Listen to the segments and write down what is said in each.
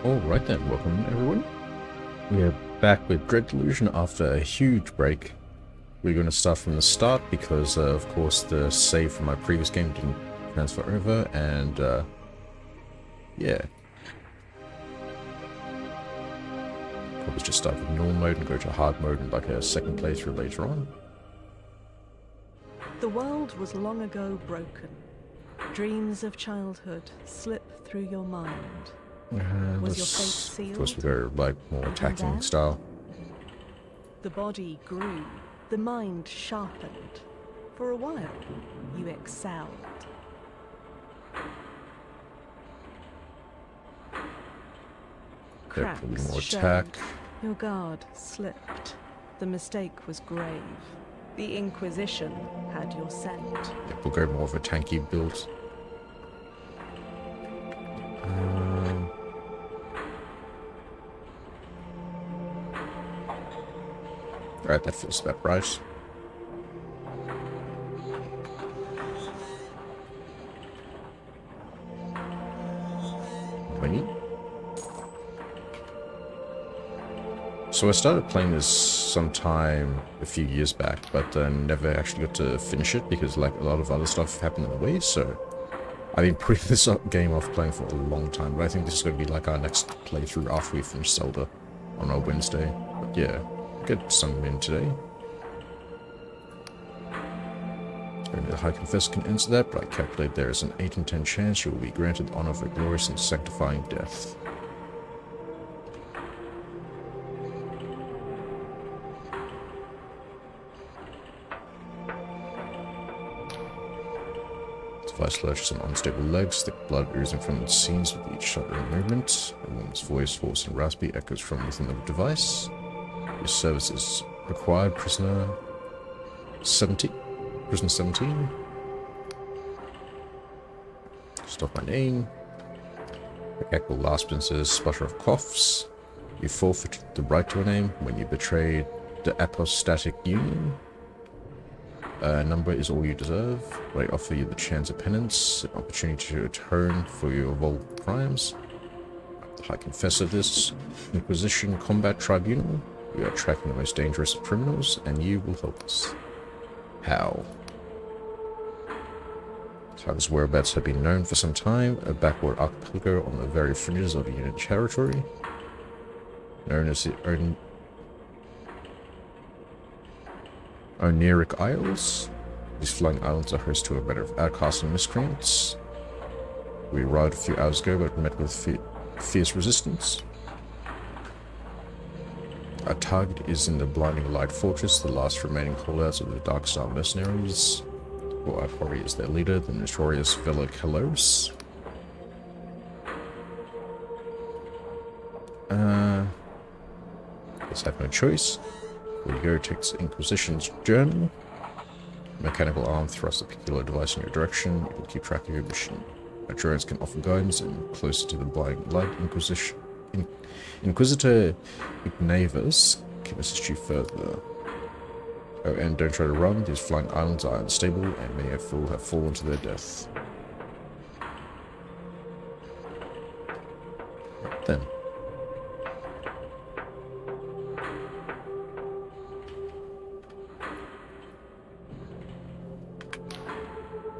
Alright then, welcome everyone. We are back with Delusion after a huge break. We're going to start from the start because, of course, the save from my previous game didn't transfer over, and, yeah. Probably just start with normal mode and go to hard mode and like a second playthrough later on. The world was long ago broken. Dreams of childhood slip through your mind. Was your fate sealed? Of course, we go like more attacking style. The body grew, the mind sharpened. For a while, you excelled. Cracks more showed. attack. Your guard slipped. The mistake was grave. The Inquisition had your scent. Yep, we'll go more of a tanky build. Alright, that feels about right. So I started playing this sometime a few years back, but never actually got to finish it because like a lot of other stuff happened in the way, so I've been putting this game off playing for a long time, but I think this is going to be like our next playthrough after we finish Zelda on our Wednesday. But yeah, get some in today. Only the High Confessor can answer that, but I calculate there is an 8 in 10 chance you will be granted honor for glorious and sanctifying death. Device lurches on unstable legs, thick blood oozing from its seams with each shuddering movement. A woman's voice, hoarse and raspy, echoes from within the device. Your service is required, prisoner 17. Prisoner 17. Stop my name. Echo last says sputter of coughs. You forfeit the right to a name when you betrayed the apostatic union. Number is all you deserve. I offer you the chance of penance, an opportunity to atone for your old crimes. The High Confessor this Inquisition Combat Tribunal. We are tracking the most dangerous of criminals, and you will help us. How? Tiger's whereabouts have been known for some time, a backward archipelago on the very fringes of Unit territory, known as the Oniric Isles. These flying islands are host to a bed of outcasts and miscreants. We arrived a few hours ago, but met with fierce resistance. Our target is in the Blinding Light Fortress, the last remaining holdouts of the Darkstar mercenaries. Who our party is their leader, the notorious Vela Kalos. Let's have no choice. Where you go takes Inquisition's journal. Mechanical arm thrusts a peculiar device in your direction. You can keep track of your mission. Our drones can offer guidance, and closer to the Blinding Light Inquisitor Ignavus can assist you further. Oh, and don't try to run. These flying islands are unstable, and many have fallen to their death. Right then.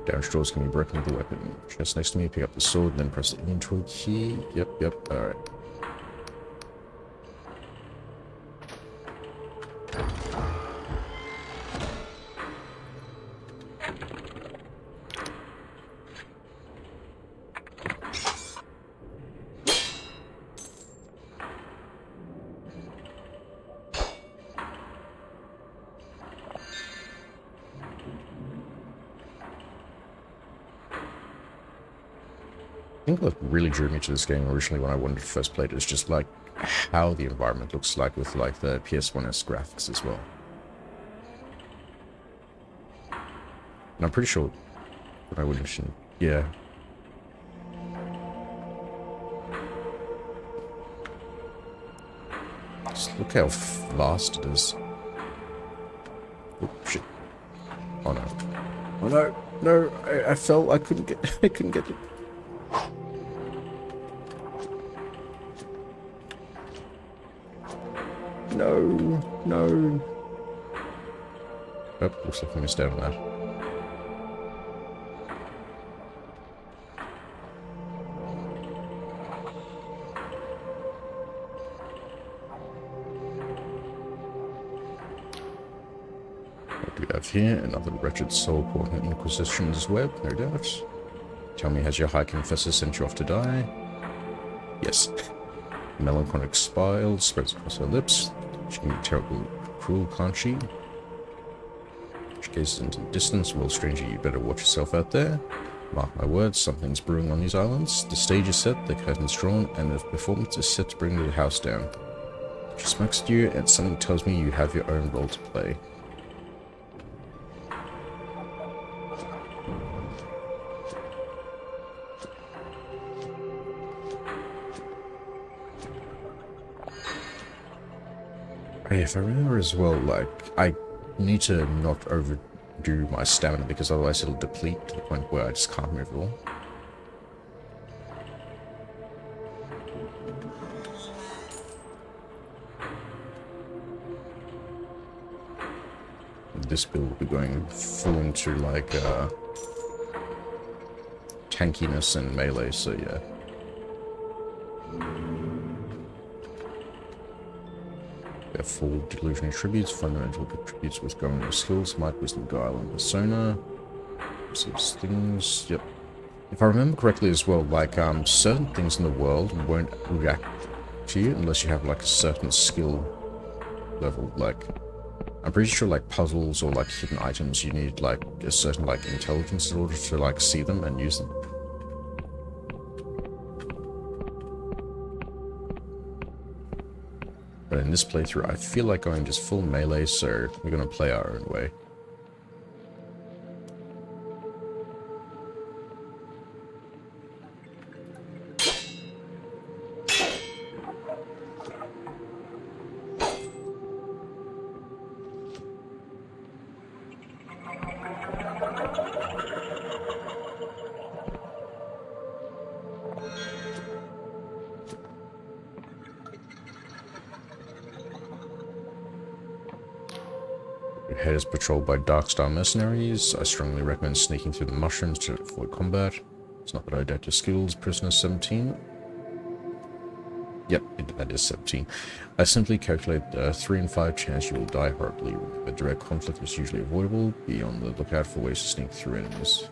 Damage drawers can be broken with the weapon. Just next to me, pick up the sword, then press the inventory key. Yep, alright. I think what really drew me to this game originally when I wanted to first play it is just like how the environment looks like with like the PS1's graphics as well. And I'm pretty sure what I would mention, yeah. Just look how vast it is. Oh shit. Oh no. Oh no. No, I fell. I couldn't get it. No, no. Oh, looks like we missed out on that. What do we have here? Another wretched soul caught in Inquisition's web, no doubt. Tell me, has your High Confessor sent you off to die? Yes. Melancholic smile spreads across her lips. She can be terribly cruel, can't she? She gazes into the distance. Well, stranger, you better watch yourself out there. Mark my words, something's brewing on these islands. The stage is set, the curtain's drawn, and the performance is set to bring the house down. She smokes at you, and something tells me you have your own role to play. If I remember as well, like, I need to not overdo my stamina because otherwise it'll deplete to the point where I just can't move at all. This build will be going full into, like, tankiness and melee, so yeah. We have 4 Delusion attributes, fundamental attributes with government skills, might, wisdom, guile, and persona. These things, yep. If I remember correctly as well, like, certain things in the world won't react to you unless you have, like, a certain skill level. Like, I'm pretty sure, like, puzzles or, like, hidden items, you need, like, a certain, like, intelligence in order to, like, see them and use them. But in this playthrough, I feel like going just full melee, so we're going to play our own way. Your head is patrolled by Darkstar mercenaries. I strongly recommend sneaking through the mushrooms to avoid combat. It's not that I doubt your skills. Prisoner 17. Yep, that is 17. I simply calculate a 3 in 5 chance you will die horribly. A direct conflict is usually avoidable. Be on the lookout for ways to sneak through enemies.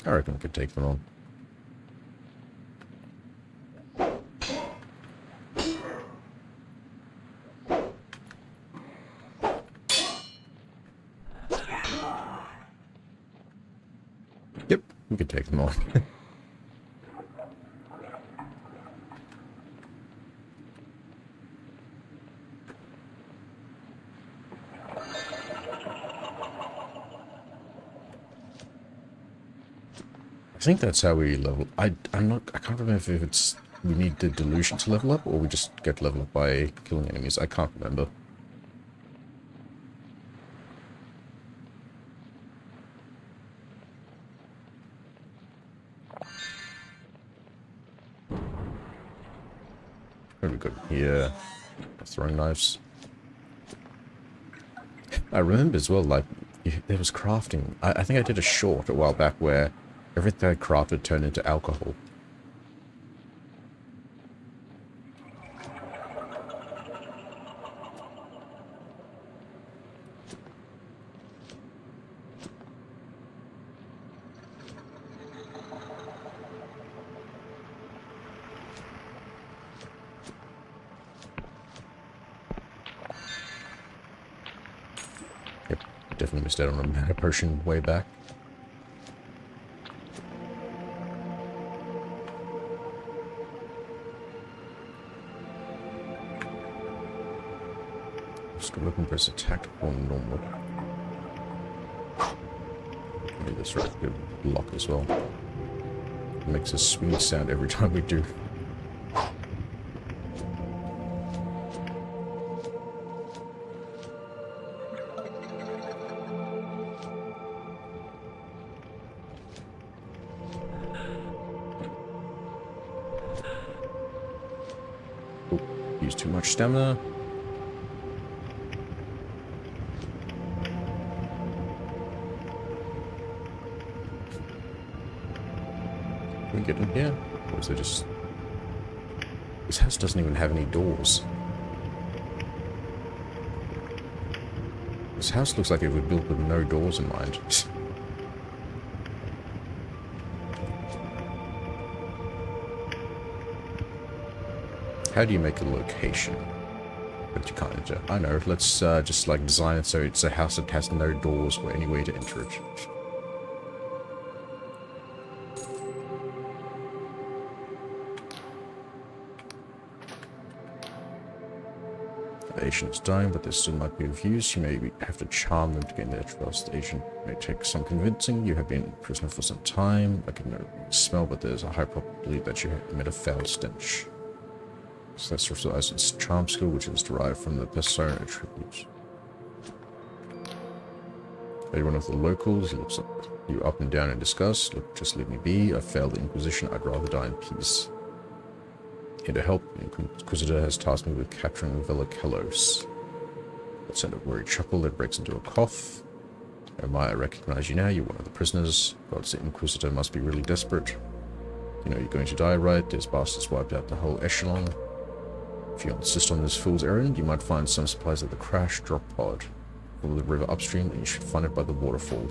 I reckon we could take them on. Yep, we could take them on. I think that's how we level. I can't remember if it's we need the Delusion to level up or we just get level up by killing enemies. I can't remember. What have we got here? Throwing knives. I remember as well, like, there was crafting. I think I did a short a while back where everything I crafted turned into alcohol. Yep, definitely missed out on a mana potion way back. Just go look and press attack or normal. Do this right, good block as well. It makes a swing sound every time we do. use too much stamina. Can we get in here? Or is it just... This house doesn't even have any doors. This house looks like it was built with no doors in mind. How do you make a location? But you can't enter. I know, let's just like design it so it's a house that has no doors or any way to enter it. The agent is dying, but there still might be reviews. You may have to charm them to gain their trust. The agent may take some convincing. You have been in prison for some time. I can smell, but there's a high probability that you have emit a foul stench. So that's utilized its charm skill, which is derived from the persona attribute. Maybe one of the locals, he looks you up and down in disgust. Look, just leave me be. I failed the Inquisition. I'd rather die in peace. Here to help, the Inquisitor has tasked me with capturing Velikelos. Let's send a worried chuckle that breaks into a cough. Oh my, I recognize you now. You're one of the prisoners. God's the Inquisitor must be really desperate. You know you're going to die, right? There's bastards wiped out the whole echelon. If you insist on this fool's errand, you might find some supplies at the crash drop pod. Follow the river upstream, and you should find it by the waterfall.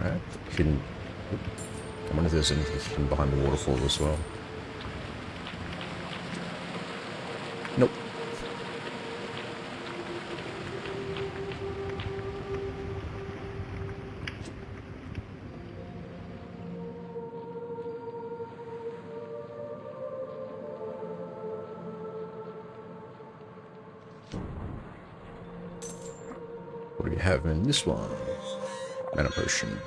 Alright, hidden. I wonder if there's anything hidden behind the waterfall as well. Nope. What do we have in this one? Mana potion.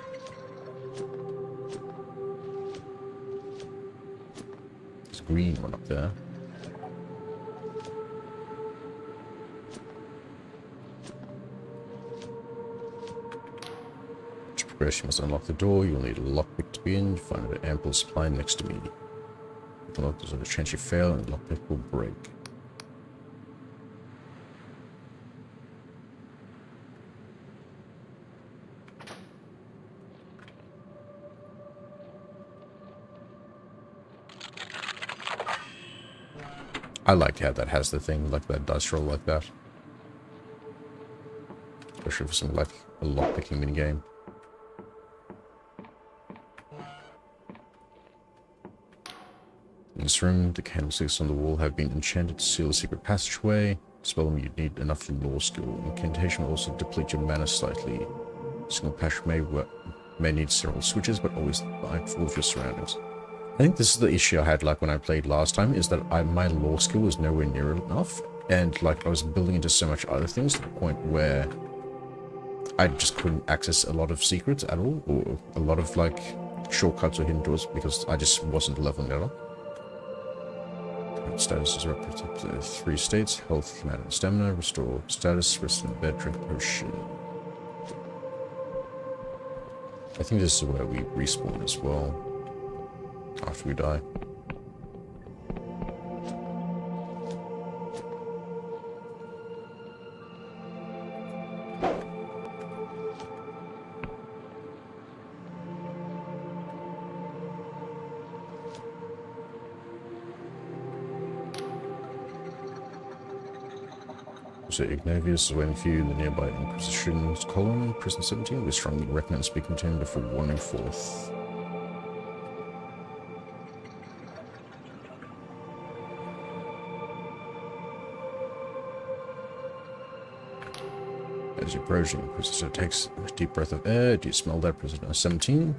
There's a green one up there. To progress, you must unlock the door. You'll need a lockpick to be in. You find an ample supply next to me. If unlocked, there's a chance you fail, and the lockpick will break. I like how that has the thing, like that dice roll like that. Especially for something like a lockpicking minigame. In this room, the candlesticks on the wall have been enchanted to seal a secret passageway. To spell them, you'd need enough law skill. Incantation will also deplete your mana slightly. A single passageway may need several switches, but always mindful of your surroundings. I think this is the issue I had like when I played last time, is that my law skill was nowhere near enough, and like I was building into so much other things to the point where I just couldn't access a lot of secrets at all, or a lot of like shortcuts or hidden doors, because I just wasn't leveling it up. Current status is represented 3 states: health, mana, and stamina. Restore status, rest in bed, drink potion. I think this is where we respawn as well. After we die. So Ignavius is waiting for you in the nearby Inquisition's column, Prison 17. We strongly recommend speaking to him before wandering forth. As you approach, the Inquisitor takes a deep breath of air. Do you smell that, Prisoner 17?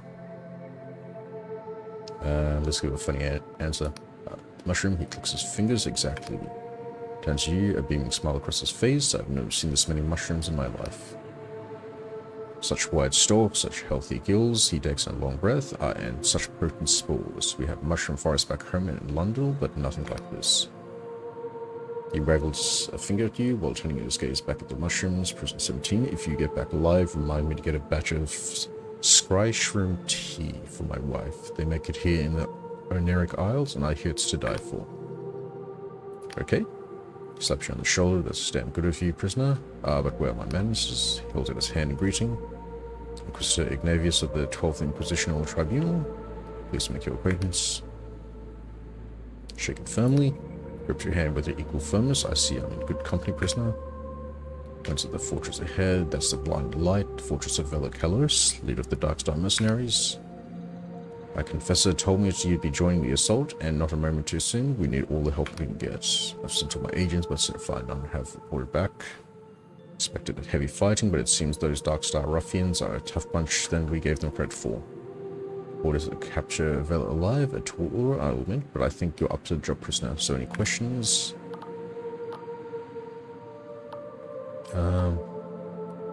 Let's give a funny answer. Mushroom, he clicks his fingers. Exactly. Turns to you, a beaming smile across his face. I've never seen this many mushrooms in my life. Such wide stalks, such healthy gills, he takes a long breath, and such potent spores. We have mushroom forests back home in London, but nothing like this. He waggles a finger at you while turning his gaze back at the mushrooms. Prisoner 17, if you get back alive, remind me to get a batch of Shry shroom tea for my wife. They make it here in the Oneric Isles, and I hear it's to die for. Okay. Slaps you on the shoulder. That's damn good of you, prisoner. But where are my manners? He holds out his hand in greeting. Inquisitor Ignavius of the 12th Inquisitional Tribunal. Please make your acquaintance. Shake it firmly. Grip your hand with your equal firmness. I see I'm in good company, prisoner. Points at the fortress ahead. That's the Blind Light, fortress of Velikalos, leader of the Darkstar mercenaries. My confessor told me you'd be joining the assault, and not a moment too soon. We need all the help we can get. I've sent all my agents, but so far none have reported back. Expected heavy fighting, but it seems those Darkstar ruffians are a tough bunch than we gave them credit for. Orders to capture Vel alive, a tall order, I will admit, but I think you're up to the job, prisoner. So any questions?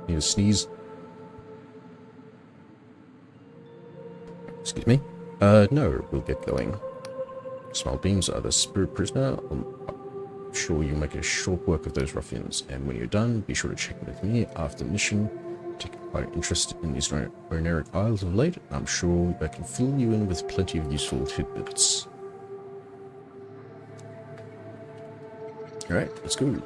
Need a sneeze? Excuse me? No, we'll get going. Small beams are the spirit prisoner. I'm sure you'll make a short work of those ruffians, and when you're done, be sure to check in with me after the mission. Taking quite an interest in these Oneric Isles of late, I'm sure I can fill you in with plenty of useful tidbits. Alright, let's go.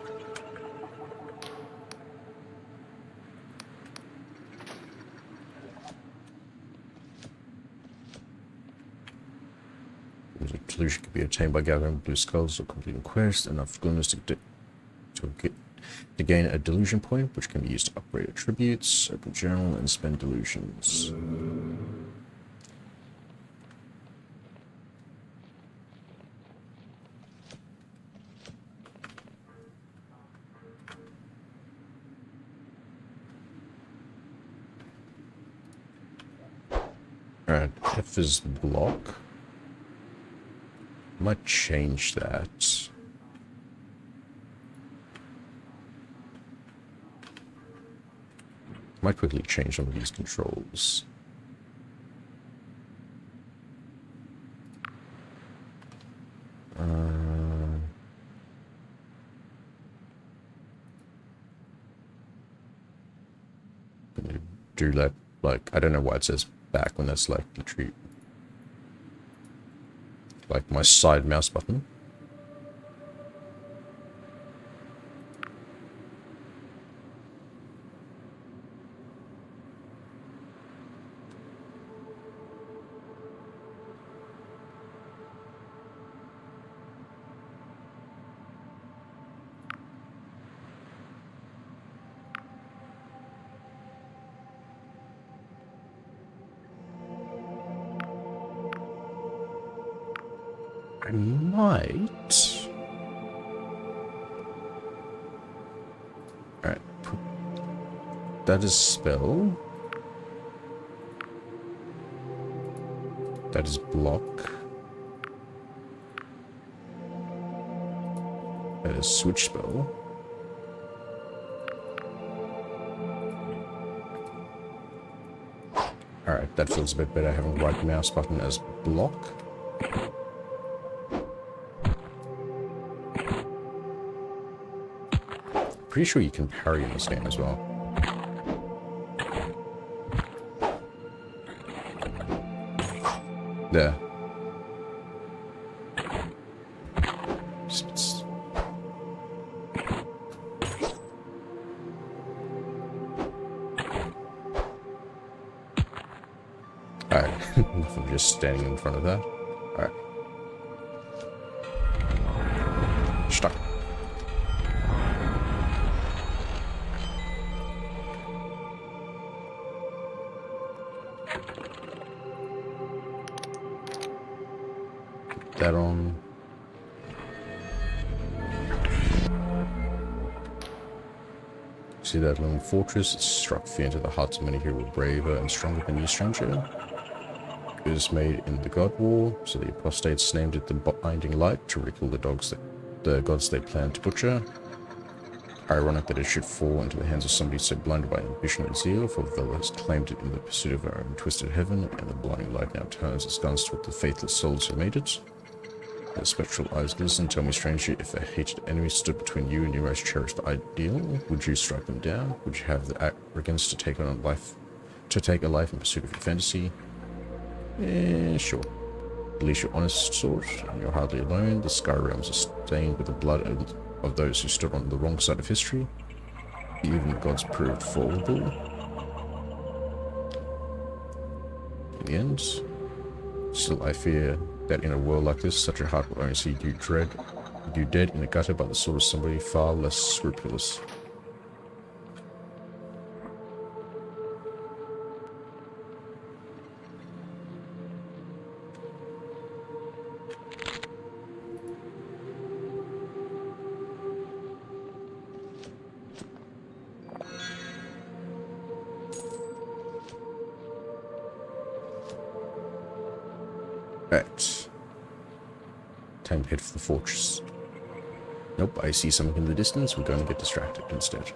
Delusion can be obtained by gathering blue skulls or completing quests, enough goodness to gain a delusion point, which can be used to upgrade attributes, open journal, and spend delusions. Alright, F is block. Might change that. Might quickly change some of these controls. Do that, like, I don't know why it says back when that's like the like my side mouse button. I might. Alright. That is spell. That is block. That is switch spell. Alright, that feels a bit better having right mouse button as block. Pretty sure you can parry in this game as well. There. Alright, nothing, just standing in front of that. Alright. Stuck. That on. See that lone fortress? It struck fear into the hearts of many who were braver and stronger than you, stranger. It was made in the God War, so the apostates named it the Binding Light to recall the gods they planned to butcher. Ironic that it should fall into the hands of somebody so blinded by ambition and zeal, for Vel has claimed it in the pursuit of her own twisted heaven, and the Blinding Light now turns its guns toward the faithless souls who made it. The spectral eyes glisten. Tell me strangely, if a hated enemy stood between you and your most cherished ideal, would you strike them down? Would you have the arrogance to take a life in pursuit of your fantasy? Sure. Release your honest sword, and you're hardly alone. The sky realms are stained with the blood of those who stood on the wrong side of history. Even the gods proved fallible. In the end, still I fear that in a world like this, such a heart will only see you dead in a gutter by the sword of somebody far less scrupulous. Right. Time to head for the fortress. Nope, I see something in the distance. We're going to get distracted instead.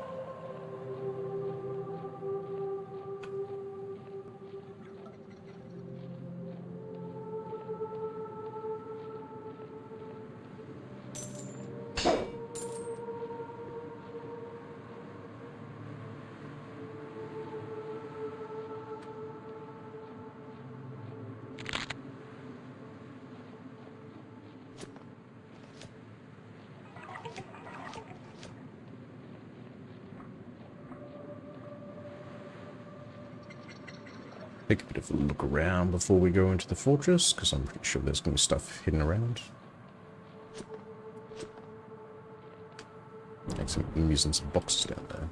Take a bit of a look around before we go into the fortress, because I'm pretty sure there's going to be stuff hidden around. Like some enemies and some boxes down there.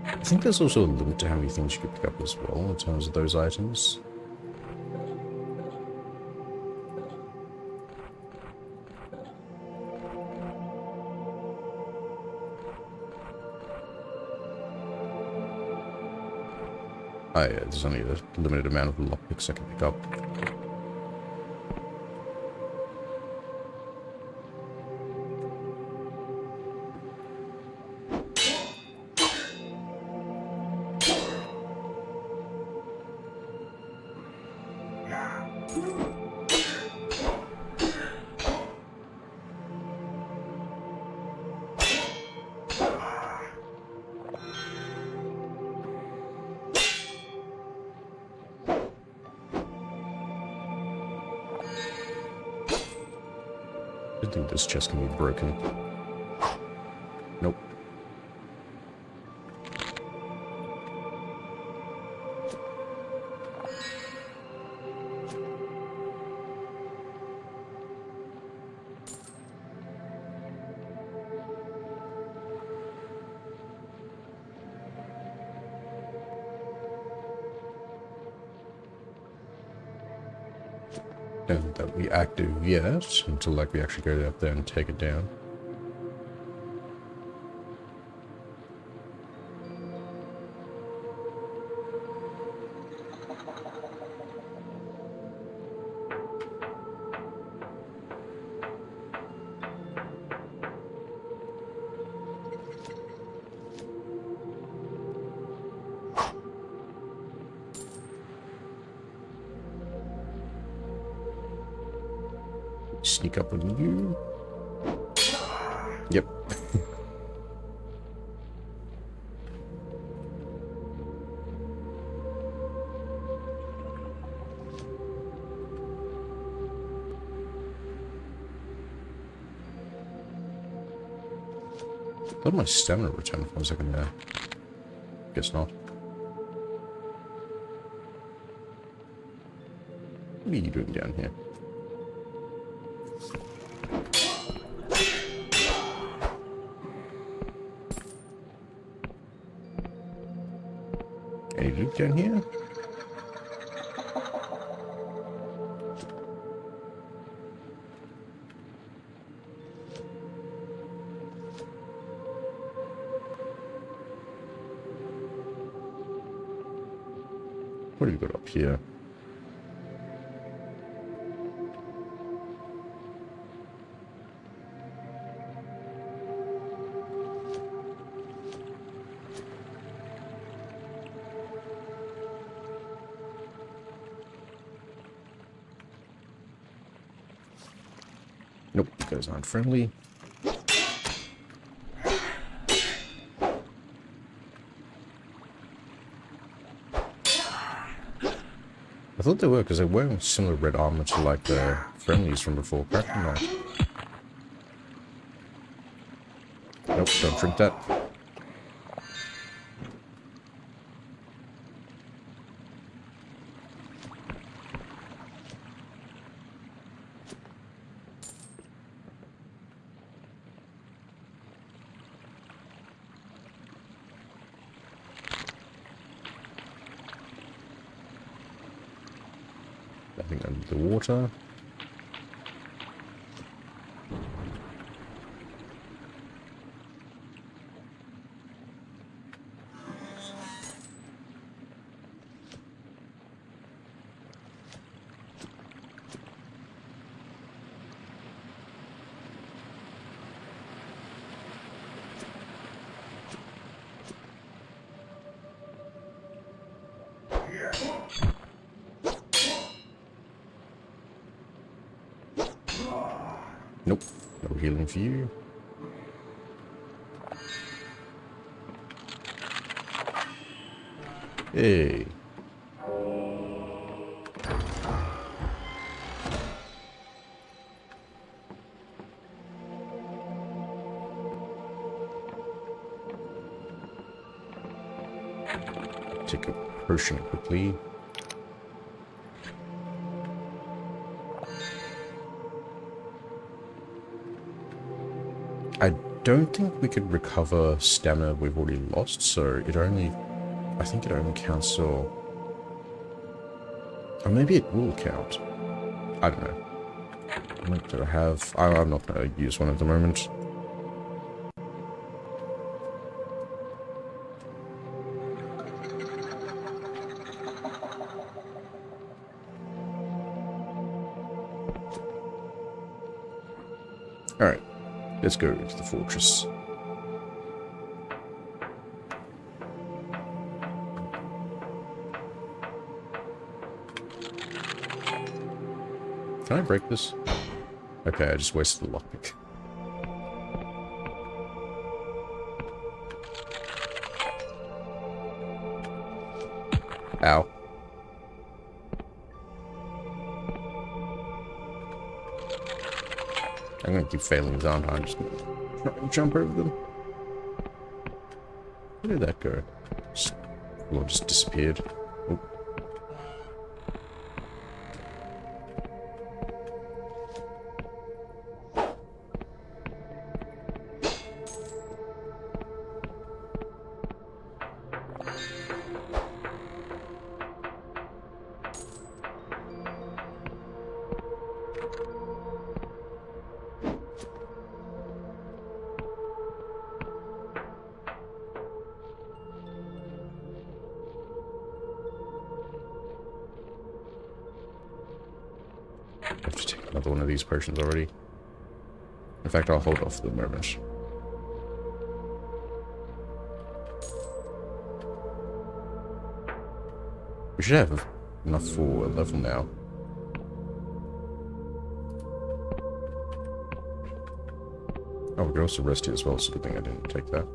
I think there's also a limit to how many things you can pick up as well in terms of those items. Oh yeah, there's only a limited amount of lockpicks I can pick up. I think this chest can be broken. Nope. Don't think that'll be active yet, until like we actually go up there and take it down. Sneak up on you. Yep. Thought my stamina returned for a second there. Guess not. What are you doing down here? Any loot down here? What have we got up here? Nope, those aren't friendly. I thought they were, because they're wearing similar red armor to like the friendlies from before. Apparently not. Nope, don't drink that. Nothing under the water. Nope, no healing for you. Hey. Take a potion quickly. I don't think we could recover stamina we've already lost, so it only... I think it only counts for... Or maybe it will count. I don't know. What do I have? I'm not going to use one at the moment. Alright. Let's go to the fortress. Can I break this? Okay, I just wasted the lockpick. Ow. I'm gonna keep failing these, aren't I? I'm just gonna try and jump over them. Where did that go? Just disappeared. Oh. I have to take another one of these potions already. In fact, I'll hold off for the moment. We should have enough for a level now. Oh, we could also rest here as well, so good thing I didn't take that.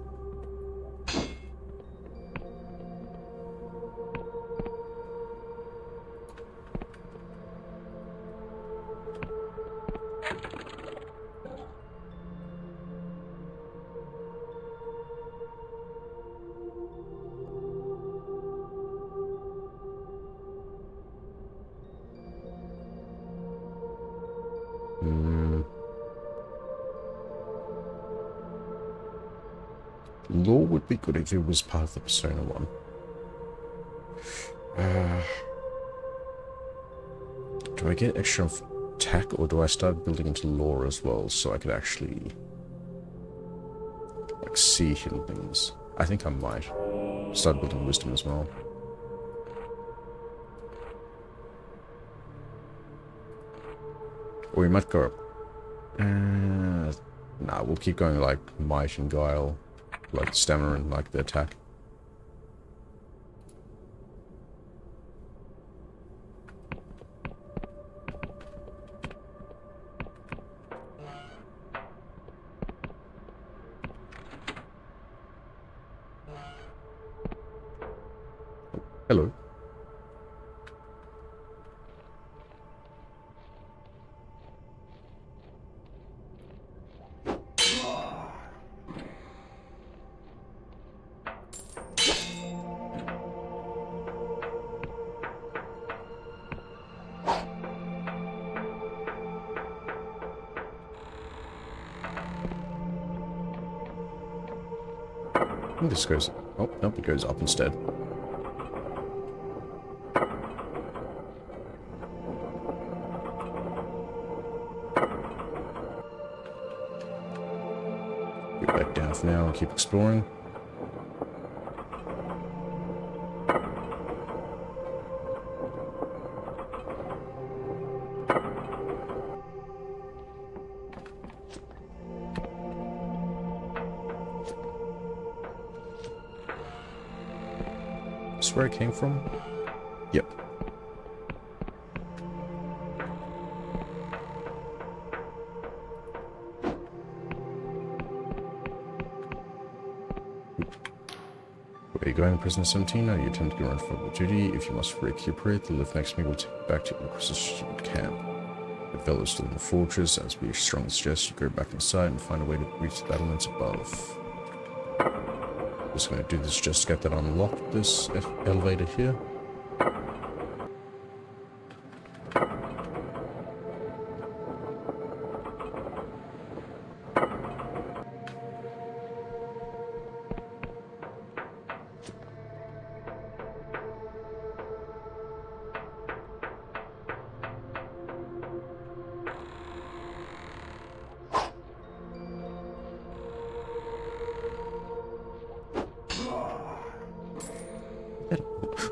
Law would be good if it was part of the Persona one. Do I get extra attack, or do I start building into lore as well, so I could actually like see hidden things? I think I might start building wisdom as well. Or we might go up. Nah, we'll keep going like might and guile, like stamina and like the attack. Hello. I think this goes... Oh, nope, it goes up instead. Go back down for now and keep exploring. Is where it came from? Yep. Where are you going, Prisoner 17? Are you attempting to run from duty? If you must recuperate, the lift next to me will take you back to your Inquisition camp. The fellow is still in the fortress, as we strongly suggest you go back inside and find a way to reach the battlements above. Just going to do this just to get that unlocked, this elevator here.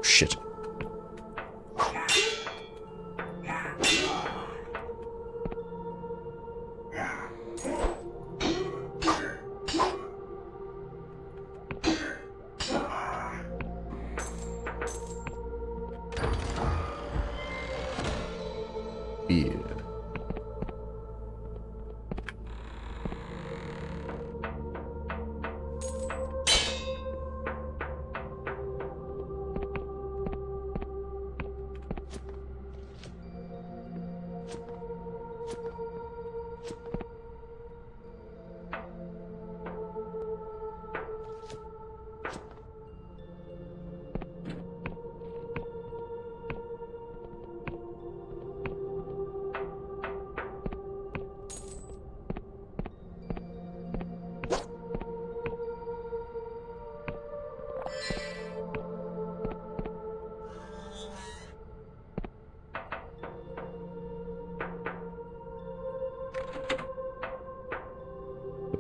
Shit. Yeah.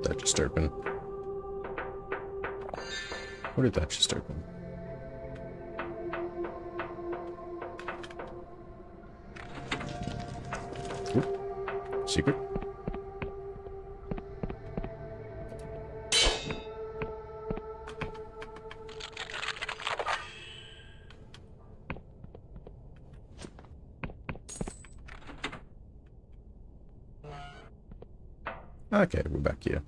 That just open? What did that just open? Oop. Secret? Okay, we're back here.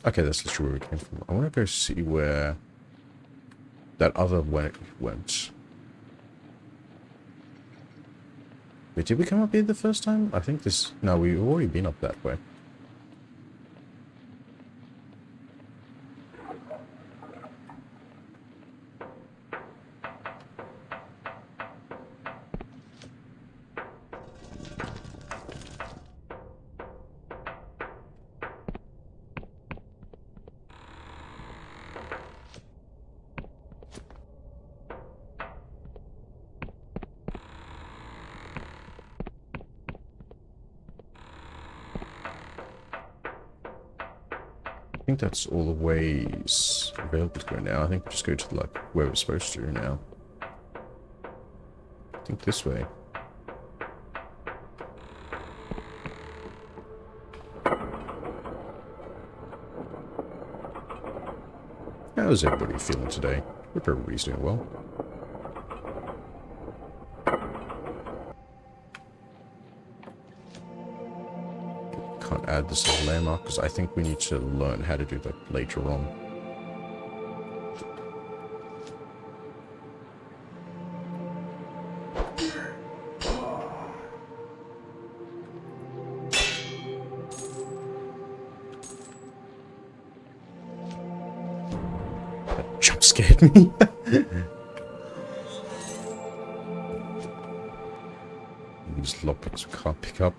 Okay, that's literally where we came from. I want to go see where that other way went. Wait, did we come up here the first time? I think this... No, we've already been up that way. think that's all the ways available to go now. I think we just go to like where we're supposed to now. I think this way. How's everybody feeling today? Hope everybody's doing well. Can't add this as a landmark because I think we need to learn how to do that later on. That jump scared me. These lockpicks we can't pick up.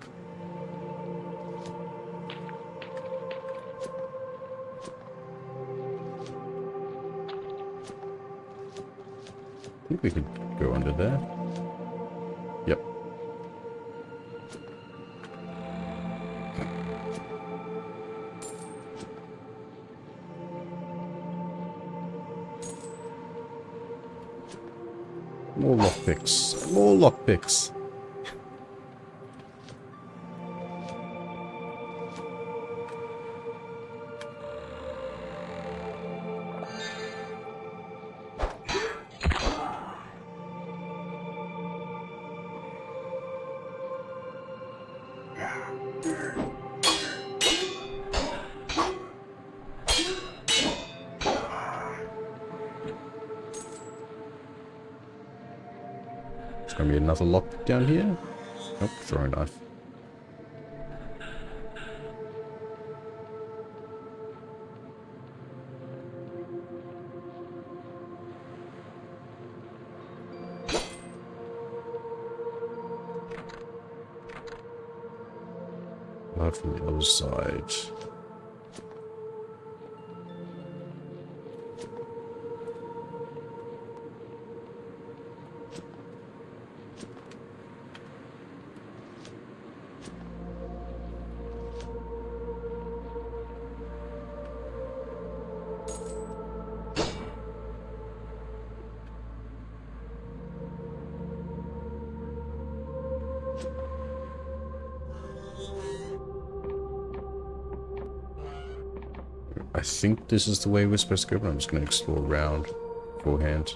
I think we could go under there. Yep. More lockpicks. More lockpicks. Gonna be another lockpick down here. Nope, throwing knife. Out from the other side. I think this is the way we're supposed to go, but I'm just going to explore around beforehand.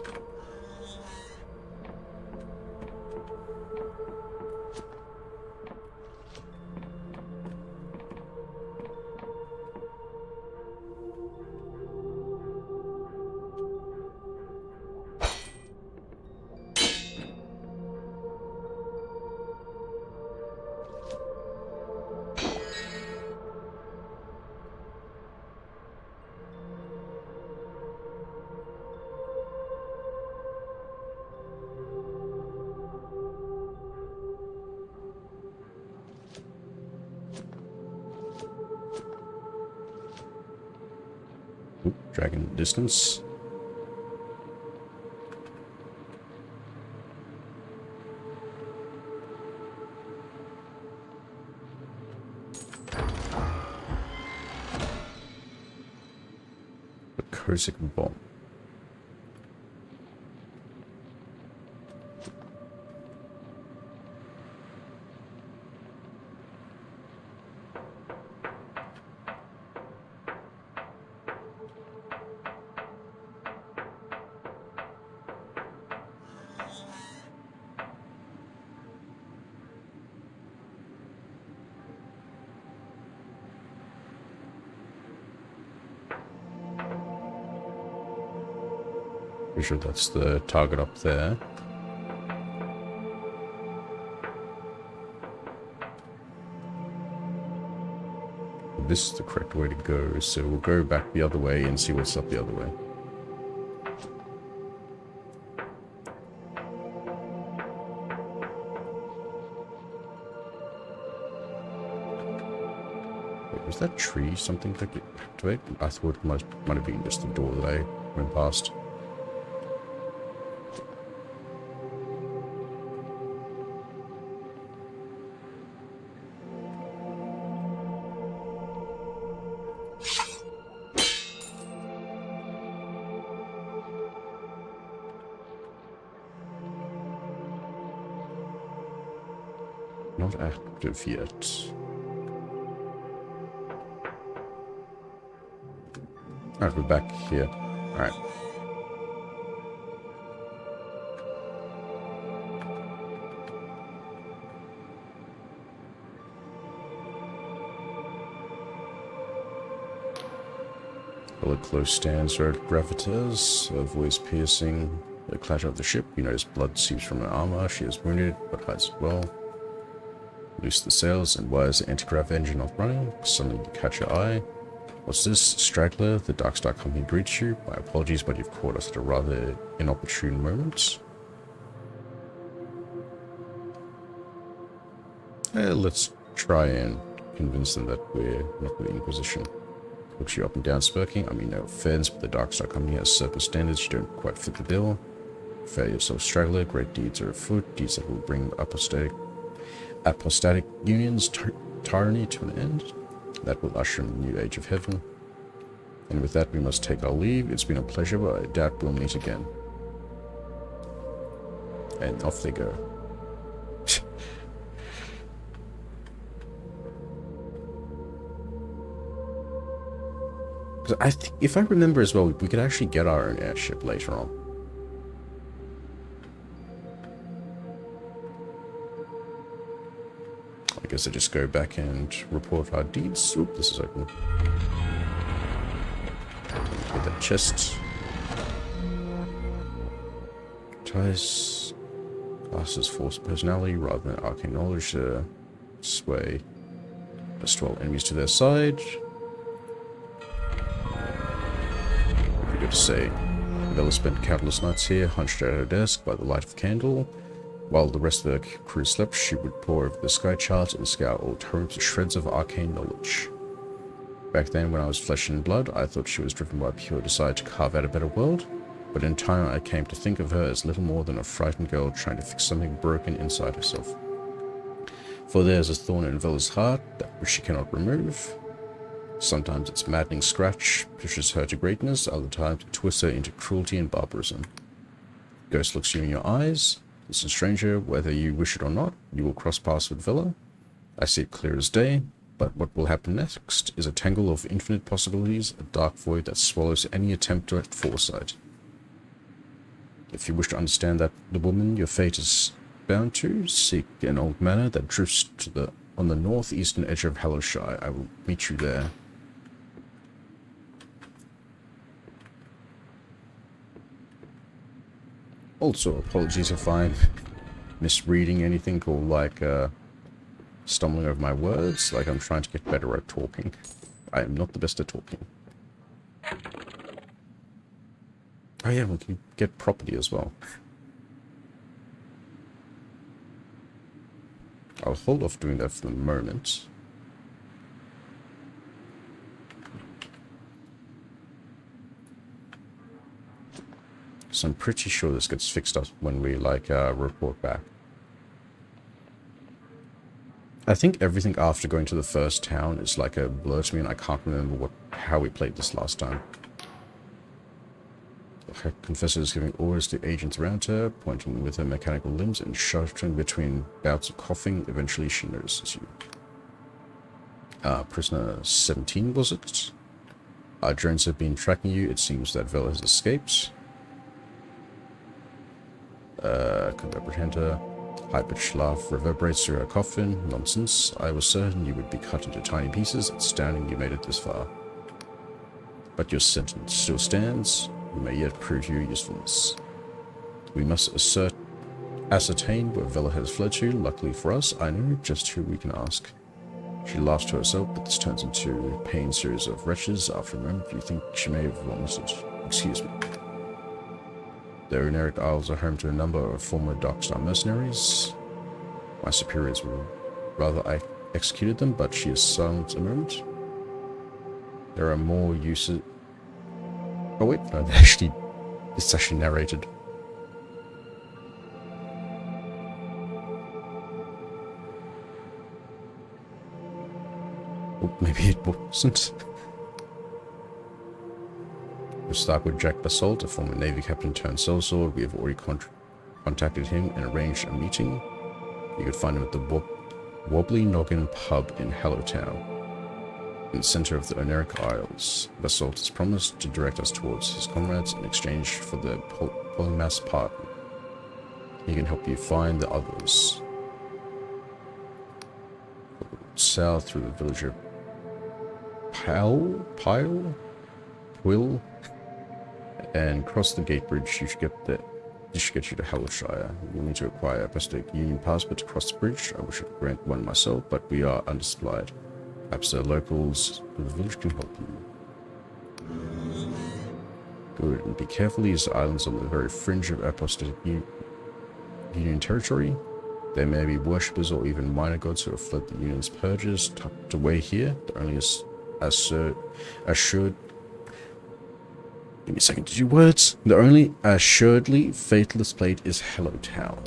Oop, dragging the distance. The Kosic bomb. Pretty sure that's the target up there. This is the correct way to go, so we'll go back the other way and see what's up the other way. Wait, was that tree something to activate? I thought it might have been just the door that I went past. not active yet. Alright, we're back here. Alright. Well, close stands are at gravitas, her voice piercing the clatter of the ship. You notice blood seeps from her armor. She is wounded, but hides it well. Loose the sails, and why is the anti-grav engine not running? Suddenly you catch your eye. What's this? Straggler, the Darkstar Company greets you. My apologies, but you've caught us at a rather inopportune moment. Let's try and convince them that we're not the Inquisition. Looks you up and down, smirking. I mean, no offense, but the Darkstar Company has certain standards. You don't quite fit the bill. Fair yourself, Straggler. Great deeds are afoot. Deeds that will bring apostatic unions, tyranny to an end. That will usher in the new age of heaven. And with that, we must take our leave. It's been a pleasure, but I doubt we'll meet again. And off they go. Because I think, if I remember as well, we could actually get our own airship later on. I guess I just go back and report our deeds. Oop, this is open. Get that chest. Ties. Classes force personality rather than arcane knowledge to sway. Plus 12 enemies to their side. Good to say. Vela spent countless nights here, hunched at her desk by the light of a candle. While the rest of the crew slept, she would pore over the sky charts and scour old turrets of shreds of arcane knowledge. Back then, when I was flesh and blood, I thought she was driven by a pure desire to carve out a better world, but in time I came to think of her as little more than a frightened girl trying to fix something broken inside herself. For there is a thorn in Vela's heart that which she cannot remove. Sometimes its maddening scratch pushes her to greatness, other times it twists her into cruelty and barbarism. Ghost looks you in your eyes. Listen, stranger, whether you wish it or not, you will cross paths with Vela. I see it clear as day, but what will happen next is a tangle of infinite possibilities, a dark void that swallows any attempt at foresight. If you wish to understand that the woman your fate is bound to, seek an old manor that drifts to on the northeastern edge of Shry. I will meet you there. Also, apologies if I'm misreading anything or like stumbling over my words. Like I'm trying to get better at talking. I am not the best at talking. Oh yeah, we can get property as well. I'll hold off doing that for the moment. So I'm pretty sure this gets fixed up when we like report back. I think everything after going to the first town is like a blur to me, and I can't remember how we played this last time. The confessor is giving orders to agents around her, pointing with her mechanical limbs and shuddering between bouts of coughing. Eventually she notices you. Prisoner 17, was it? Our drones have been tracking you. It seems that Vela has escaped. Couldn't apprehend her. High-pitched laugh reverberates through her coffin. Nonsense. I was certain you would be cut into tiny pieces. Astounding you made it this far. But your sentence still stands. You may yet prove your usefulness. We must ascertain where Vela has fled to. Luckily for us, I know just who we can ask. She laughs to herself, but this turns into a pain series of wretches. After a moment, you think she may have vomited. Excuse me. The Oneric Isles are home to a number of former Darkstar mercenaries. My superiors would rather I executed them, but she is silent a moment. There are more uses. Oh wait, no, it's actually narrated. Oh, maybe it wasn't. We'll start with Jack Basalt, a former Navy captain turned sellsword. We have already contacted him and arranged a meeting. You could find him at the Wobbly Noggin Pub in Hallowtown, in the center of the Oneric Isles. Basalt has promised to direct us towards his comrades in exchange for the polymath pardon. He can help you find the others. South through the village of Pyle, and cross the gate bridge. This should get you to Hallowshire. You'll need to acquire a plastic Union passport to cross the bridge. I wish I could grant one myself, but we are undersupplied. Perhaps the locals in the village can help you. Good, and be careful. These islands on the very fringe of apostate Union territory. There may be worshippers or even minor gods who have fled the Union's purges. Tucked away here, the only assured. Give me a second to do words. The only assuredly fatalist plate is Hallowtown.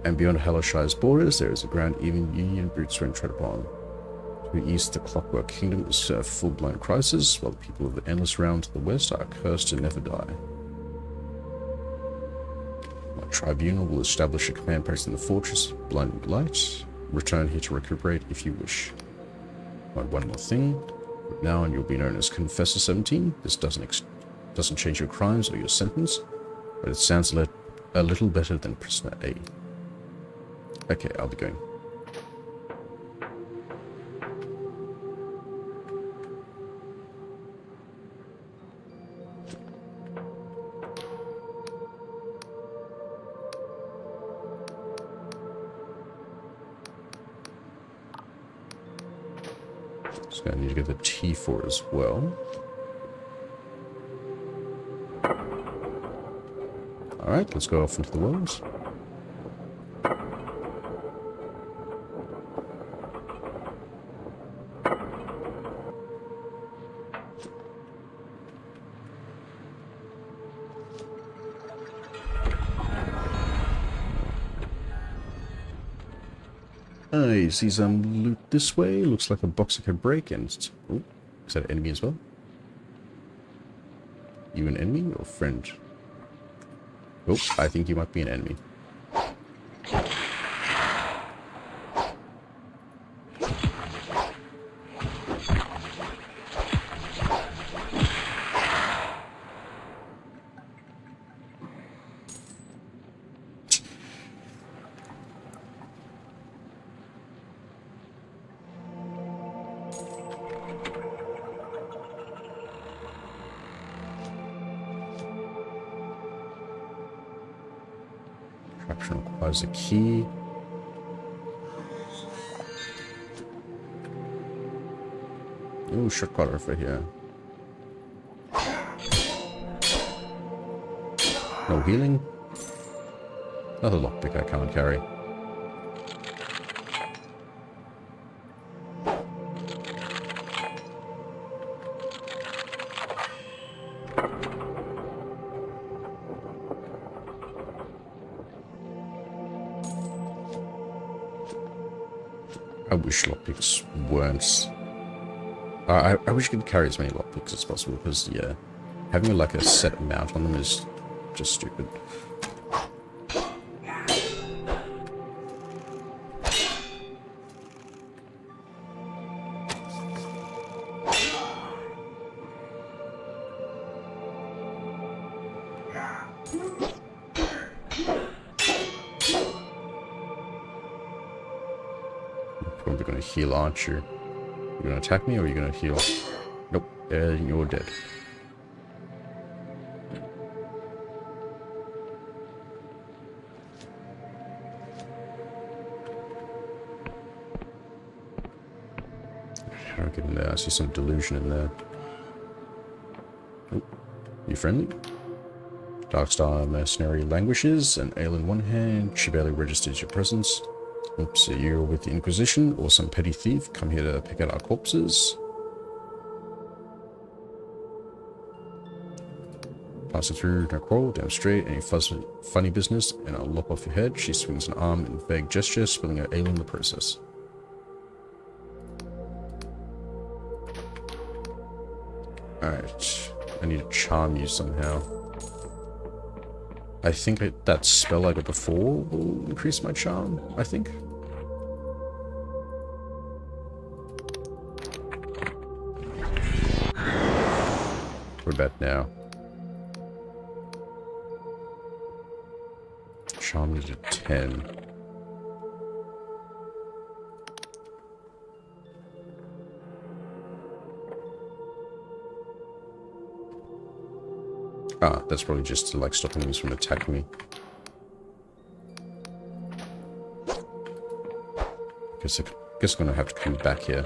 And beyond Hallowshire's borders, there is a ground even Union brutes won't tread upon. To the east, the Clockwork Kingdom is a full-blown crisis, while the people of the Endless Realm to the west are cursed to never die. My tribunal will establish a command post in the fortress of Blinding Light. Return here to recuperate if you wish. And one more thing. From now on, you'll be known as Confessor 17. This doesn't change your crimes or your sentence, but it sounds a little better than Prisoner A. Okay, I'll be going. So I need to get the T4 as well. Alright, let's go off into the world. I see some loot this way. Looks like a box I could break, and it's... Oh, is that an enemy as well? You an enemy or friend? Oh, I think you might be an enemy. Capture requires a key. Ooh, shortcut over here. No healing. Another lockpick I can't carry. I wish lockpicks weren't... I wish you could carry as many lockpicks as possible, because, yeah, having like a set amount on them is just stupid. Probably going to heal, aren't you? You're going to attack me or are you going to heal? Nope, you're dead. How do I get in there? I see some delusion in there. Oh, you friendly? Darkstar mercenary languishes, an ale in one hand. She barely registers your presence. Oops, are you with the Inquisition or some petty thief come here to pick out our corpses? Pass it through, no quarrel, damn straight, any funny business, and I'll lop off your head. She swings an arm in vague gesture, spilling her ale in the process. Alright, I need to charm you somehow. I think that spell I got before will increase my charm, I think. We're about now. Charm is at 10. Ah, that's probably just to like stop enemies from attacking me. Guess I'm gonna have to come back here.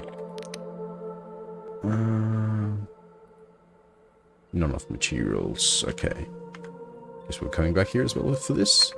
Not enough materials. Okay. Guess we're coming back here as well for this.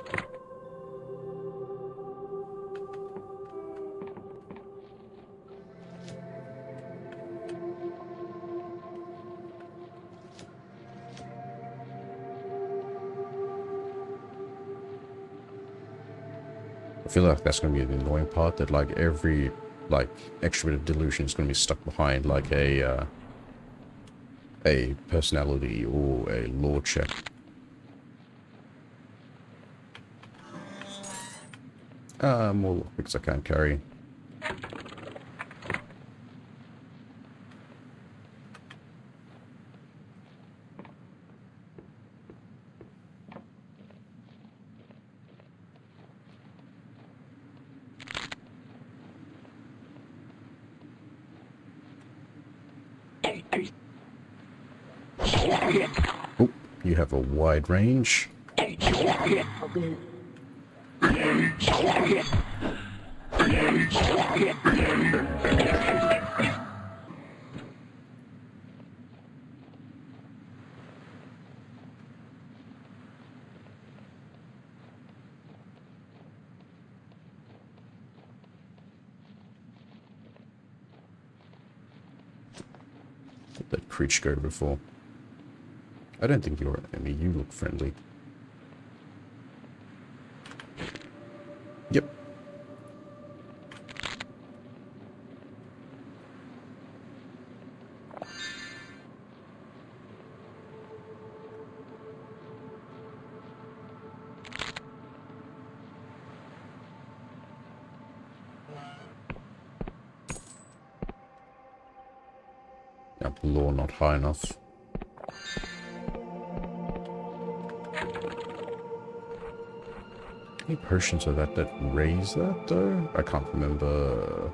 I feel like that's going to be the annoying part, that like every like extra bit of delusion is going to be stuck behind like a personality or a lore check. More lockpicks I can't carry. Oh, you have a wide range. Let that creature go before. I don't think you're an enemy. You look friendly. Yep. Yep, law not high enough. Any potions of that raise that though? I can't remember.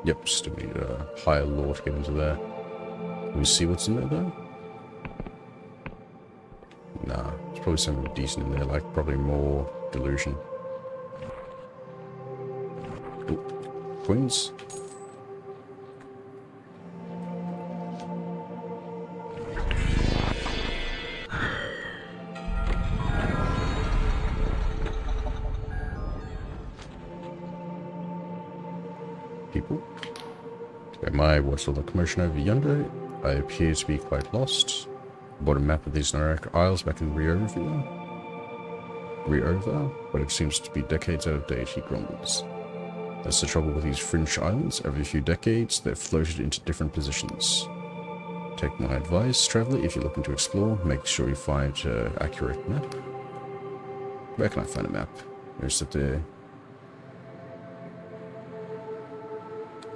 Yep, still need a higher lore to get into there. Can we see what's in there though? Nah, there's probably something decent in there, like probably more delusion. Queens. People. Am I what's all the commotion over yonder? I appear to be quite lost. I bought a map of these Narrak Isles back in Riover, but it seems to be decades out of date, he grumbles. That's the trouble with these fringe islands. Every few decades, they're floated into different positions. Take my advice, traveler, if you're looking to explore, make sure you find an accurate map. Where can I find a map? There's that the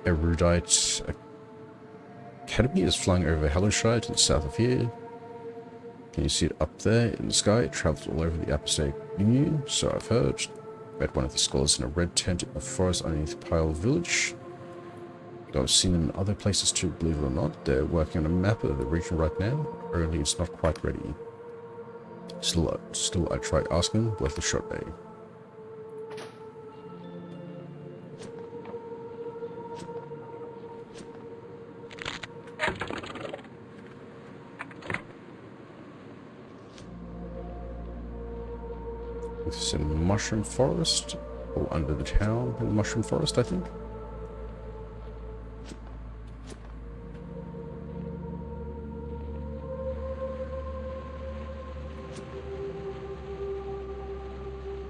Erudite Academy is flying over Shry to the south of here. Can you see it up there in the sky? It travels all over the Apostate Union, so I've heard. Met one of the scholars in a red tent in the forest underneath Pile Village. I've seen them in other places too, believe it or not. They're working on a map of the region right now, only it's not quite ready. Still I try asking, worth a shot, eh? It's in Mushroom Forest, or under the town in Mushroom Forest, I think.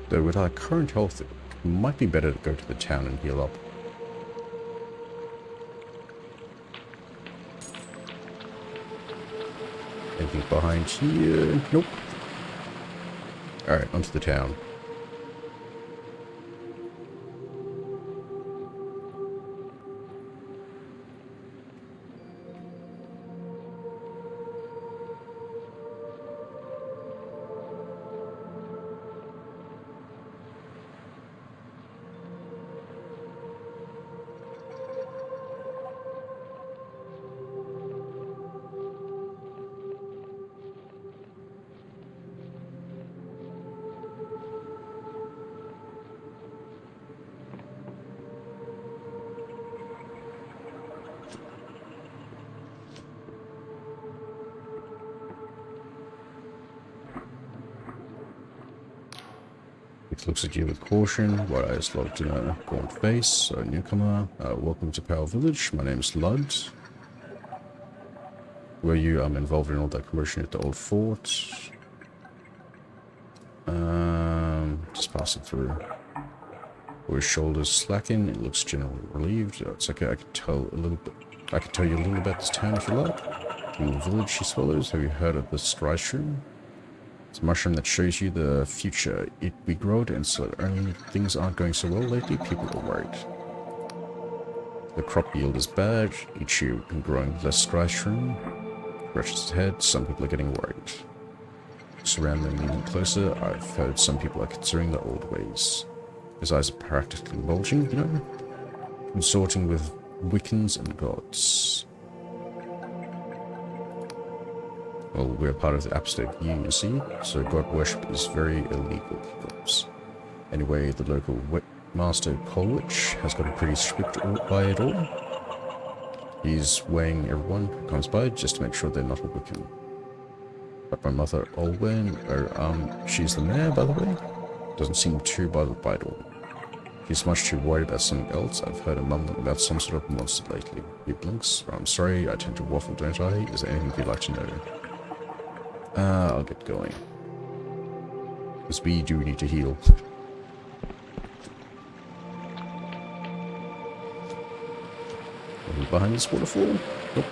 Though with our current health, it might be better to go to the town and heal up. Anything behind here? Nope. Alright, onto the town. It looks at you with caution, while eyes locked in a gaunt face. So, newcomer, welcome to Power Village. My name's Lud. Were you involved in all that commotion at the old fort? Just passing through. Were his shoulders slacking? It looks generally relieved. It's okay. I can tell you a little about this town if you like. In the village, she swallows. Have you heard of the Shry? It's a mushroom that shows you the future. We grow it, and so only things aren't going so well lately, people are worried. The crop yield is bad. Each year we've been growing less Shry. Scratches his head. Some people are getting worried. Surrounding leaning closer, I've heard some people are considering the old ways. His eyes are practically bulging, you know? Consorting with Wiccans and gods. Well, we're part of the Upstate Union, see? So god worship is very illegal, of course. Anyway, the local master Colwich has gotten pretty strict by it all. He's weighing everyone who comes by just to make sure they're not a Wiccan. But my mother, Olwen, she's the mayor, by the way, doesn't seem too bothered by it all. She's much too worried about something else. I've heard her mumbling about some sort of monster lately. He blinks. I'm sorry, I tend to waffle, don't I? Is there anything you'd like to know? I'll get going. Because we do need to heal. Are we behind this waterfall? Nope.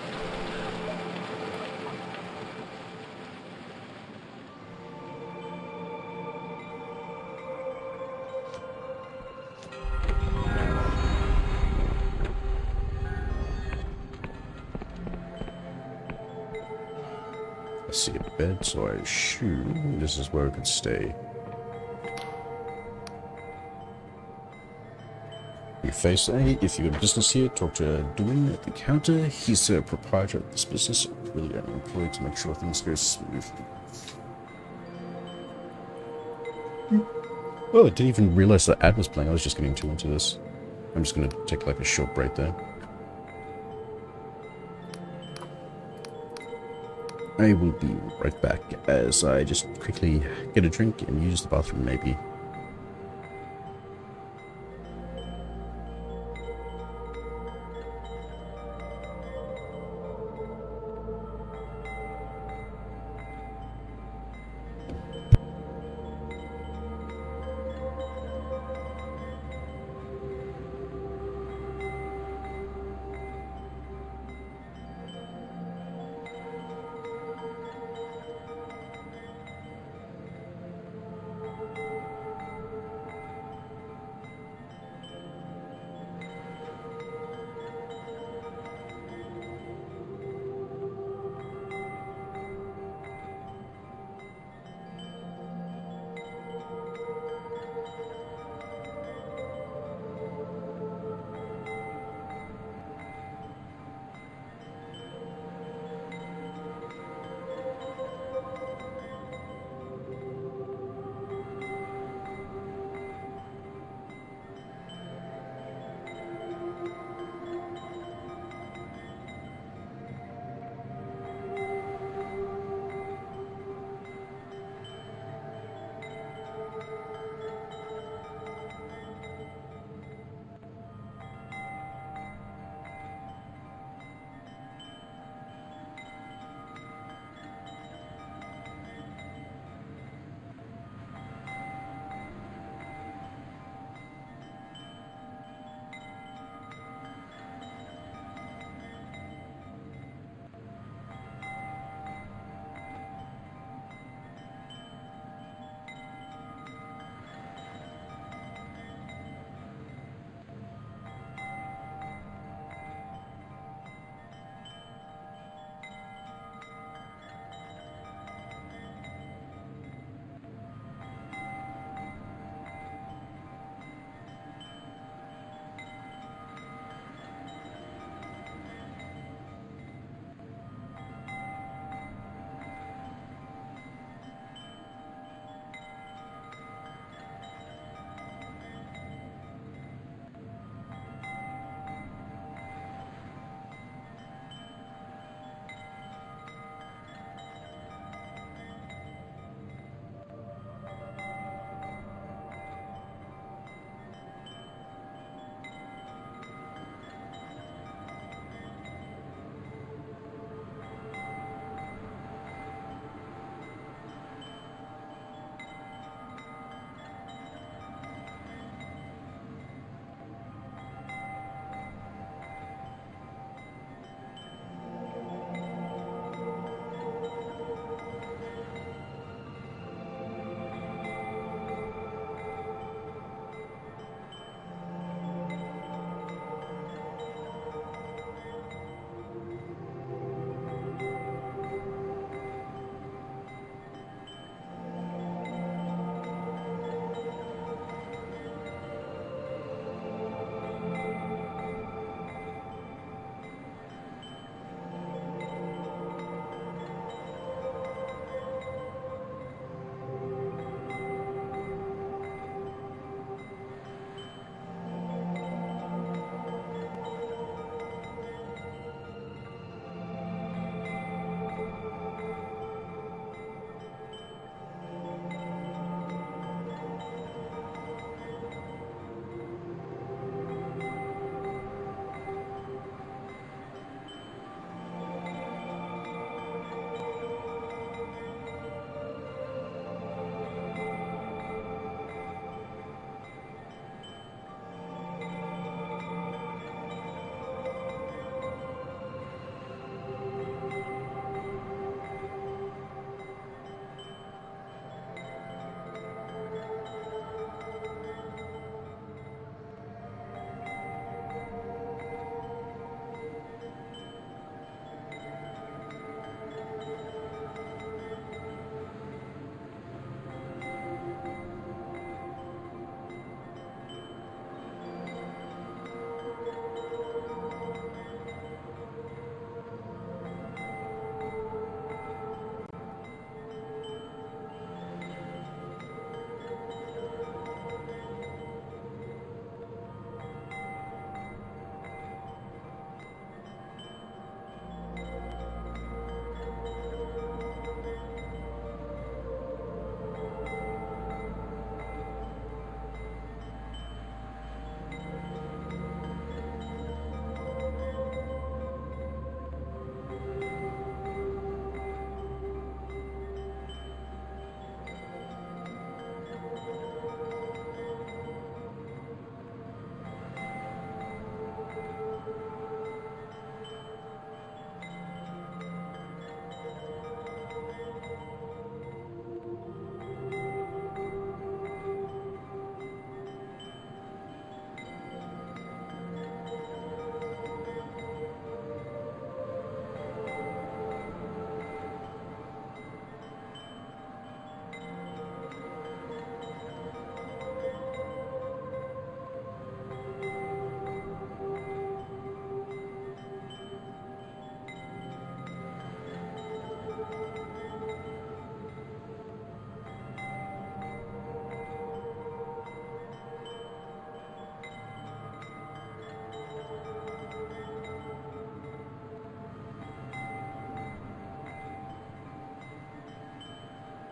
I see a bed, so I assume this is where we could stay. You face A, if you have business here, talk to Dwayne at the counter. He's the proprietor of this business, really only employed to make sure things go smoothly. Oh, I didn't even realize the ad was playing. I was just getting too into this. I'm just going to take like a short break there. I will be right back as I just quickly get a drink and use the bathroom maybe.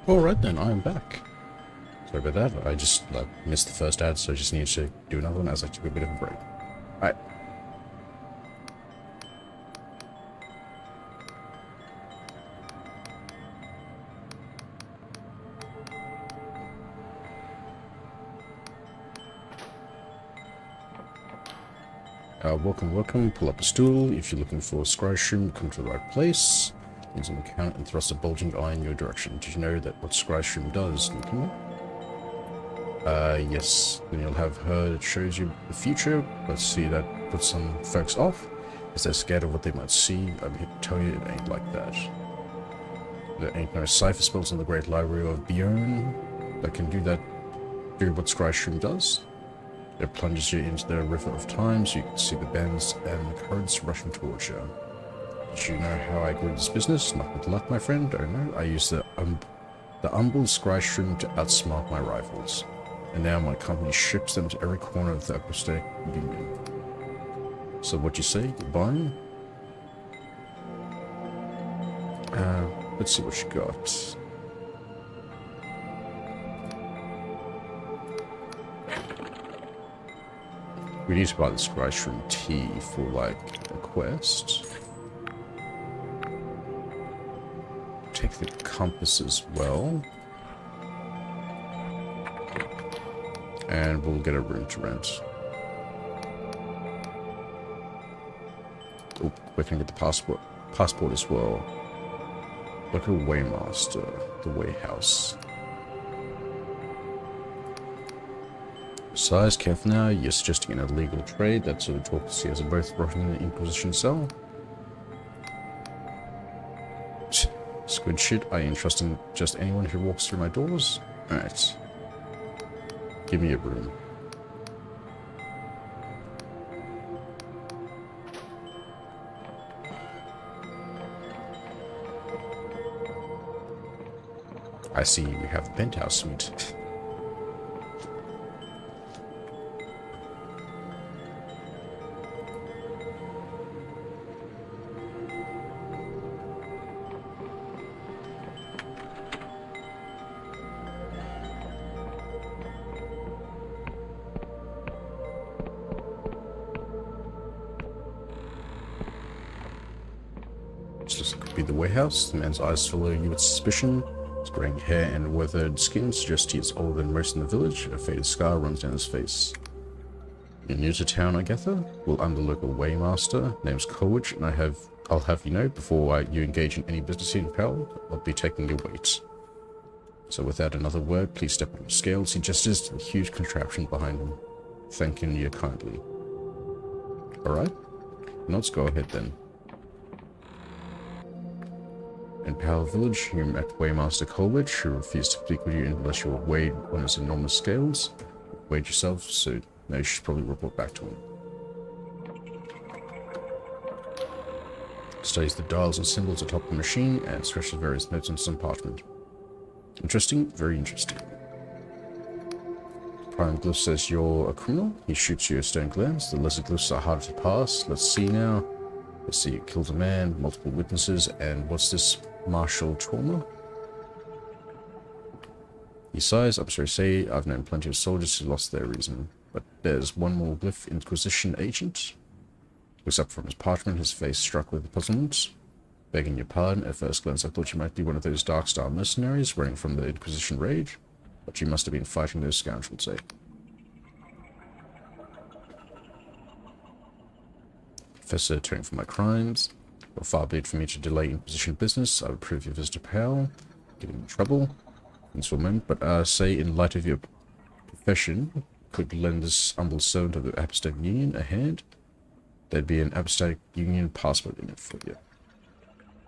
Alright then, I am back. Sorry about that, I just missed the first ad, so I just needed to do another one as I took a bit of a break. Alright. Welcome. Pull up a stool. If you're looking for a scry shroom, come to the right place. Use an account and thrust a bulging eye in your direction. Did you know that what scry shroom does, Newcomer? Yes. Then you'll have her that shows you the future. Let's see, that puts some folks off, because they're scared of what they might see. I'm here to tell you it ain't like that. There ain't no cipher spells in the great library of Bjorn that can do what scry shroom does. It plunges you into the river of time so you can see the bends and the currents rushing towards you. Did you know how I grew this business? Not with luck, my friend. Oh no, I used the humble scry shroom to outsmart my rivals. And now my company ships them to every corner of the Apostate Union. So what you say? You're buying? Let's see what you got. We need to buy the scry shroom tea for, like, a quest. Take the compass as well. And we'll get a room to rent. Oh, we can get the passport as well. Look at Waymaster, the Wayhouse. Besides, careful now, you're suggesting an illegal trade. That sort of autocracy as a both rotting in the Inquisition cell. Squid shit, are you entrusting just anyone who walks through my doors? Alright. Give me a room. I see we have a penthouse suite. This could be the Wayhouse. The man's eyes follow you with suspicion. His graying hair and weathered skin suggest he is older than most in the village. A faded scar runs down his face. You're new to town, I gather? Well, I'm the local Waymaster. Name's Coleridge, and I'll have you know, before you engage in any business here in Pell, I'll be taking your weight. So without another word, please step on the scales. He gestures to the huge contraption behind him, thanking you kindly. Alright? Let's go ahead then. In Powell Village, you met Waymaster Coleridge, who refused to speak with you unless you were weighed on his enormous scales. Weighed yourself, so now you should probably report back to him. Studies the dials and symbols atop the machine and stretches various notes on some parchment. Interesting, very interesting. Prime Glyph says you're a criminal. He shoots you a stern glance. The lesser glyphs are harder to pass. Let's see now. Let's see, you killed a man, multiple witnesses, and what's this? Martial trauma? He sighs. I'm sorry to say, I've known plenty of soldiers who lost their reason. But there's one more glyph, Inquisition agent. Looks up from his parchment, his face struck with puzzlement. Begging your pardon, at first glance I thought you might be one of those Dark Star mercenaries running from the Inquisition raid. But you must have been fighting those scoundrels, eh? Professor, turning from my crimes. Well, far be it for me to delay Inquisition business. I would prove your visit to Pal. Get in trouble. Into a moment, but say, in light of your profession, could lend this humble servant of the Apostate Union a hand? There'd be an Apostate Union passport in it for you.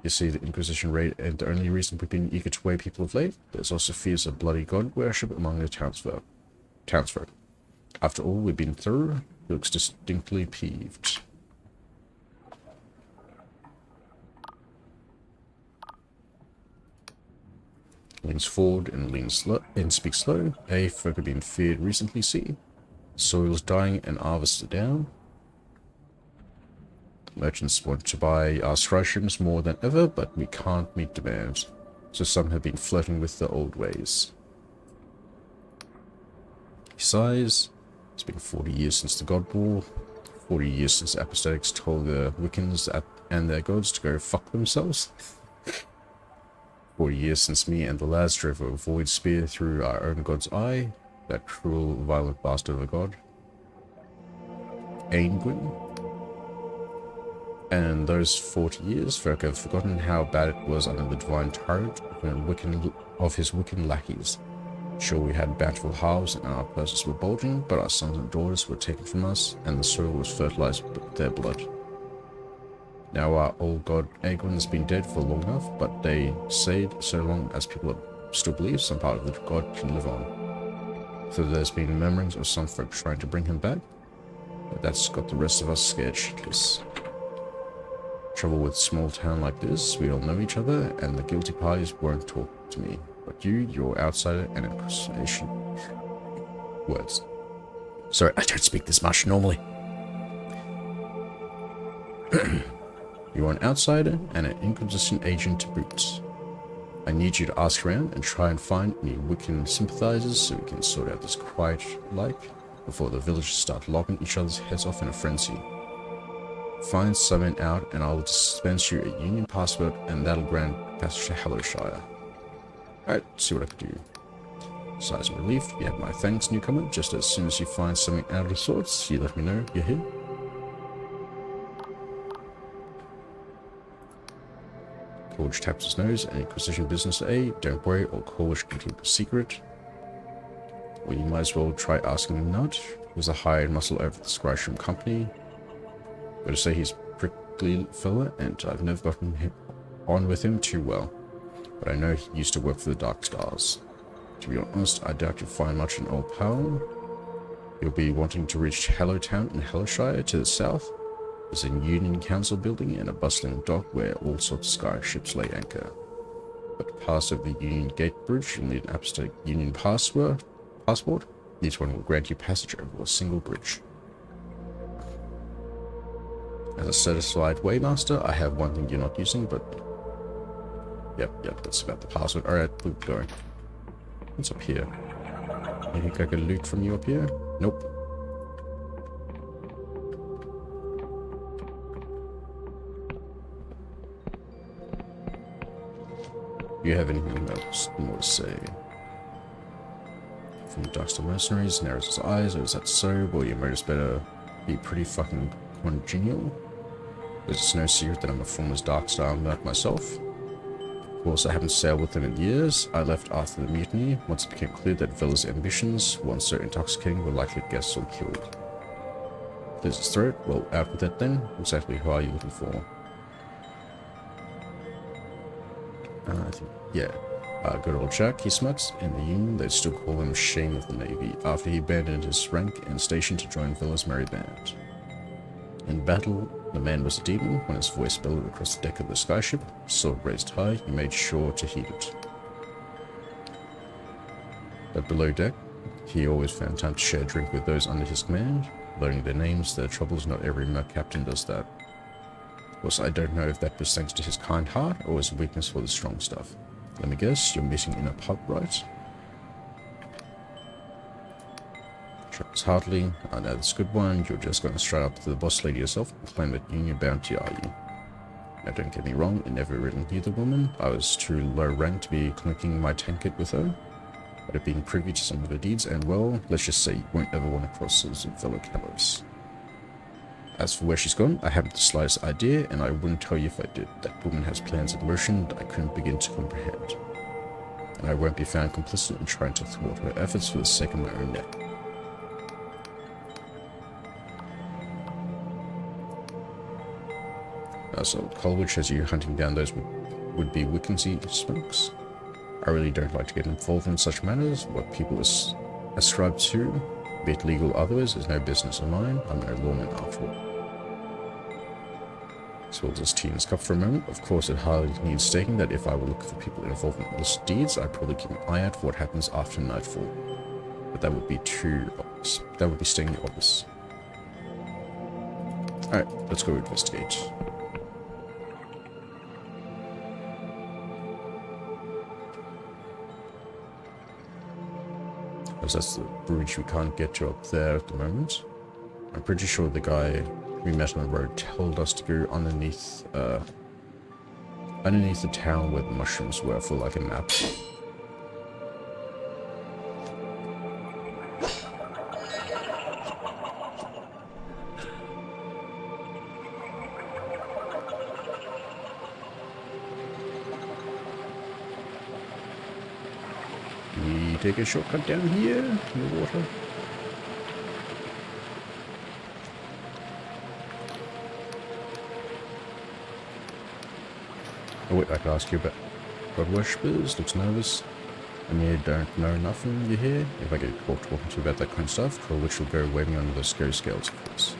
You see, the Inquisition raid ain't the only reason we've been eager to weigh people of late. There's also fears of bloody god worship among the townsfolk. After all we've been through, he looks distinctly peeved. Leans forward and speaks slow. Hey, folk have been feared recently, see? Soil's dying and harvests are down. Merchants want to buy our scry shrooms more than ever, but we can't meet demand. so some have been flirting with the old ways. He sighs. It's been 40 years since the God War, 40 years since the Apostatics told the Wiccans and their gods to go fuck themselves. 40 years since me and the lads drove a void spear through our own god's eye, that cruel, violent bastard of a god. Aingwin. And those 40 years, folk have forgotten how bad it was under the divine tyrant of his Wiccan lackeys. Sure, we had bountiful halves and our purses were bulging, but our sons and daughters were taken from us, and the soil was fertilized with their blood. Now our old god Aegwin's been dead for long enough, but they stayed so long as people still believe some part of the god can live on. So there's been murmurings of some folk trying to bring him back, but that's got the rest of us scared shitless. Trouble with a small town like this, we all know each other, and the guilty parties won't talk to me. But you're outsider and impersonation. Words. Sorry, I don't speak this much normally. You're an outsider and an inconsistent agent to boot. I need you to ask around and try and find any Wiccan sympathizers so we can sort out this quiet like before the villagers start lopping each other's heads off in a frenzy. Find someone out and I'll dispense you a union passport and that'll grant passage to Hellowshire. Alright, see what I can do. Sighs of relief. You have my thanks, newcomer. Just as soon as you find something out of sorts, you let me know you're here. Coolidge taps his nose. Any Inquisition business don't worry, or Coolidge can keep a secret. Well, you might as well try asking Nut, who's a hired muscle over the Scryshroom company. Gotta say he's a prickly fella, and I've never gotten on with him too well. But I know he used to work for the Dark Stars. To be honest, I doubt you'll find much in Old Pal. You'll be wanting to reach Hellowtown in Hellowshire to the south. There's a Union Council building and a bustling dock where all sorts of sky ships lay anchor. But to pass over the Union Gate Bridge, you'll need an apostolic Union passport. Each one will grant you passage over a single bridge. As a certified waymaster, I have one thing you're not using, but... Yep, that's about the password. Alright, we're going. What's up here? You think I can loot from you up here? Nope. Do you have anything else more to say? From Darkstar Mercenaries, narrows his eyes. Oh, is that so? Well, your motives better be pretty fucking congenial. It's no secret that I'm a former Darkstar merc myself. Of course, I haven't sailed with them in years. I left after the mutiny, once it became clear that Villa's ambitions, once so intoxicating, were likely guests or killed. Clears his throat. Well, out with it then. Exactly who are you looking for? I think, yeah. Good old Jack, he smuts. In the Union, they'd still call him Shame of the Navy, after he abandoned his rank and station to join Villa's merry band. In battle, the man was a demon. When his voice bellowed across the deck of the skyship, sword raised high, he made sure to heed it. But below deck, he always found time to share a drink with those under his command, learning their names, their troubles. Not every merc captain does that. Of course, I don't know if that was thanks to his kind heart or his weakness for the strong stuff. Let me guess, you're meeting in a pub, right? Shrugs heartily. I know that's a good one. You're just going to straight up to the boss lady yourself and claim that union bounty, are you? Now don't get me wrong, it never really knew the woman. I was too low ranked to be clinking my tankard with her. But I've been privy to some of her deeds, and well, let's just say you won't ever want to cross those fellow Kalos. As for where she's gone, I haven't the slightest idea, and I wouldn't tell you if I did. That woman has plans in motion that I couldn't begin to comprehend. And I won't be found complicit in trying to thwart her efforts for the sake of my own neck. So Coleridge has you hunting down those would-be Wiccansy smokes. I really don't like to get involved in such matters. What people ascribe to, be it legal or otherwise, is no business of mine. I'm no lawman after all. Swills his tea in his cup for a moment. Of course, it hardly needs stating that if I were looking for people involved in illicit deeds, I'd probably keep an eye out for what happens after nightfall. But that would be too obvious. That would be stating the obvious. Alright, let's go investigate. Because that's the bridge we can't get to up there at the moment. I'm pretty sure the guy we met on the road told us to go underneath the town where the mushrooms were for like a map. We take a shortcut down here in the water. Oh wait, I can ask you about God worshippers. Looks nervous. I mean, you don't know nothing, you hear? If I get caught talking to you about that kind of stuff, Troll Witch will go waving under the scary scales, of course.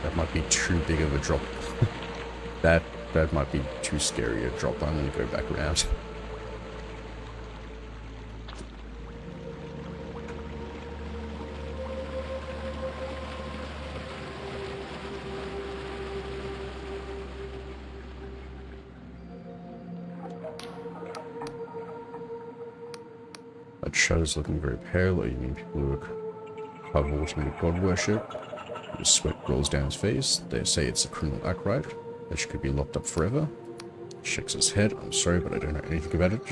That might be too big of a drop. that might be too scary a drop. I'm gonna go back around. That shadow's looking very pale. You mean people who have ultimate god worship? The sweat rolls down his face. They say it's a criminal act, right? That she could be locked up forever. Shakes his head. I'm sorry, but I don't know anything about it.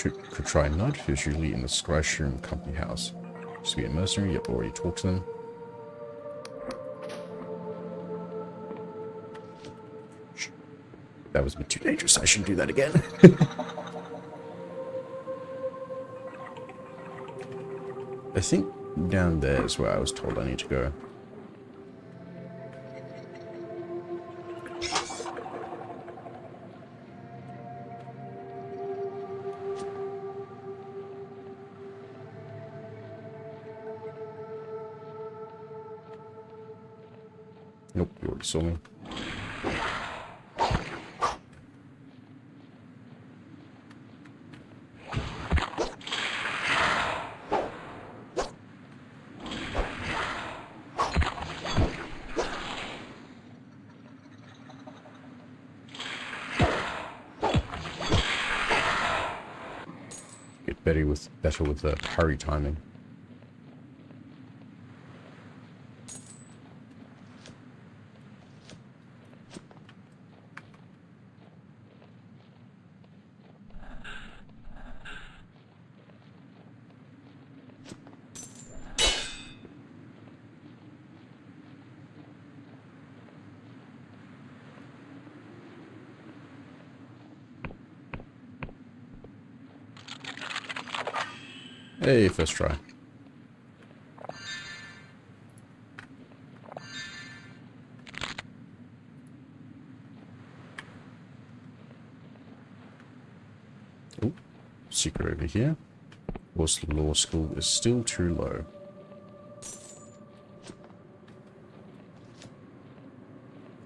You could try Nud, who's usually in the Scry's room company house. Used to be a mercenary, you've already talked to them. That was a bit too dangerous. I shouldn't do that again. I think down there is where I was told I need to go. Nope, you already saw me. Get better with the parry timing. Hey, first try. Oh, secret over here. Of course, the law school is still too low.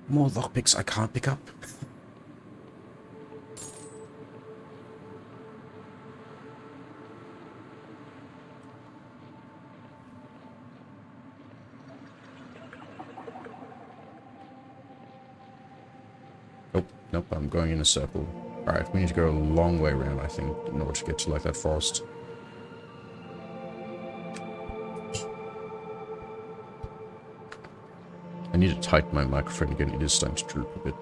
More lockpicks I can't pick up. Nope, I'm going in a circle. Alright, we need to go a long way around, I think, in order to get to, like, that forest. I need to tighten my microphone again. It is starting to droop a bit.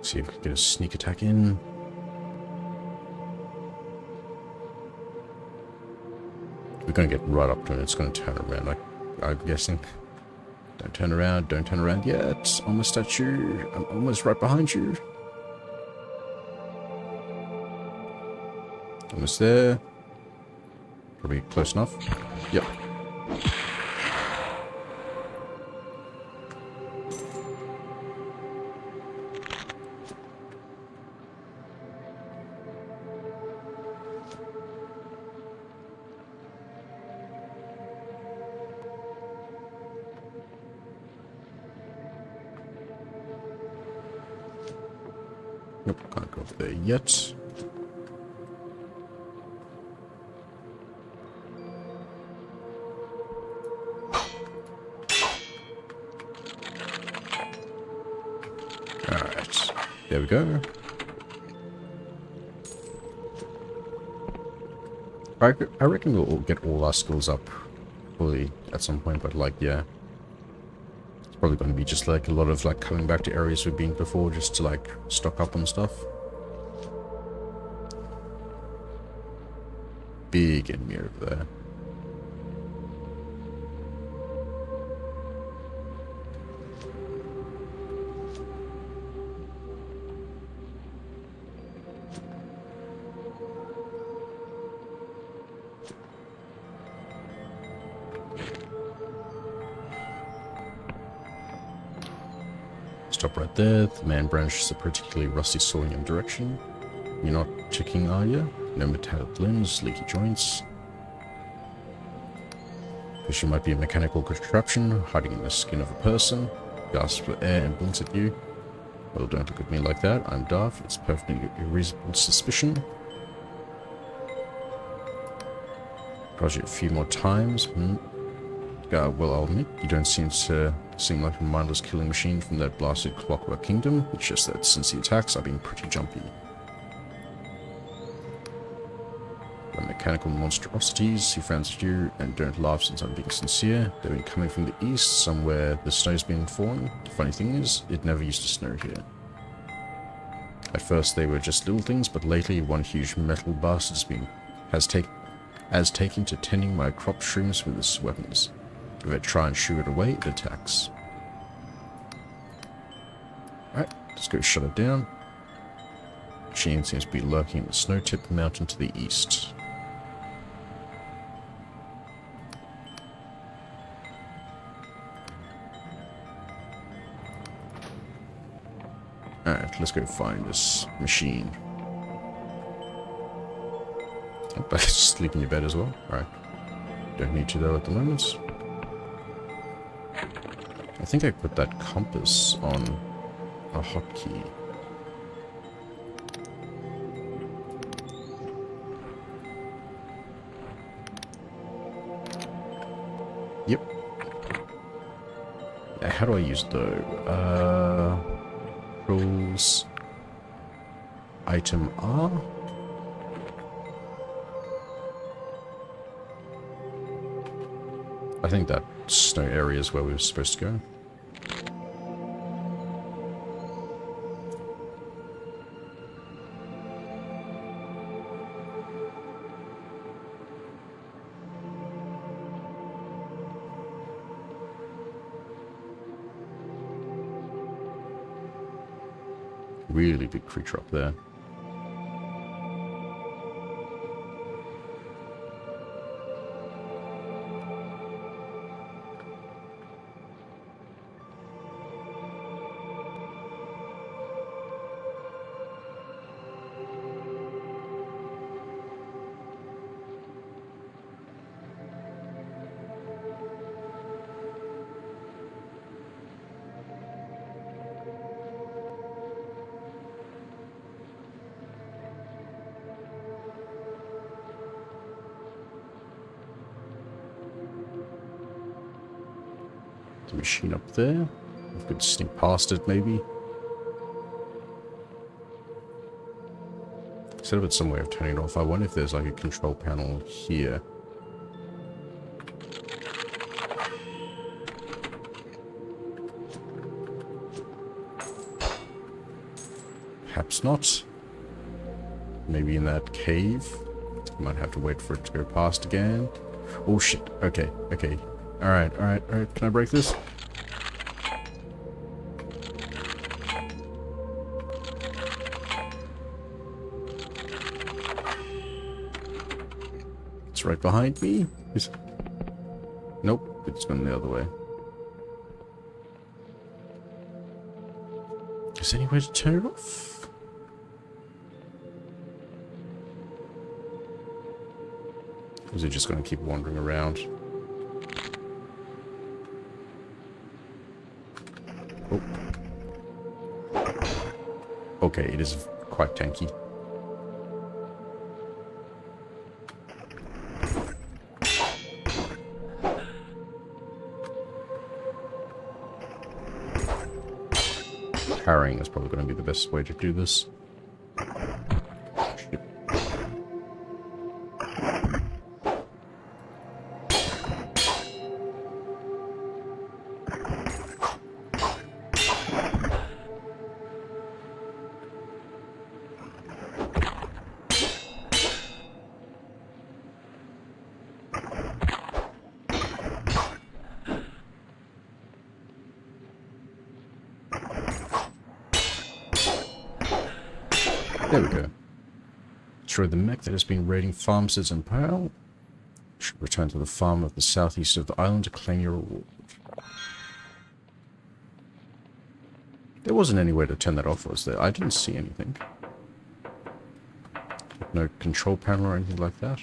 See if we can get a sneak attack in. We're going to get right up to it. It's going to turn around, I'm guessing. Don't turn around. Don't turn around yet. Almost at you. I'm almost right behind you. Almost there. Probably close enough. Yep. Nope, can't go over there yet. Alright, there we go. I reckon we'll get all our skills up fully at some point, but like, yeah. It's probably going to be just like a lot of like coming back to areas we've been before just to like stock up on stuff. Big enemy over there. Stop right there. The man brandishes a particularly rusty saw in your direction. You're not checking, are you? No metallic limbs, leaky joints. Fishing might be a mechanical contraption hiding in the skin of a person. Gasps for air and blinks at you. Well, don't look at me like that. I'm Darth. It's perfectly reasonable suspicion. Tries you a few more times. Well, I'll admit, you don't seem like a mindless killing machine from that blasted Clockwork Kingdom. It's just that since the attacks, I've been pretty jumpy. The mechanical monstrosities, he frowns at you, and don't laugh since I'm being sincere. They've been coming from the east, somewhere the snow's been falling. The funny thing is, it never used to snow here. At first they were just little things, but lately one huge metal bastard has taken to tending my crop streams with its weapons. If I try and shoo it away, it attacks. Alright, let's go shut it down. Machine seems to be lurking in the snow-tipped mountain to the east. Alright, let's go find this machine. But sleep in your bed as well. Alright. Don't need to though at the moment. I think I put that compass on a hotkey. Yep. How do I use it though? Rules. Item R. I think that snow area is where we were supposed to go. Really big creature up there. The machine up there. We could sneak past it, maybe. Instead of it some way of turning it off, I wonder if there's like a control panel here. Perhaps not. Maybe in that cave. Might have to wait for it to go past again. Oh shit. Okay, okay. Alright, alright, alright. Can I break this? It's right behind me. Nope, it's going the other way. Is there any way to turn it off? Or is it just going to keep wandering around? Oh. Okay, it is quite tanky. Parrying is probably going to be the best way to do this. Shit. There we go. Destroy the mech that has been raiding farmsteads and Pile. Should return to the farm of the southeast of the island to claim your reward. There wasn't any way to turn that off, was there? I didn't see anything. No control panel or anything like that.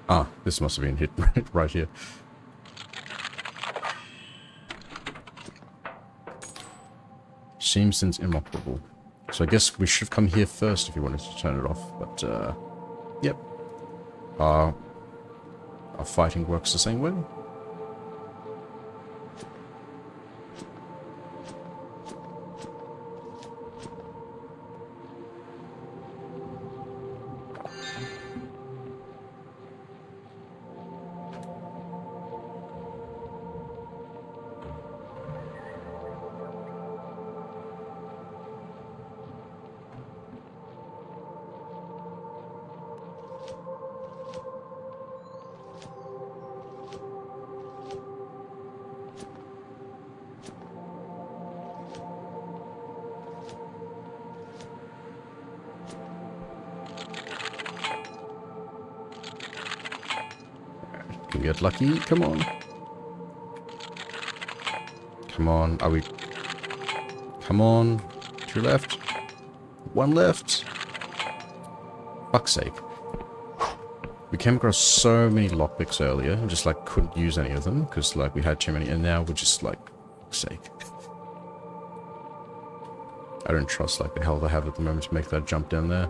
Ah, this must have been hit right here. Seems inoperable. So I guess we should have come here first if you wanted to turn it off, but yep. Our fighting works the same way. Can we get lucky? Come on. Come on. Are we... Come on. 2 left. 1 left. Fuck's sake. We came across so many lockpicks earlier and just like couldn't use any of them because like we had too many, and now we're just like, fuck's sake. I don't trust like the hell I have at the moment to make that jump down there.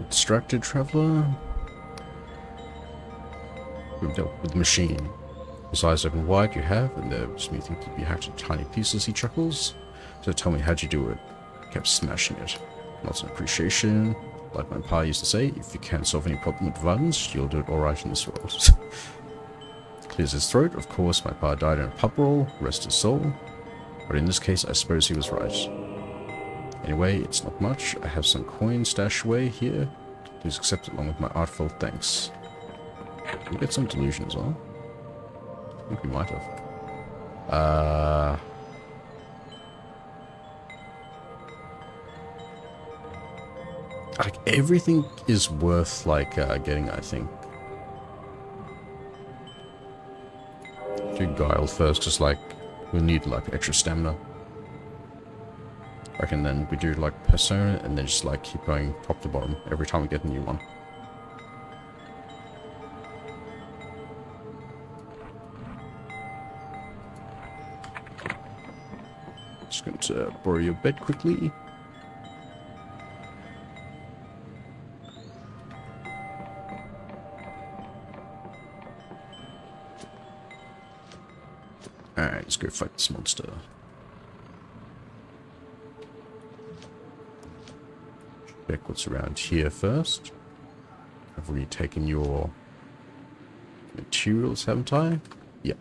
Distracted traveler. We've dealt with the machine. His eyes open wide, you have, and they're smoothing keep you hacked into tiny pieces, he chuckles. So tell me, how'd you do it? Kept smashing it. Not an appreciation. Like my pa used to say, if you can't solve any problem with violence, you'll do it alright in this world. Here's his throat. Of course, my pa died in a pub brawl. Rest his soul. But in this case, I suppose he was right. Anyway, it's not much. I have some coin stashed away here. Please accept it along with my artful thanks. Can we get some delusion as well? I think we might have. Like, everything is worth, like, getting, I think. Do Guile first, just like, we'll need, like, extra stamina. I reckon then we do, like, Persona, and then just, like, keep going top to bottom every time we get a new one. Just going to borrow your bed quickly. Alright, let's go fight this monster. Check what's around here first. I've already taken your materials, haven't I? Yep.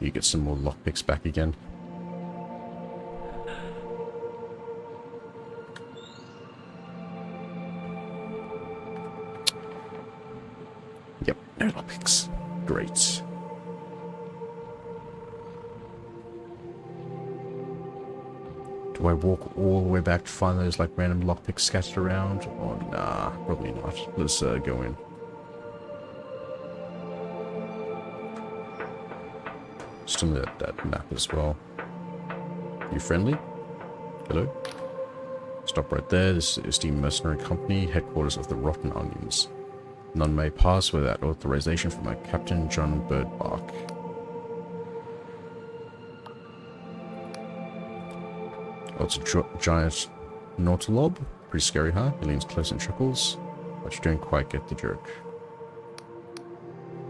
You get some more lockpicks back again. Yep, no lockpicks. Great. Do I walk all the way back to find those like random lockpicks scattered around? Or nah, probably not. Let's go in. Still need that map as well. You friendly? Hello? Stop right there. This is the Mercenary Company, headquarters of the Rotten Onions. None may pass without authorization from my Captain John Birdbark. Oh, it's a giant Nautilob. Pretty scary, huh? He leans close and chuckles, but you don't quite get the joke.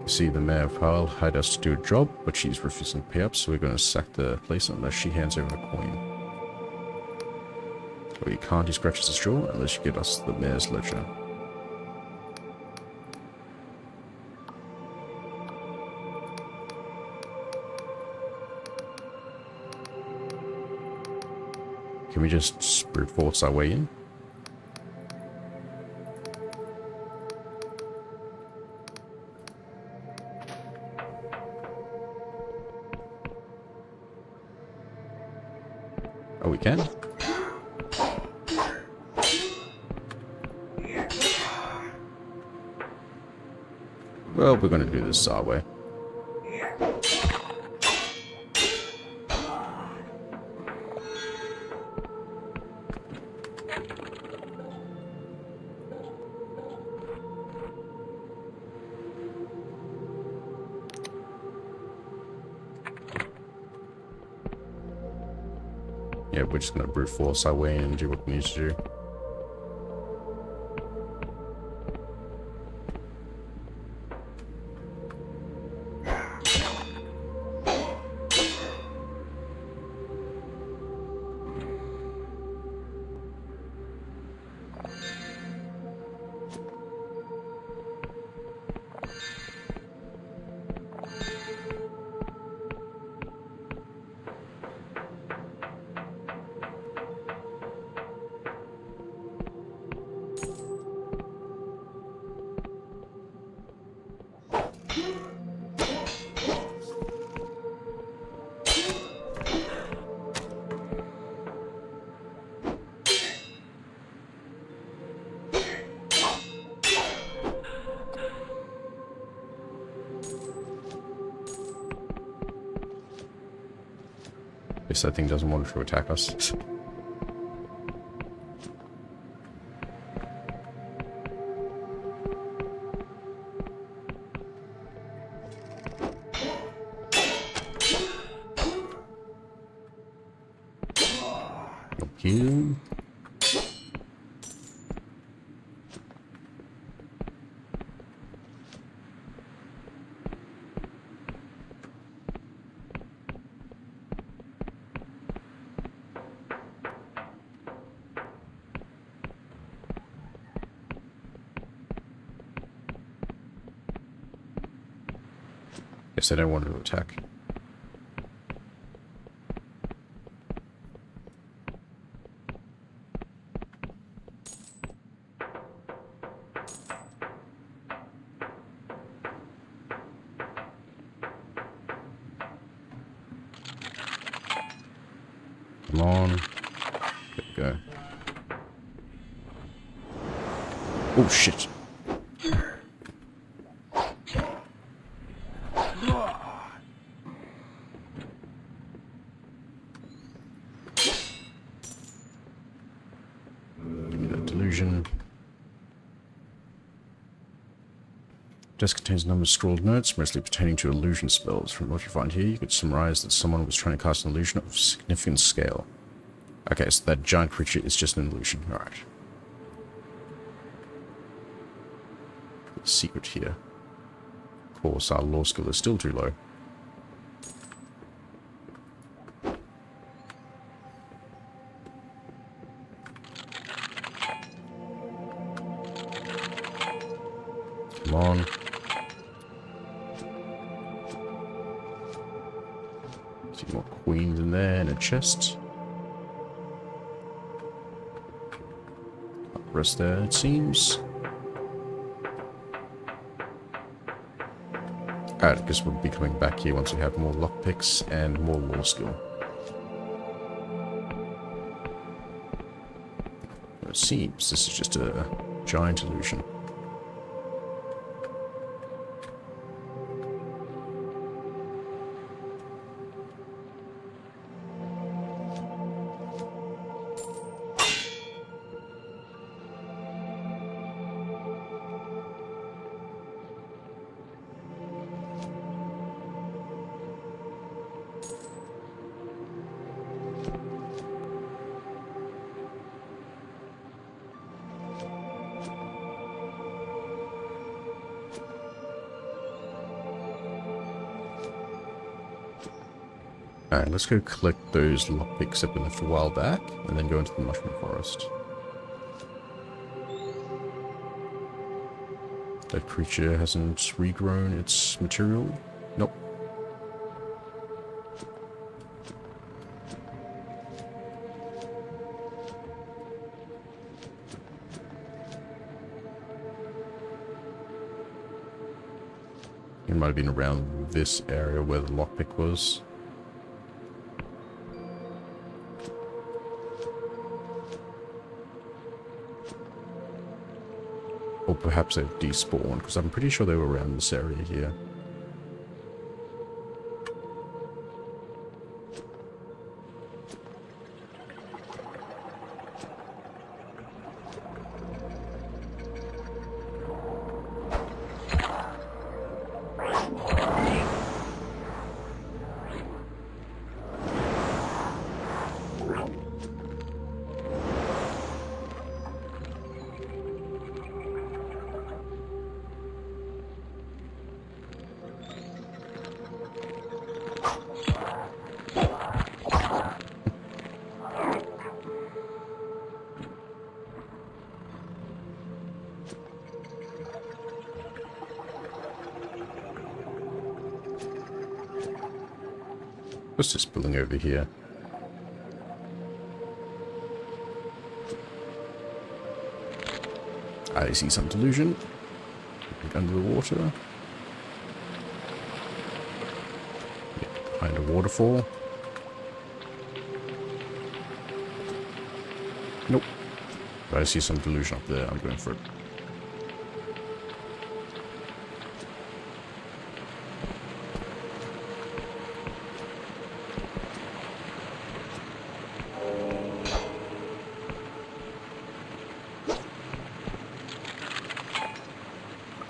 You see, the Mayor of Powell hired us to do a job, but she's refusing to pay up, so we're going to sack the place unless she hands over a coin. Well, you can't, he scratches his jaw, unless you get us the Mayor's ledger. Can we just brute force our way in? Oh, we can? Well, we're going to do this our way. Yeah, we're just going to brute force our way in and do what we need to do. Guess that thing doesn't want to attack us. Heal. Guess they don't want to attack. Come on. There we go. Oh, shit. Delusion. Desk contains a number of scrawled notes, mostly pertaining to illusion spells. From what you find here, you could summarize that someone was trying to cast an illusion of significant scale. Okay, so that giant creature is just an illusion. Alright. Secret here. Of course, our law skill is still too low. Come on. See more queens in there and a chest. Rest there, it seems. Alright, I guess we'll be coming back here once we have more lockpicks and more law skill. It seems this is just a giant illusion. Alright, let's go collect those lockpicks that we left a while back, and then go into the mushroom forest. That creature hasn't regrown its material? Nope. It might have been around this area where the lockpick was. Or perhaps they've despawned, because I'm pretty sure they were around this area here. What's this building over here? I see some delusion. Under the water. Behind a waterfall. Nope. But I see some delusion up there. I'm going for it.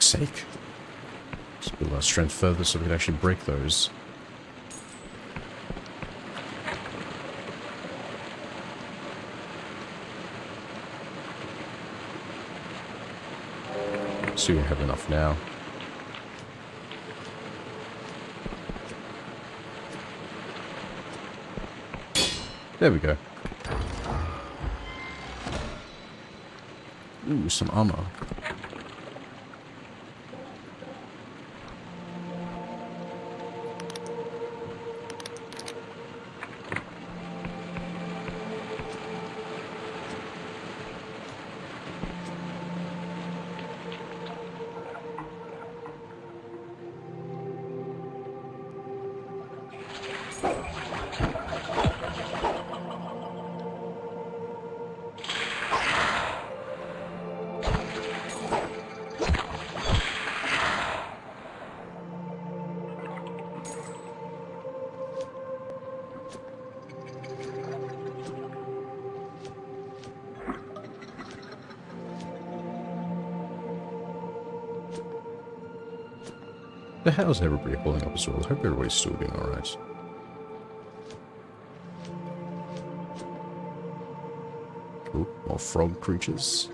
Sake. Let's build our strength further so we can actually break those. So we have enough now. There we go. Ooh, some armor. The hell's everybody holding up as well? I hope everybody's still doing alright. Ooh, more frog creatures.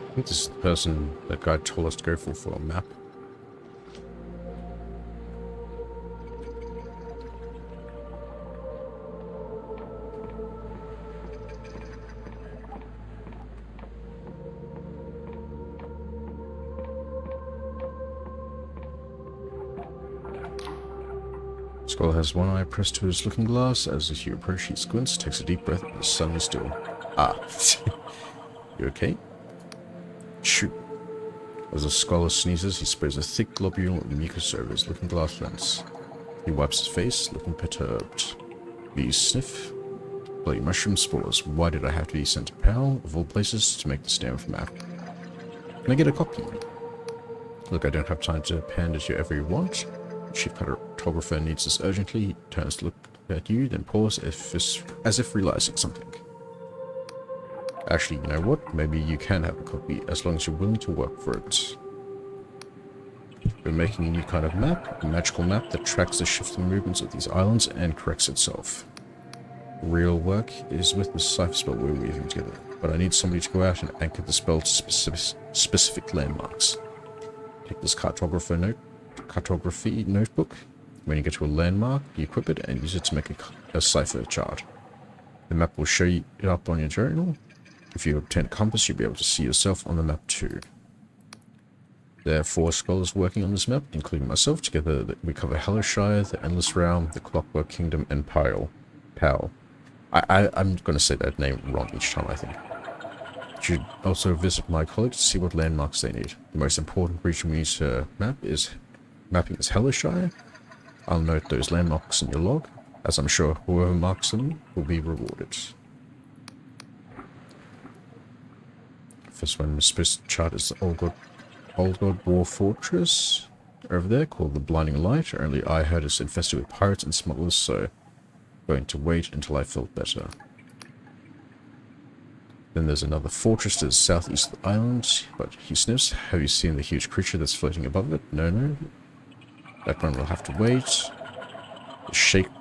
I think this is the person that guy told us to go for a map. Skull has one eye pressed to his looking glass. As you approach, he squints, takes a deep breath, and is suddenly still. Ah. You okay? Shoot. As the scholar sneezes, he sprays a thick globule of mucus over his looking glass lens. He wipes his face, looking perturbed. You sniff? Bloody mushroom spores. Why did I have to be sent to Pal, of all places, to make this damn map? Can I get a copy? Look, I don't have time to hand it to you every want. Chief cartographer needs this urgently. He turns to look at you, then pauses as if realizing something. Actually, you know what? Maybe you can have a copy, as long as you're willing to work for it. We're making a new kind of map, a magical map that tracks the shifting movements of these islands and corrects itself. Real work is with the cipher spell we're weaving together, but I need somebody to go out and anchor the spell to specific landmarks. Take this cartography notebook. When you get to a landmark, you equip it and use it to make a cipher chart. The map will show you it up on your journal. If you obtain a compass, you'll be able to see yourself on the map too. There are 4 scholars working on this map, including myself. Together, we cover Hellishire, the Endless Realm, the Clockwork Kingdom, and Pal. I'm going to say that name wrong each time, I think. You should also visit my colleagues to see what landmarks they need. The most important region we need to mapping is Hellishire. I'll note those landmarks in your log, as I'm sure whoever marks them will be rewarded. First one supposed to chart is the Old God War Fortress over there, called the Blinding Light. Only I heard it's infested with pirates and smugglers, so going to wait until I felt better. Then there's another fortress to the southeast of the island, but he sniffs. Have you seen the huge creature that's floating above it? No. That one will have to wait.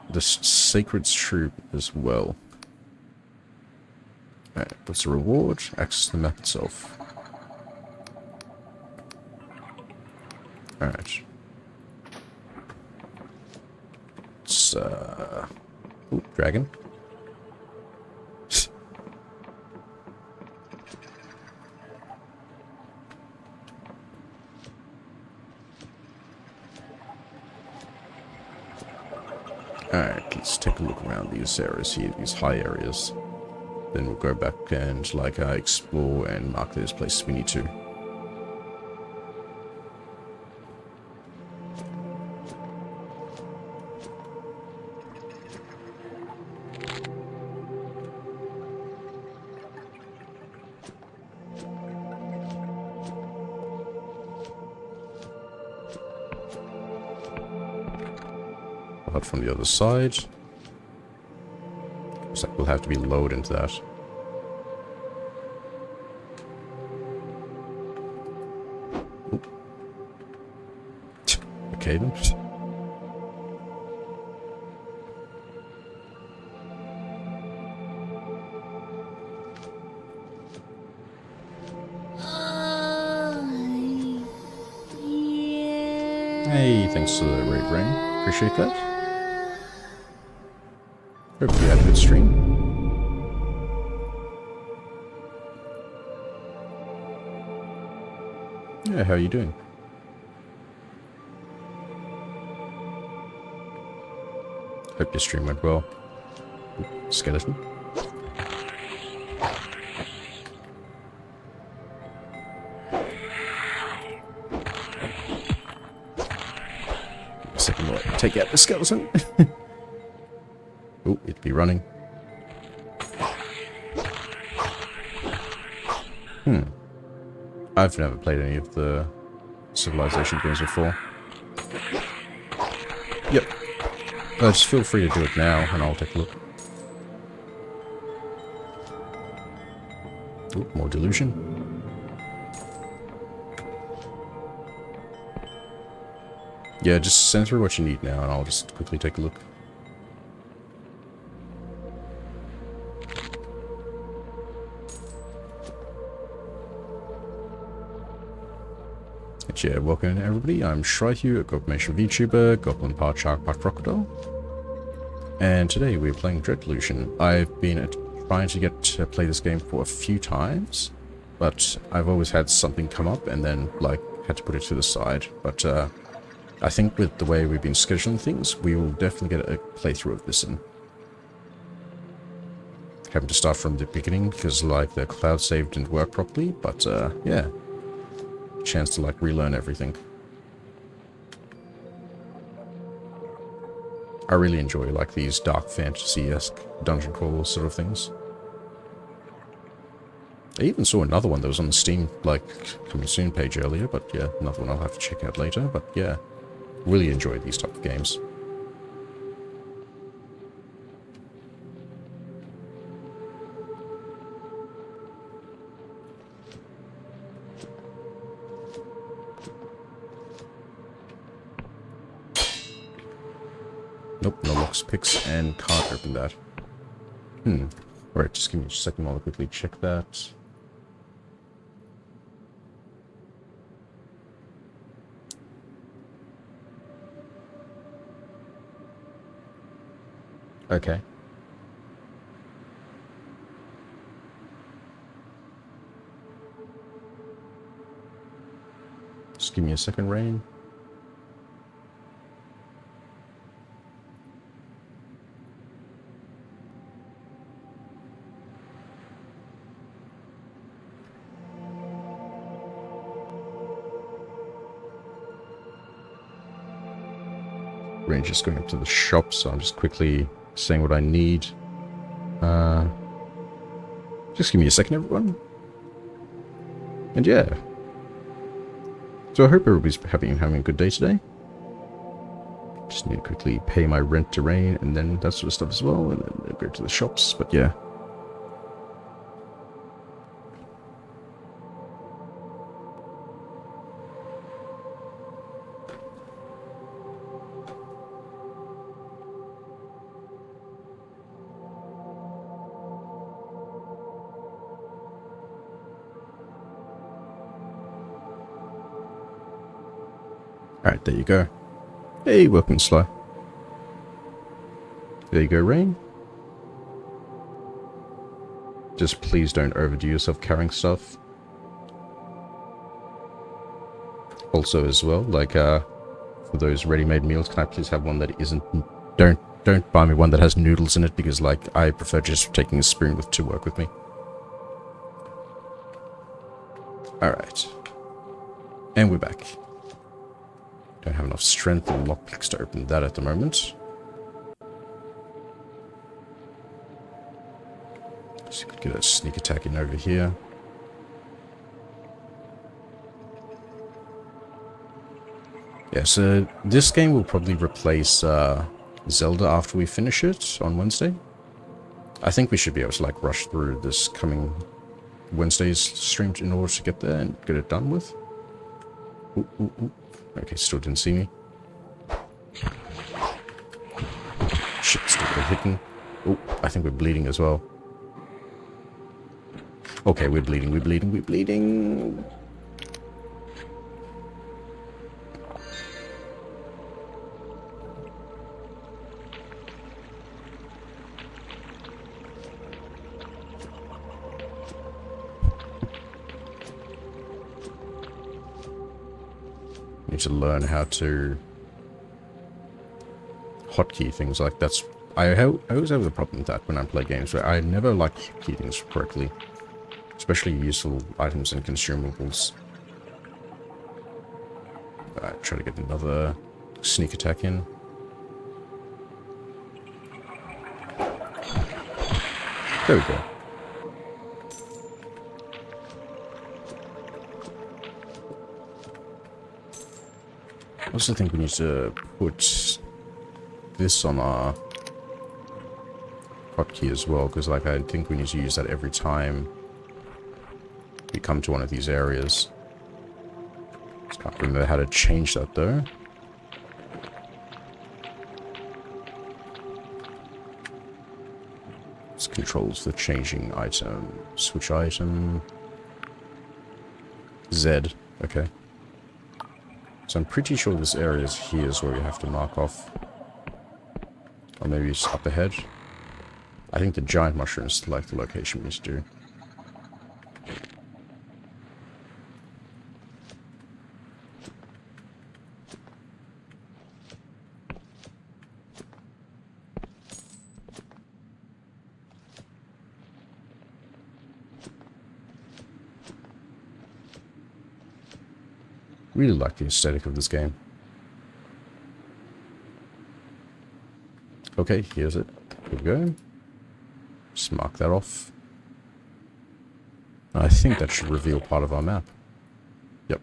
The sacred shrew as well. Alright, what's the reward? Access to the map itself. Alright. It's, ooh, dragon. Alright, let's take a look around these areas here, these high areas. Then we'll go back and, explore and mark those places we need to. Out from the other side. Looks like we'll have to be lowered into that. Oop. Okay then. thanks for the raid rain. Appreciate that. Hope you had a good stream. Yeah, how are you doing? Hope your stream went well. Ooh, skeleton. Second more. Take out the skeleton. Oh, it'd be running. I've never played any of the Civilization games before. Yep. Just feel free to do it now, and I'll take a look. Ooh, more Delusion. Yeah, just send through what you need now, and I'll just quickly take a look. Yeah, welcome everybody. I'm Shry here, a Goblin VTuber, Goblin part Shark part Crocodile. And today we're playing Delusion. I've been trying to get to play this game for a few times, but I've always had something come up and then, like, had to put it to the side. But, I think with the way we've been scheduling things, we will definitely get a playthrough of this in. Having to start from the beginning because, like, the cloud save didn't work properly, but, yeah. Chance to, like, relearn everything. I really enjoy, like, these dark fantasy-esque dungeon crawl sort of things. I even saw another one that was on the Steam, like, coming soon page earlier, but yeah, another one I'll have to check out later, but yeah, really enjoy these type of games. Nope, no locks, picks, and can't open that. Alright, just give me a second while I quickly check that. Okay. Just give me a second, Rain. Rain's just going up to the shop, so I'm just quickly saying what I need. Just give me a second, everyone. And yeah. So I hope everybody's having a good day today. Just need to quickly pay my rent to Rain and then that sort of stuff as well, and then go to the shops, but yeah. Alright, there you go. Hey, welcome, Sly. There you go, Rain. Just please don't overdo yourself carrying stuff. Also, as well, like, for those ready-made meals, can I please have one that isn't... Don't buy me one that has noodles in it, because, like, I prefer just taking a spoon to work with me. Alright. And we're back. Don't have enough strength or lockpicks to open that at the moment. So you could get a sneak attack in over here. Yeah, so this game will probably replace Zelda after we finish it on Wednesday. I think we should be able to, like, rush through this coming Wednesday's stream in order to get there and get it done with. Ooh, ooh, ooh. Okay, still didn't see me. Shit, still hitting. Oh, I think we're bleeding as well. Okay, we're bleeding, we're bleeding, we're bleeding. to learn how to hotkey things. Like that's I always have a problem with that when I play games where I never like hotkey things correctly, especially useful items and consumables. Alright, try to get another sneak attack in. There we go. I also think we need to put this on our hotkey as well, because like I think we need to use that every time we come to one of these areas. Just can't remember how to change that though. This controls the changing item. Switch item. Z. Okay. So I'm pretty sure this area is here is where we have to mark off. Or maybe it's up ahead. I think the giant mushrooms is like the location we need to do. Really like the aesthetic of this game. Okay, here's it. Here we go. Just mark that off. I think that should reveal part of our map. Yep.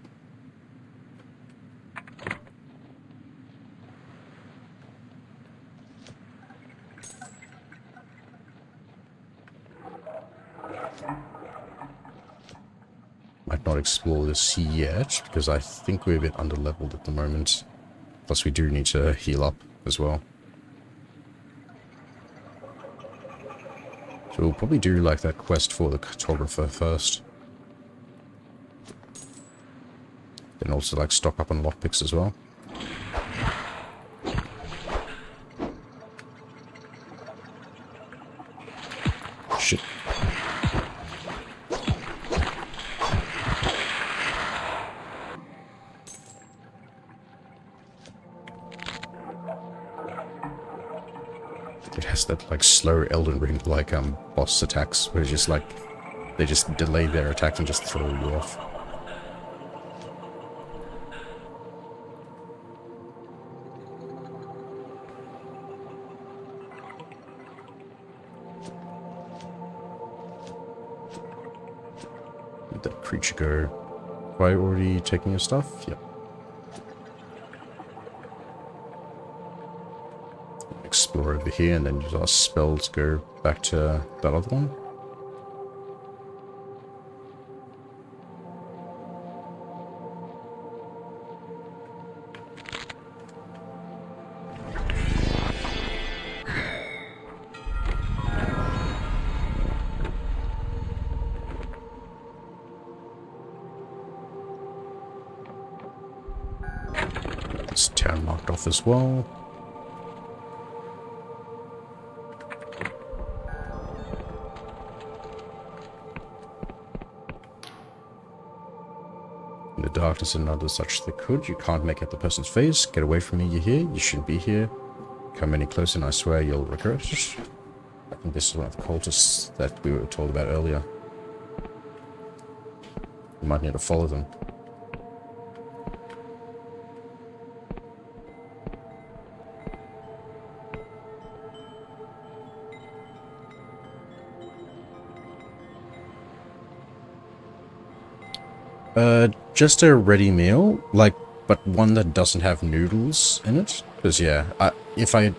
Might not explore this yet, because I think we're a bit underleveled at the moment. Plus we do need to heal up as well. So we'll probably do like that quest for the cartographer first. Then also like stock up on lockpicks as well. Shit. It has that like slow Elden Ring like boss attacks where it's just like they just delay their attacks and just throw you off. Where'd that creature go? Am I already taking your stuff? Yep. Explore over here and then use our spell to go back to that other one. This town marked off as well. In the darkness and another such thick hood, you can't make out the person's face. Get away from me, you're here. You shouldn't be here. Come any closer and I swear you'll regret it. I think this is one of the cultists that we were told about earlier. We might need to follow them. Just a ready meal, like, but one that doesn't have noodles in it. Because yeah, if I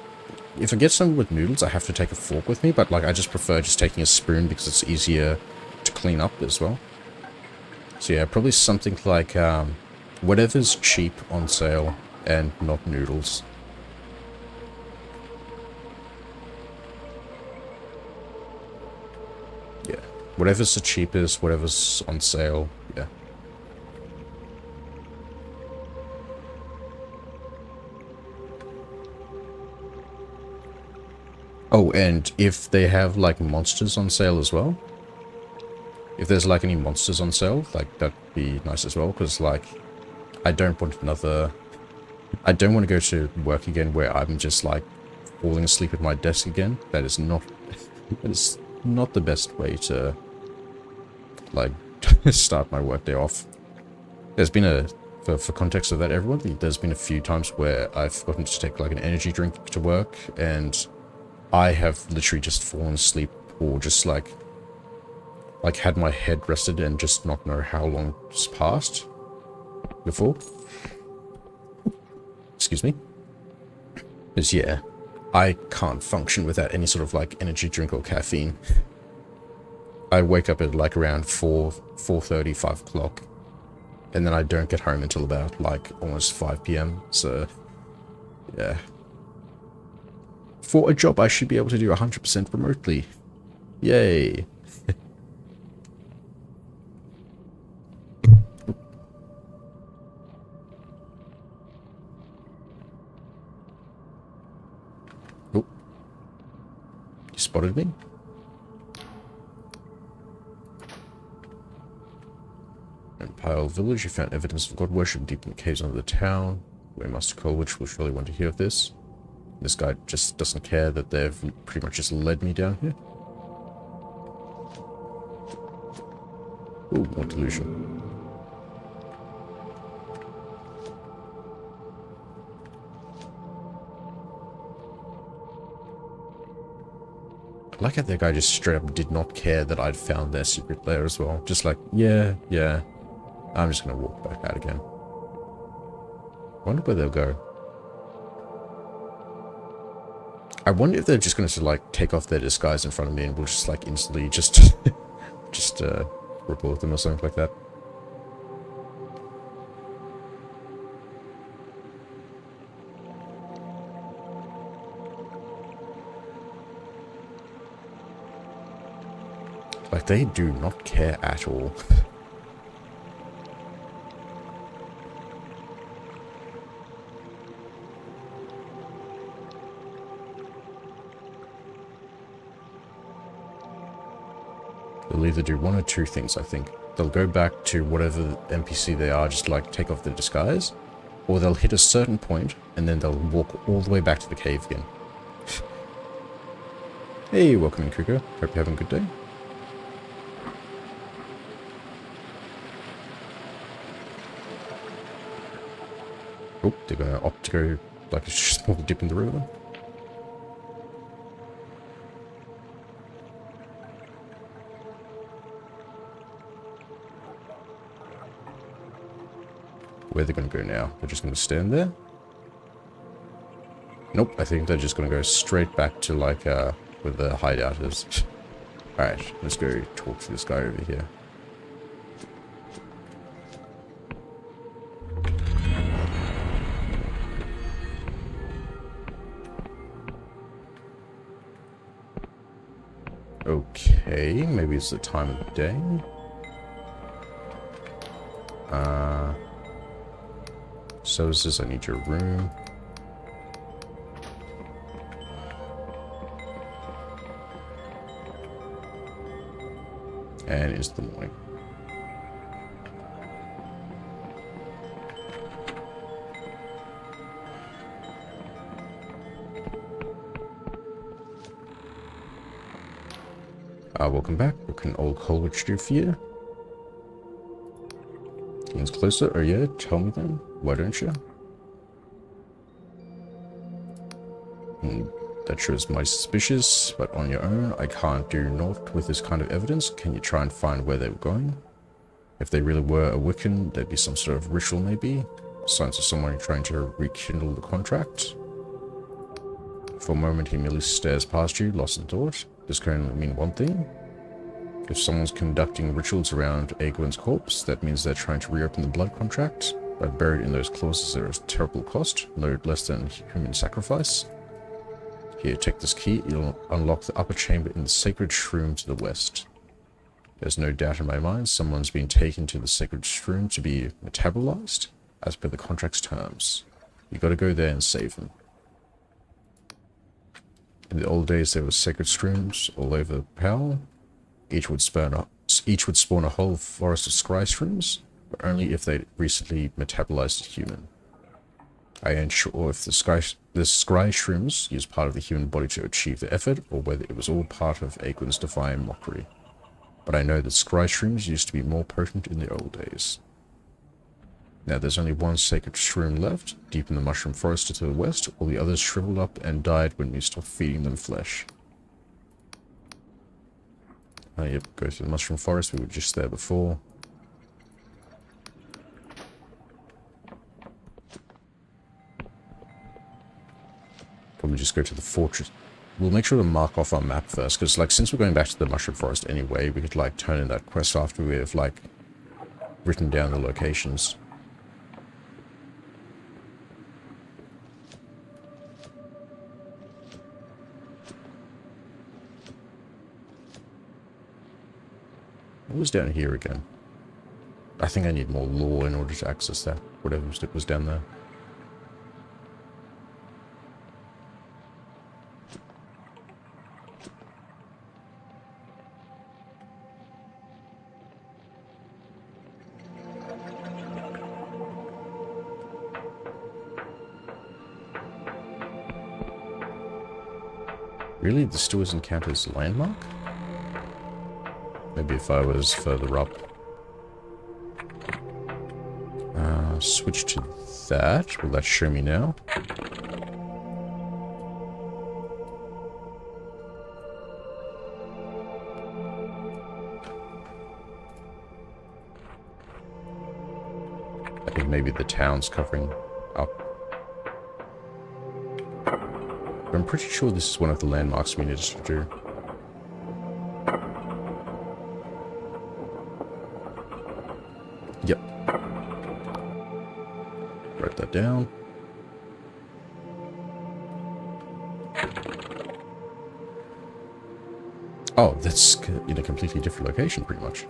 get something with noodles, I have to take a fork with me. But like, I just prefer just taking a spoon because it's easier to clean up as well. So yeah, probably something like whatever's cheap on sale and not noodles. Yeah, whatever's the cheapest, whatever's on sale. Yeah. Oh, and if they have, like, monsters on sale as well. If there's, like, any monsters on sale, like, that'd be nice as well, because, like, I don't want another... I don't want to go to work again where I'm just like falling asleep at my desk again. That is not... that is not the best way to like start my workday off. There's been a... For context of that, everyone, there's been a few times where I've forgotten to take like an energy drink to work, and I have literally just fallen asleep or just like had my head rested and just not know how long has passed before. Excuse me. Because yeah, I can't function without any sort of like energy drink or caffeine. I wake up at like around 4:30, 5 o'clock. And then I don't get home until about, like, almost 5 PM. So, yeah. For a job I should be able to do 100% remotely. Yay. Oh. You spotted me? In Pile Village, you found evidence of god worship deep in the caves under the town. Waymaster Colwich will surely want to hear of this. This guy just doesn't care that they've pretty much just led me down here. Ooh, more Delusion. I like how that guy just straight up did not care that I'd found their secret lair as well. Just like, yeah. I'm just gonna walk back out again. Wonder where they'll go. I wonder if they're just gonna like take off their disguise in front of me and we'll just like instantly just report them or something like that. Like they do not care at all. They'll either do one or two things, I think. They'll go back to whatever NPC they are, just like take off their disguise, or they'll hit a certain point, and then they'll walk all the way back to the cave again. Hey, welcome in, Kuko. Hope you're having a good day. Oh, they're gonna opt to go like a small dip in the river. Where they're going to go now? They're just going to stand there? Nope, I think they're just going to go straight back to, like, where the hideout is. Alright, let's go talk to this guy over here. Okay, maybe it's the time of the day. So is this, I need your room. And it's the morning. Welcome back. What can old Colwich do for you? Getting closer? Oh yeah, tell me then. Why don't you? That sure is mighty suspicious, but on your own, I can't do naught with this kind of evidence. Can you try and find where they were going? If they really were a Wiccan, there'd be some sort of ritual maybe. Signs of someone trying to rekindle the contract. For a moment, he merely stares past you, lost in thought. This can only mean one thing. If someone's conducting rituals around Aegwyn's corpse, that means they're trying to reopen the blood contract. But buried in those clauses there is terrible cost, no less than human sacrifice. Here, take this key. It'll unlock the upper chamber in the sacred shroom to the west. There's no doubt in my mind someone's been taken to the sacred shroom to be metabolized, as per the contract's terms. You gotta go there and save them. In the old days, there were sacred shrooms all over Powell. Each would spawn a whole forest of scry shrooms. but only if they recently metabolized a human. I ain't sure if the Shry shrooms used part of the human body to achieve the effort, or whether it was all part of Aegon's divine mockery. But I know that Shry shrooms used to be more potent in the old days. Now there's only one sacred shroom left, deep in the mushroom forest to the west. All the others shriveled up and died when we stopped feeding them flesh. Yep, go through the mushroom forest, we were just there before. Probably just go to the fortress. We'll make sure to mark off our map first, because like since we're going back to the mushroom forest anyway, we could like turn in that quest after we have like written down the locations. What was down here again? I think I need more lore in order to access that, whatever was down there. Really? This still isn't counted as a landmark? Maybe if I was further up. Switch to that. Will that show me now? I think maybe the town's covering up. But I'm pretty sure this is one of the landmarks we needed to do. Yep. Write that down. Oh, that's in a completely different location, pretty much.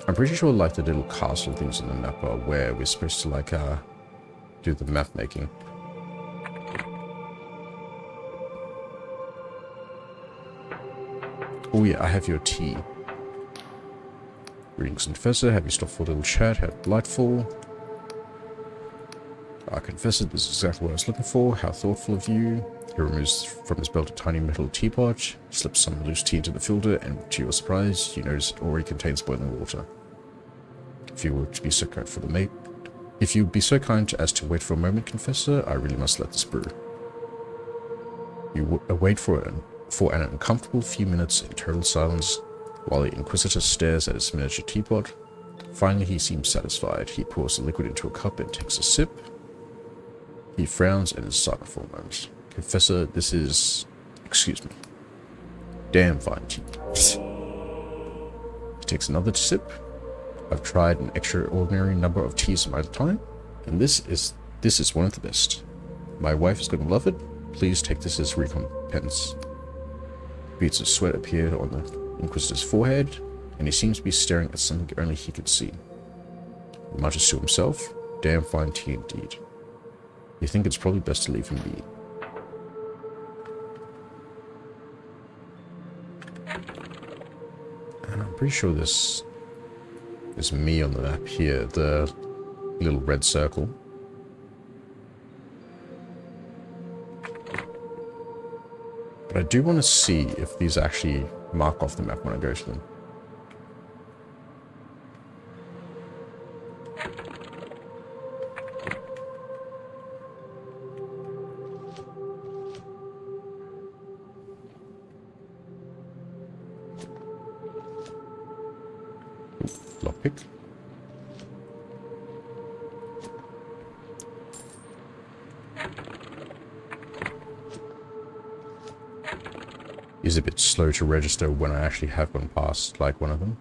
I'm pretty sure like the little castle things on the map are where we're supposed to like do the map making. Oh yeah, I have your tea. Greetings, Confessor. Have you stopped for a little chat? How delightful. Confessor, this is exactly what I was looking for. How thoughtful of you. He removes from his belt a tiny metal teapot, slips some loose tea into the filter, and to your surprise, you notice it already contains boiling water. If you would be so kind for the mate, if you would be so kind as to wait for a moment, Confessor, I really must let this brew. You wait for an uncomfortable few minutes in total silence, while the Inquisitor stares at his miniature teapot. Finally, he seems satisfied. He pours the liquid into a cup and takes a sip. He frowns and is silent for a moment. Confessor, this is... excuse me. Damn fine tea. He takes another sip. I've tried an extraordinary number of teas in my time, and this is one of the best. My wife is going to love it. Please take this as recompense. Beads of sweat appeared on the Inquisitor's forehead, and he seems to be staring at something only he could see. He mutters to himself, damn fine tea indeed. You think it's probably best to leave him be. And I'm pretty sure this is me on the map here, the little red circle. But I do want to see if these actually mark off the map when I go to them. Lockpick. Is a bit slow to register when I actually have gone past like one of them.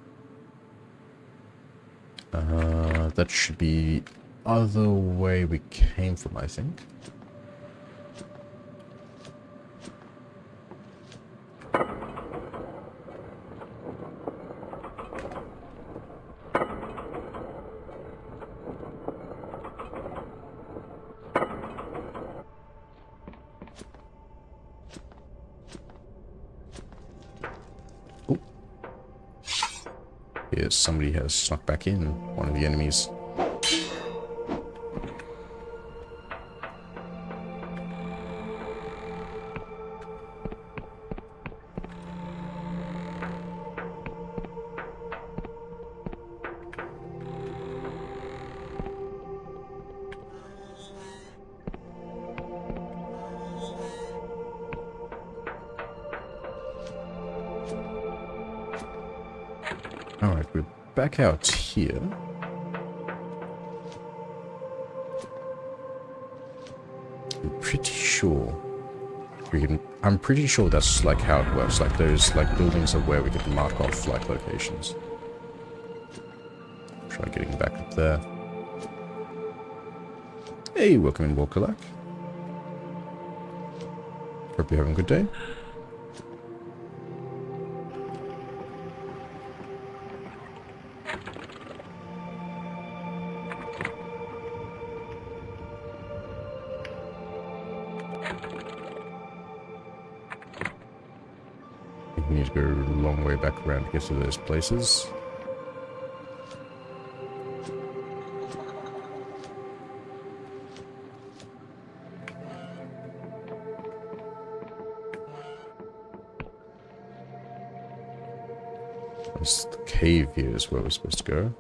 That should be other way we came from, I think. Yes, somebody has snuck back in, one of the enemies. Alright, we're back out here. I'm pretty sure that's like how it works. Like those like buildings are where we can mark off like locations. Try getting back up there. Hey, welcome in, Walkalak. Hope you're having a good day. We need to go a long way back around to get to those places. This cave here is where we're supposed to go.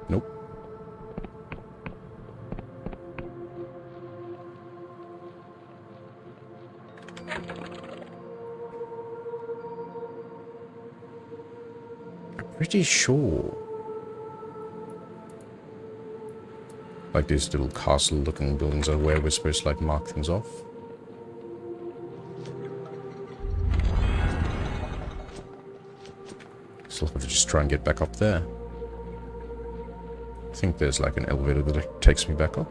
Nope. Pretty sure. Like these little castle looking buildings are where we're supposed to like mark things off. So I'll have to just try and get back up there. I think there's like an elevator that takes me back up.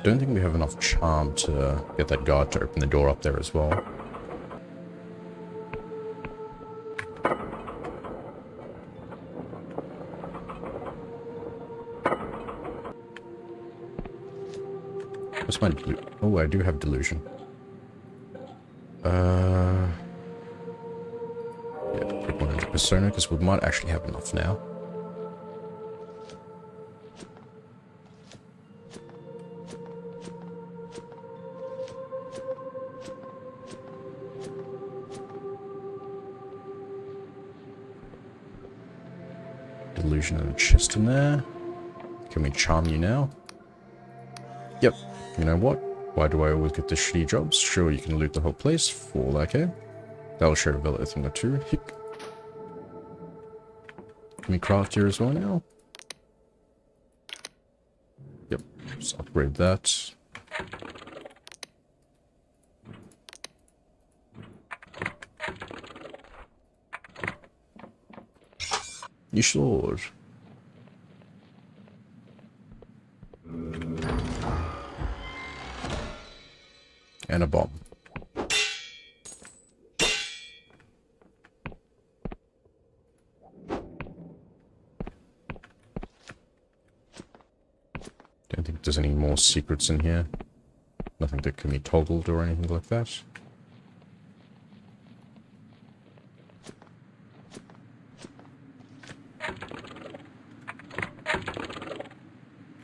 Don't think we have enough charm to get that guard to open the door up there as well. What's my oh, I do have Delusion. Yeah, put 100 Persona because we might actually have enough now. Delusion and a chest in there. Can we charm you now? Yep. You know what? Why do I always get the shitty jobs? Sure, you can loot the whole place for all I care. That'll show a thing or two. Hick. Can we craft here as well now? Yep. Let's upgrade that. You should. And a bomb. Don't think there's any more secrets in here. Nothing that can be toggled or anything like that.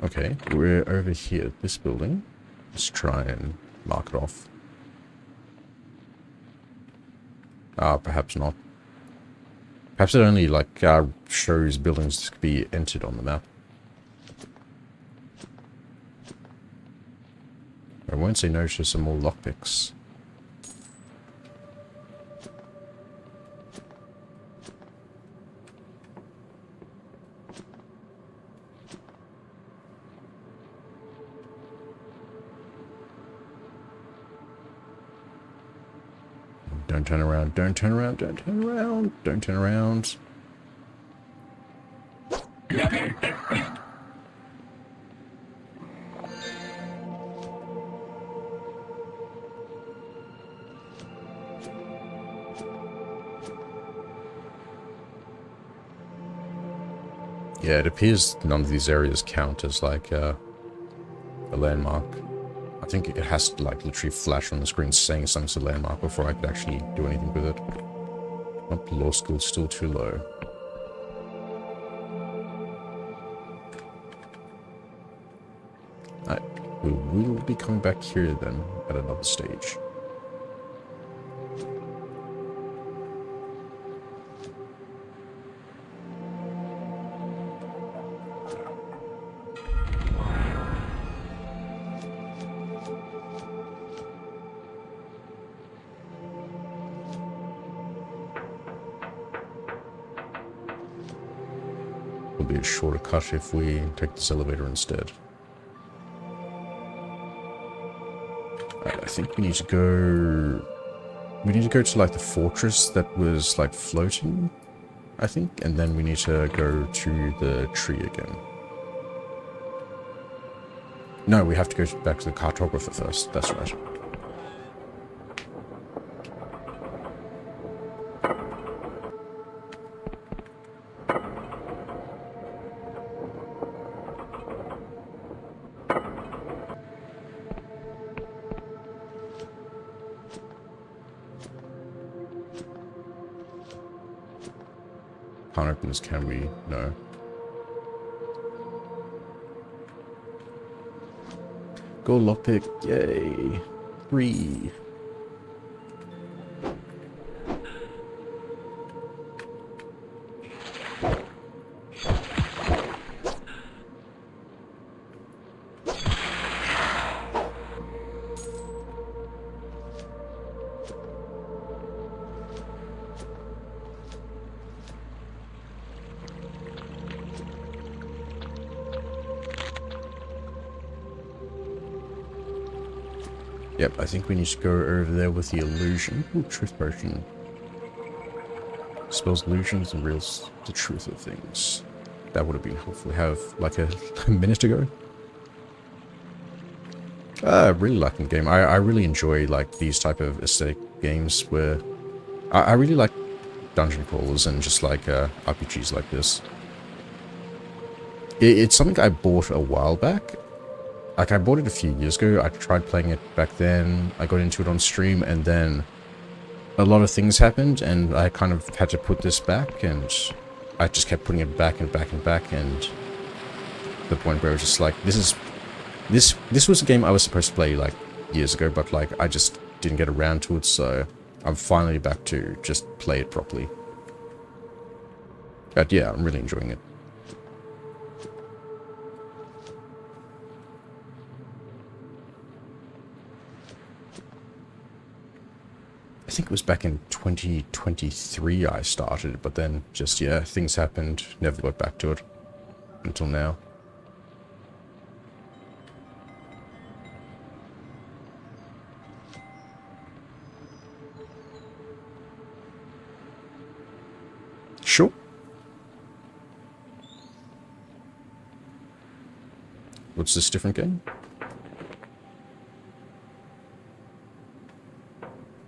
Okay, we're over here at this building. Let's try and mark it off. Perhaps not. Perhaps it only, like, shows buildings to be entered on the map. I won't say no to some more lockpicks. Don't turn around, don't turn around, don't turn around, don't turn around. Yeah, it appears none of these areas count as like a landmark. I think it has to like literally flash on the screen saying something's a landmark before I could actually do anything with it. Oh, law school's still too low. We will be coming back here then at another stage. It'll be a shorter cut if we take this elevator instead. I think we need to go... We need to go to like the fortress that was like floating, I think, and then we need to go to the tree again. No, we have to go back to the cartographer first, that's right. Can't open this, can we? No. Go lockpick, yay. 3. Yep, I think we need to go over there with the illusion. Ooh, truth potion. Spells illusions and reveals the truth of things. That would have been helpful to have like a minute ago. I really like the game. I really enjoy like these type of aesthetic games where I really like dungeon crawlers and just like RPGs like this. It's something I bought a while back. Like, I bought it a few years ago. I tried playing it back then. I got into it on stream, and then a lot of things happened, and I kind of had to put this back, and I just kept putting it back and back and back, and to the point where it was just like, this was a game I was supposed to play, like, years ago, but, like, I just didn't get around to it, so I'm finally back to just play it properly. But yeah, I'm really enjoying it. I think it was back in 2023 I started, but then just, yeah, things happened, never got back to it until now. Sure. What's this different game?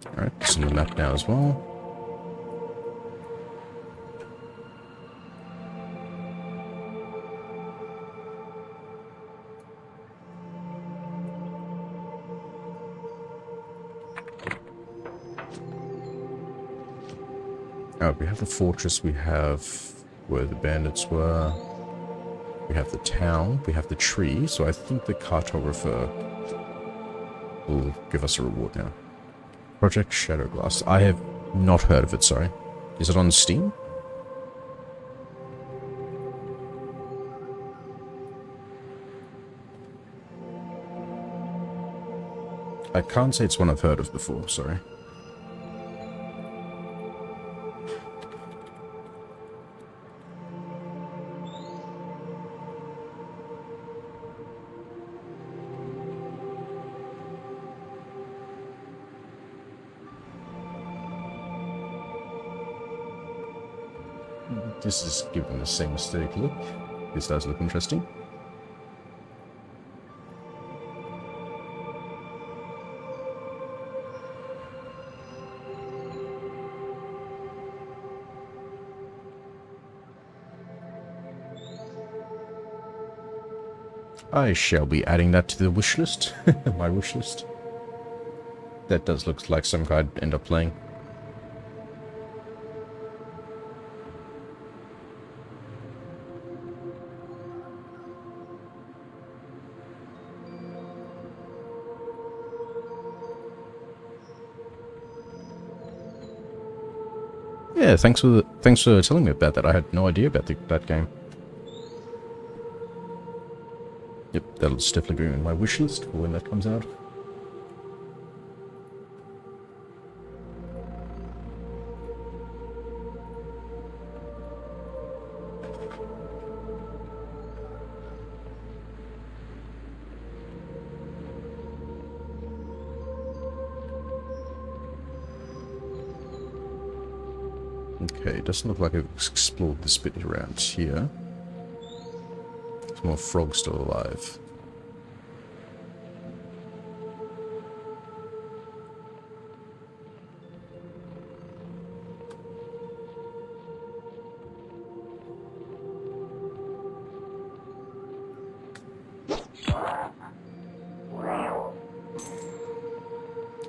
Alright, it's on the map now as well. Oh, we have the fortress, we have where the bandits were, we have the town, we have the tree, so I think the cartographer will give us a reward now. Project Shadowglass. I have not heard of it, sorry. Is it on Steam? I can't say it's one I've heard of before, sorry. This is giving the same aesthetic look. This does look interesting. I shall be adding that to the wish list. My wish list. That does look like something I'd end up playing. Yeah, thanks for telling me about that. I had no idea about that game. Yep, that'll definitely be in my wish list for when that comes out. Okay, it doesn't look like I've explored this bit around here. There's more frogs still alive.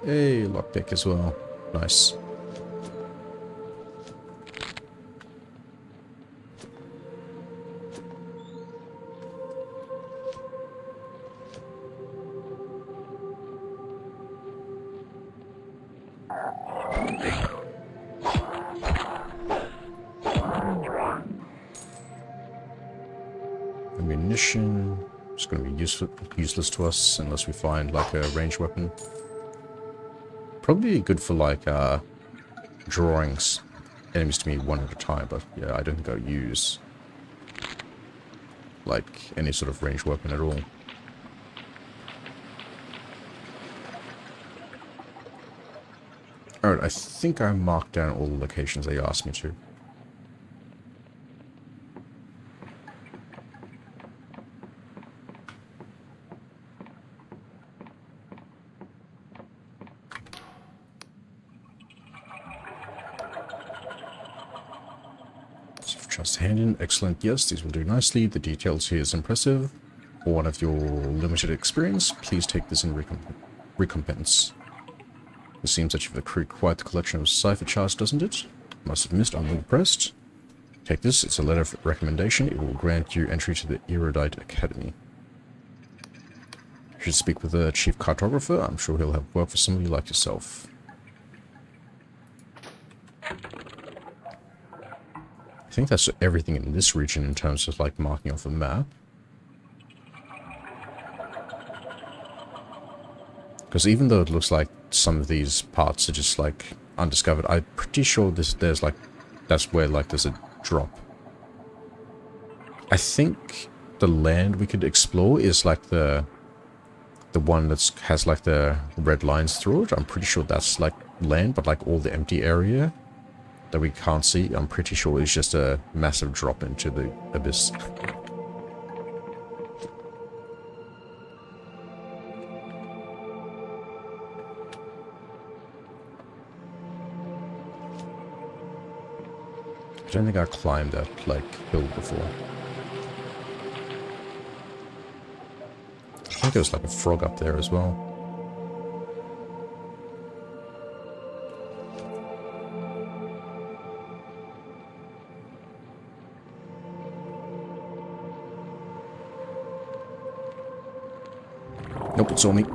Hey, lockpick as well. Nice. Ammunition. It's going to be useless to us unless we find like a ranged weapon. Probably good for like drawing enemies to me one at a time, but yeah, I don't think I'll use like any sort of ranged weapon at all. Alright, I think I marked down all the locations they asked me to. Trust hand in. Excellent. Yes, these will do nicely. The details here is impressive. For one of your limited experience, please take this in recompense. It seems that you've accrued quite the collection of cipher charts, doesn't it? Must have missed. I'm impressed. Take this. It's a letter of recommendation. It will grant you entry to the Erudite Academy. You should speak with the chief cartographer. I'm sure he'll have work for somebody like yourself. I think that's everything in this region in terms of like marking off a map. Because even though it looks like some of these parts are just like undiscovered, I'm pretty sure there's like, that's where like there's a drop. I think the land we could explore is like the one that has like the red lines through it. I'm pretty sure that's like land, but like all the empty area that we can't see, I'm pretty sure is just a massive drop into the abyss. I don't think I climbed that, like, hill before. I think there was like a frog up there as well. Nope, it saw me.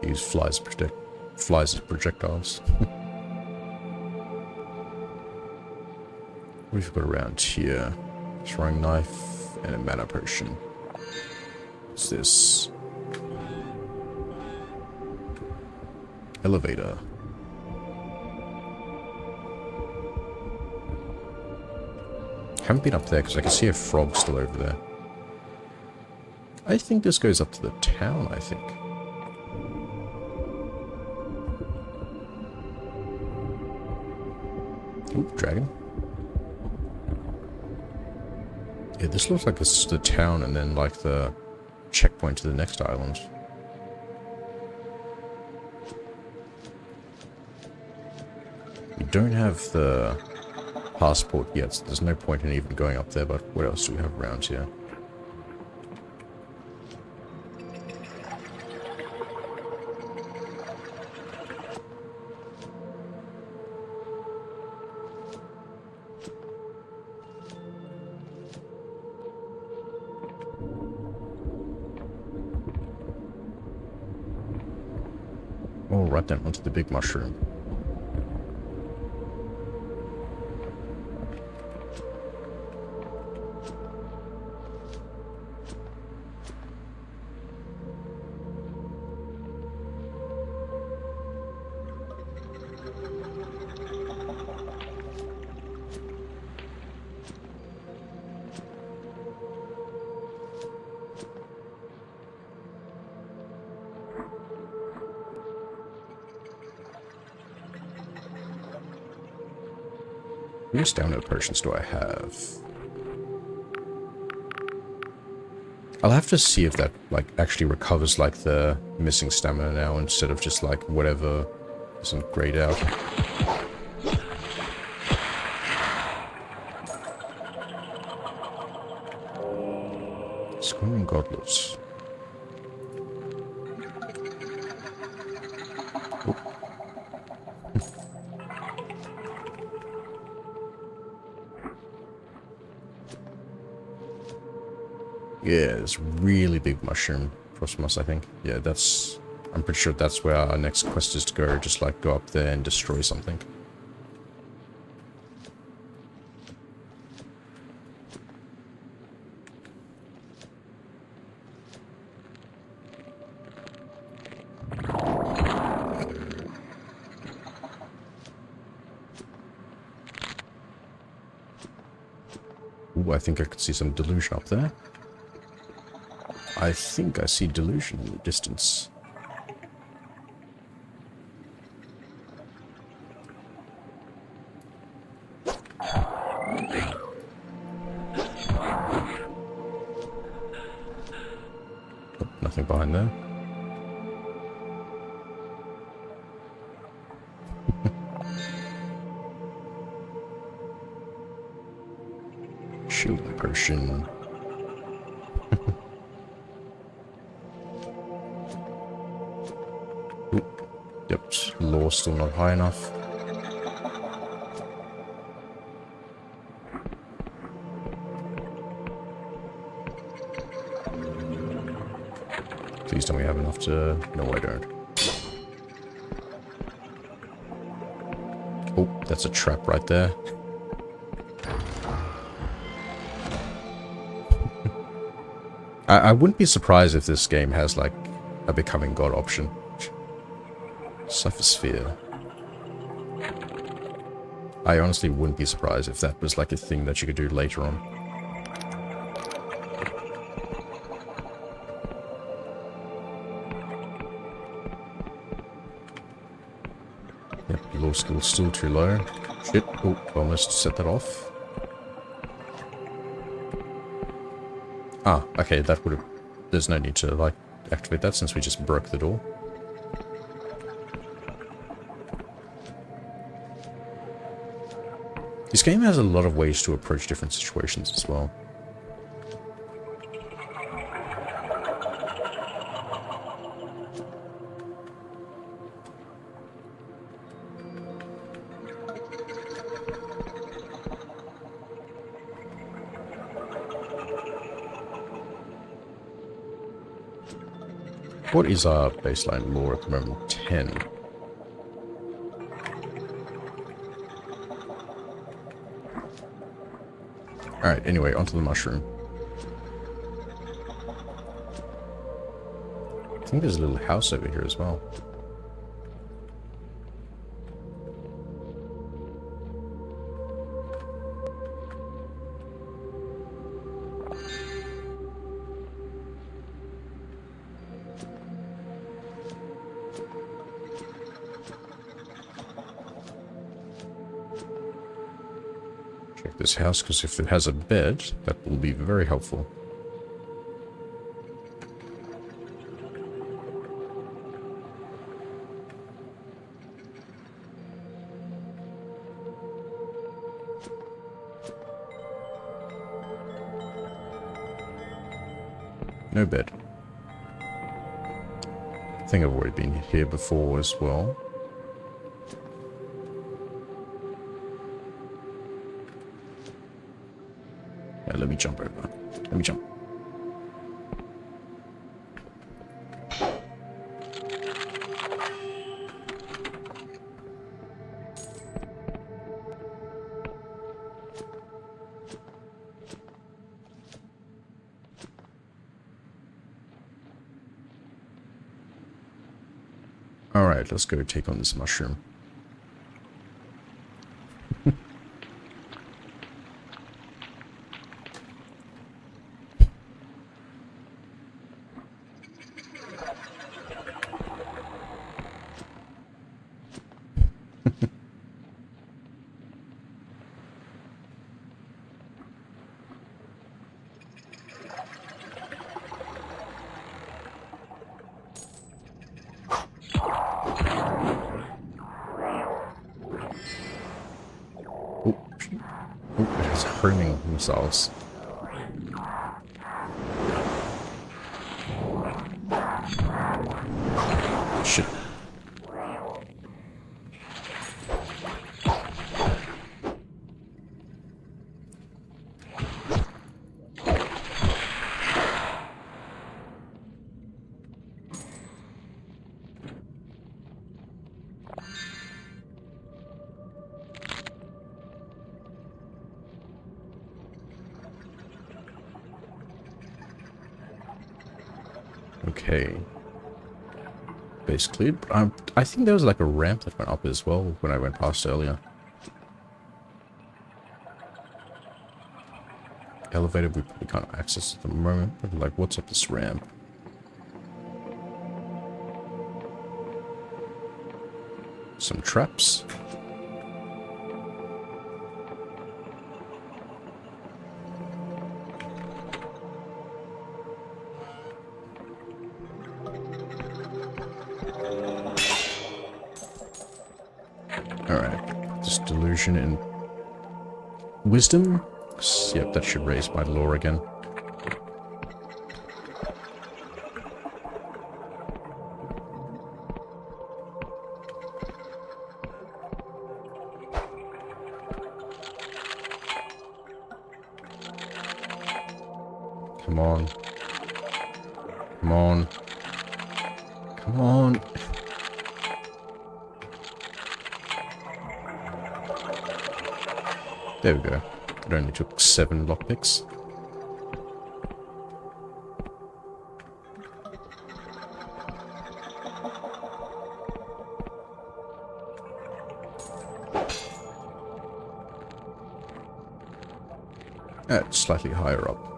Use flies as projectiles. What have we got around here? Throwing knife and a mana potion. What's this? Elevator. Haven't been up there because I can see a frog still over there. I think this goes up to the town, I think. Ooh, dragon. Yeah, this looks like it's the town and then like the checkpoint to the next island. We don't have the passport yet, so there's no point in even going up there, but what else do we have around here? Oh, right then, onto the big mushroom. How many stamina potions do I have? I'll have to see if that, like, actually recovers, like, the missing stamina now, instead of just, like, whatever isn't grayed out. Screaming goblins. Yeah, this really big mushroom Prosmos, I think. Yeah, that's... I'm pretty sure that's where our next quest is to go. Just, like, go up there and destroy something. Ooh, I think I could see some Delusion up there. I think I see Delusion in the distance. Oh, nothing behind there. Shielding potion. Yep, law still not high enough. Please tell me I have enough to... No, I don't. Oh, that's a trap right there. I wouldn't be surprised if this game has, like, a becoming god option. Cypher Sphere. I honestly wouldn't be surprised if that was like a thing that you could do later on. Yep, law skill's still too low. Shit. Oh, almost set that off. Ah, okay, that would have... There's no need to, like, activate that since we just broke the door. This game has a lot of ways to approach different situations as well. What is our baseline lore at the moment? 10. Alright, anyway, onto the mushroom. I think there's a little house over here as well. Check this house, because if it has a bed, that will be very helpful. No bed. I think I've already been here before as well. Yeah, let me jump over. Let me jump. Alright, let's go take on this mushroom. It's hurting themselves. Shit. Okay. Basically, I think there was like a ramp that went up as well when I went past earlier. Elevator we probably can't access at the moment, but like, what's up this ramp? Some traps. Alright, this delusion and wisdom. Yep, that should raise my lore again. Come on. Come on. Come on. There we go. It only took 7 lockpicks. It's slightly higher up.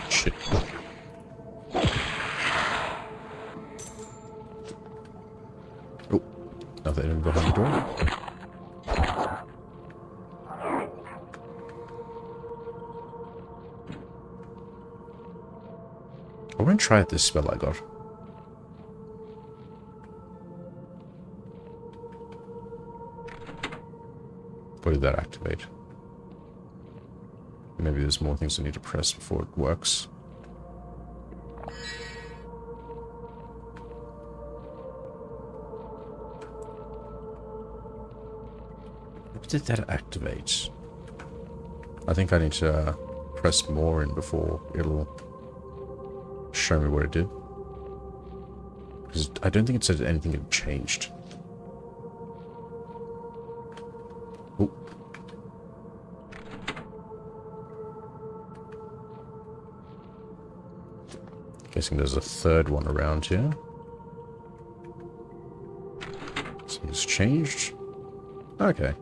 Shit. Oh, nothing behind the door. I want to try out this spell I got. What did that activate? Maybe there's more things I need to press before it works. What did that activate? I think I need to press more in before it'll show me what it did. Because I don't think it said anything had changed. Oh. Guessing there's a third one around here. Something's changed. Okay.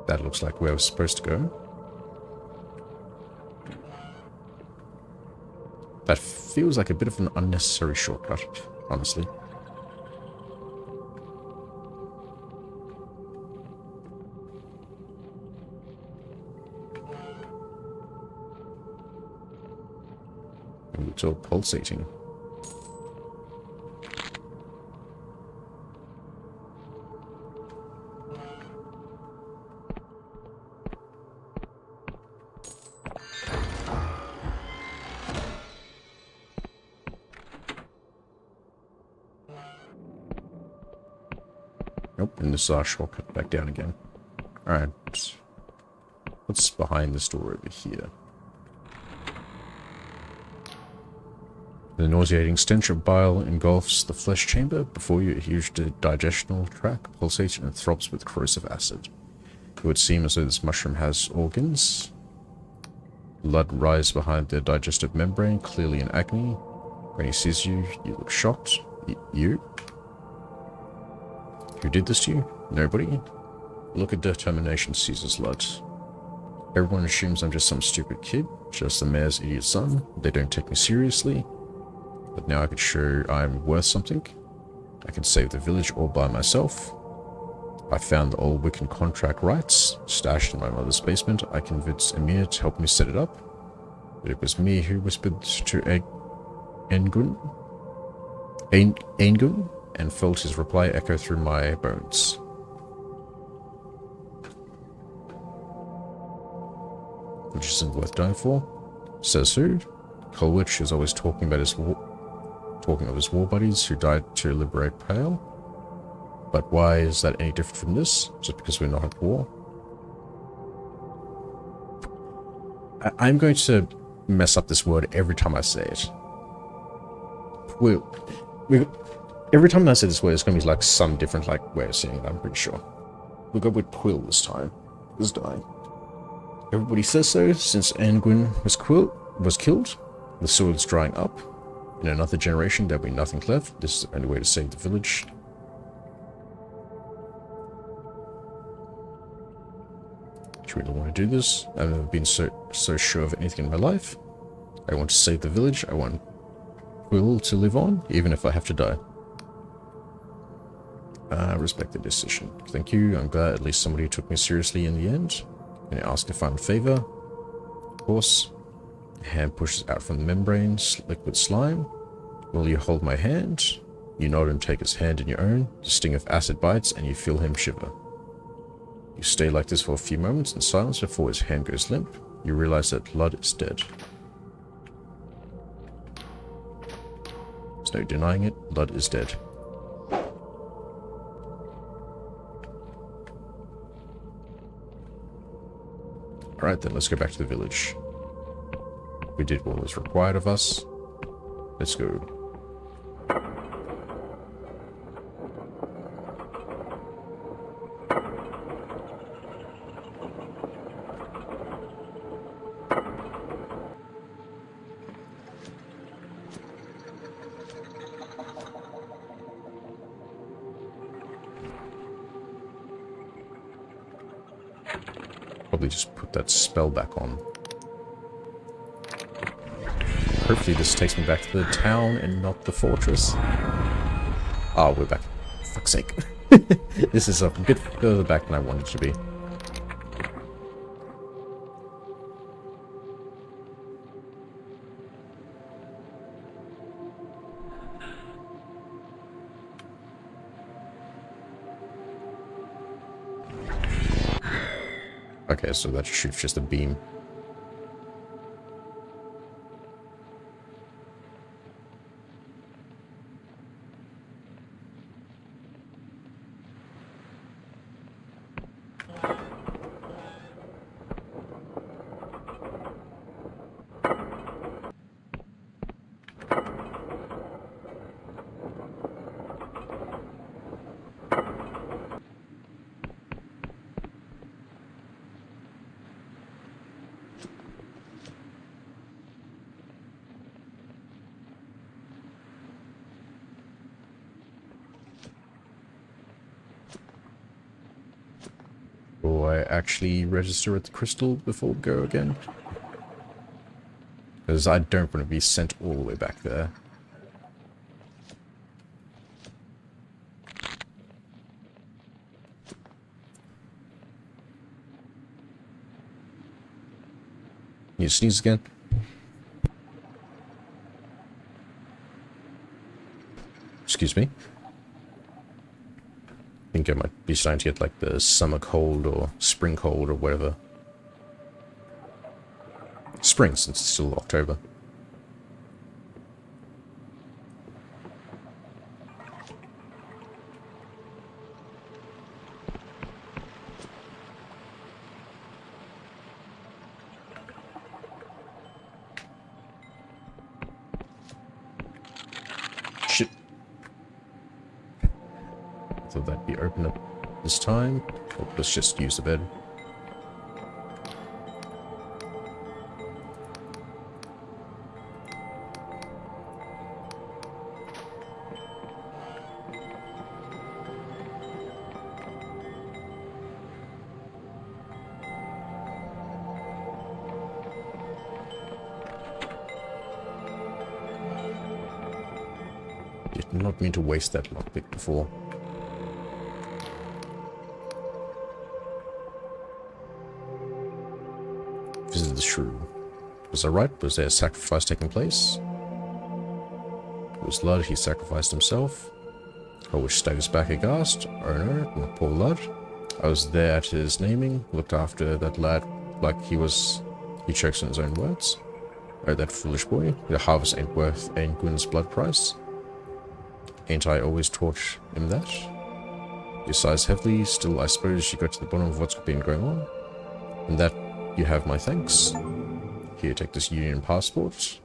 That looks like where I was supposed to go. That feels like a bit of an unnecessary shortcut, honestly. still pulsating. Nope, and this is our shortcut back down again. Alright. What's behind this door over here? The nauseating stench of bile engulfs the flesh chamber. Before you, a huge digestional tract pulsates and throbs with corrosive acid. It would seem as though this mushroom has organs. Blood rises behind the digestive membrane, clearly in agony. When he sees you, you look shocked. You? Who did this to you? Nobody? Look at determination seizes Lud. Everyone assumes I'm just some stupid kid, just the mayor's idiot son. They don't take me seriously. But now I can show I'm worth something. I can save the village all by myself. I found the old Wiccan contract rights, stashed in my mother's basement. I convinced Emir to help me set it up. But it was me who whispered to Aingun, and felt his reply echo through my bones. Which isn't worth dying for. Says who? Colwich is always talking about his of his war buddies who died to liberate Pale. But why is that any different from this? Just because we're not at war? I'm going to mess up this word every time I say it. Every time I say this word, it's going to be like some different way of saying it, I'm pretty sure. We'll go with Quill this time. This dying. Everybody says so. Since Angwin was killed, the soil's drying up. In another generation, there'll be nothing left. This is the only way to save the village. Do you really want to do this? I've never been so sure of anything in my life. I want to save the village. I want Quill to live on, even if I have to die. I respect the decision. Thank you. I'm glad at least somebody took me seriously in the end. Can I ask if I'm a favor? Of course. Hand pushes out from the membrane, liquid slime. Will you hold my hand? You nod and take his hand in your own. The sting of acid bites and you feel him shiver. You stay like this for a few moments in silence before his hand goes limp. You realize that Lud is dead. There's no denying it. Lud is dead. Alright then, let's go back to the village. We did what was required of us. Let's go. Probably just put that spell back on. Hopefully this takes me back to the town and not the fortress. Oh, we're back. For fuck's sake. This is a bit further back than I wanted to be. Okay, so that shoots just a beam. Will I actually register at the crystal before we go again? Because I don't want to be sent all the way back there. You sneeze again? Excuse me. I think I might be starting to get like the summer cold or spring cold or whatever. Spring, since it's still October. Shit. Thought that'd be open up this time. Oh, let's just use the bed. Did not mean to waste that lockpick before. Visit the Shry. Was I right? Was there a sacrifice taking place? It was Lud, he sacrificed himself. Which staggers back aghast. Oh no, my poor Lud. I was there at his naming, looked after that lad like he chokes on his own words. Oh, that foolish boy. The harvest ain't worth a Gwyn's blood price. Ain't I always taught him that? He sighs heavily, still I suppose you got to the bottom of what's been going on. And that you have my thanks. Here, take this Union passport.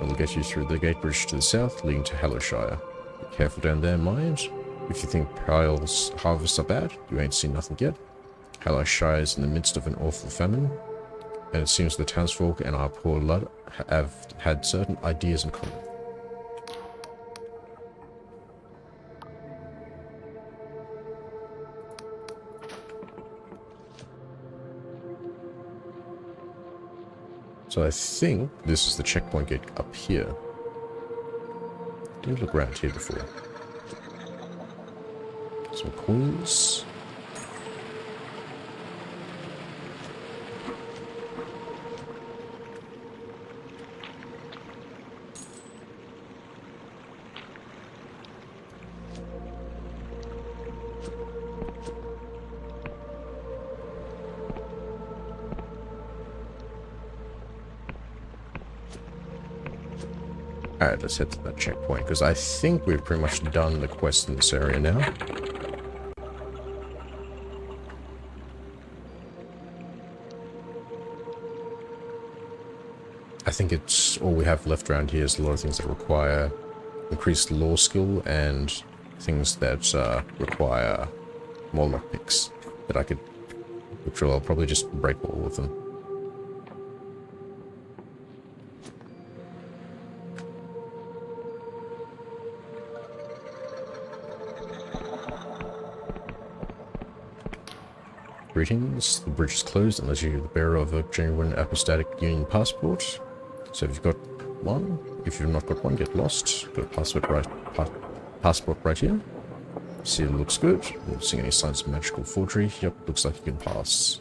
It'll get you through the gate bridge to the south, leading to Hallowshire. Be careful down there, mind. If you think Pyle's harvests are bad, you ain't seen nothing yet. Hallowshire is in the midst of an awful famine, and it seems the townsfolk and our poor Lud have had certain ideas in common. So I think this is the checkpoint gate up here. Didn't look around here before. Some coins. Alright, let's head to that checkpoint, because I think we've pretty much done the quest in this area now. I think it's all we have left around here is a lot of things that require increased law skill and things that require more lockpicks that I could, which I'll probably just break all of them. Greetings. The bridge is closed unless you're the bearer of a genuine apostatic Union passport. So if you've got one, if you've not got one, get lost. Got a passport right here. See, it looks good. Not seeing any signs of magical forgery. Yep, looks like you can pass.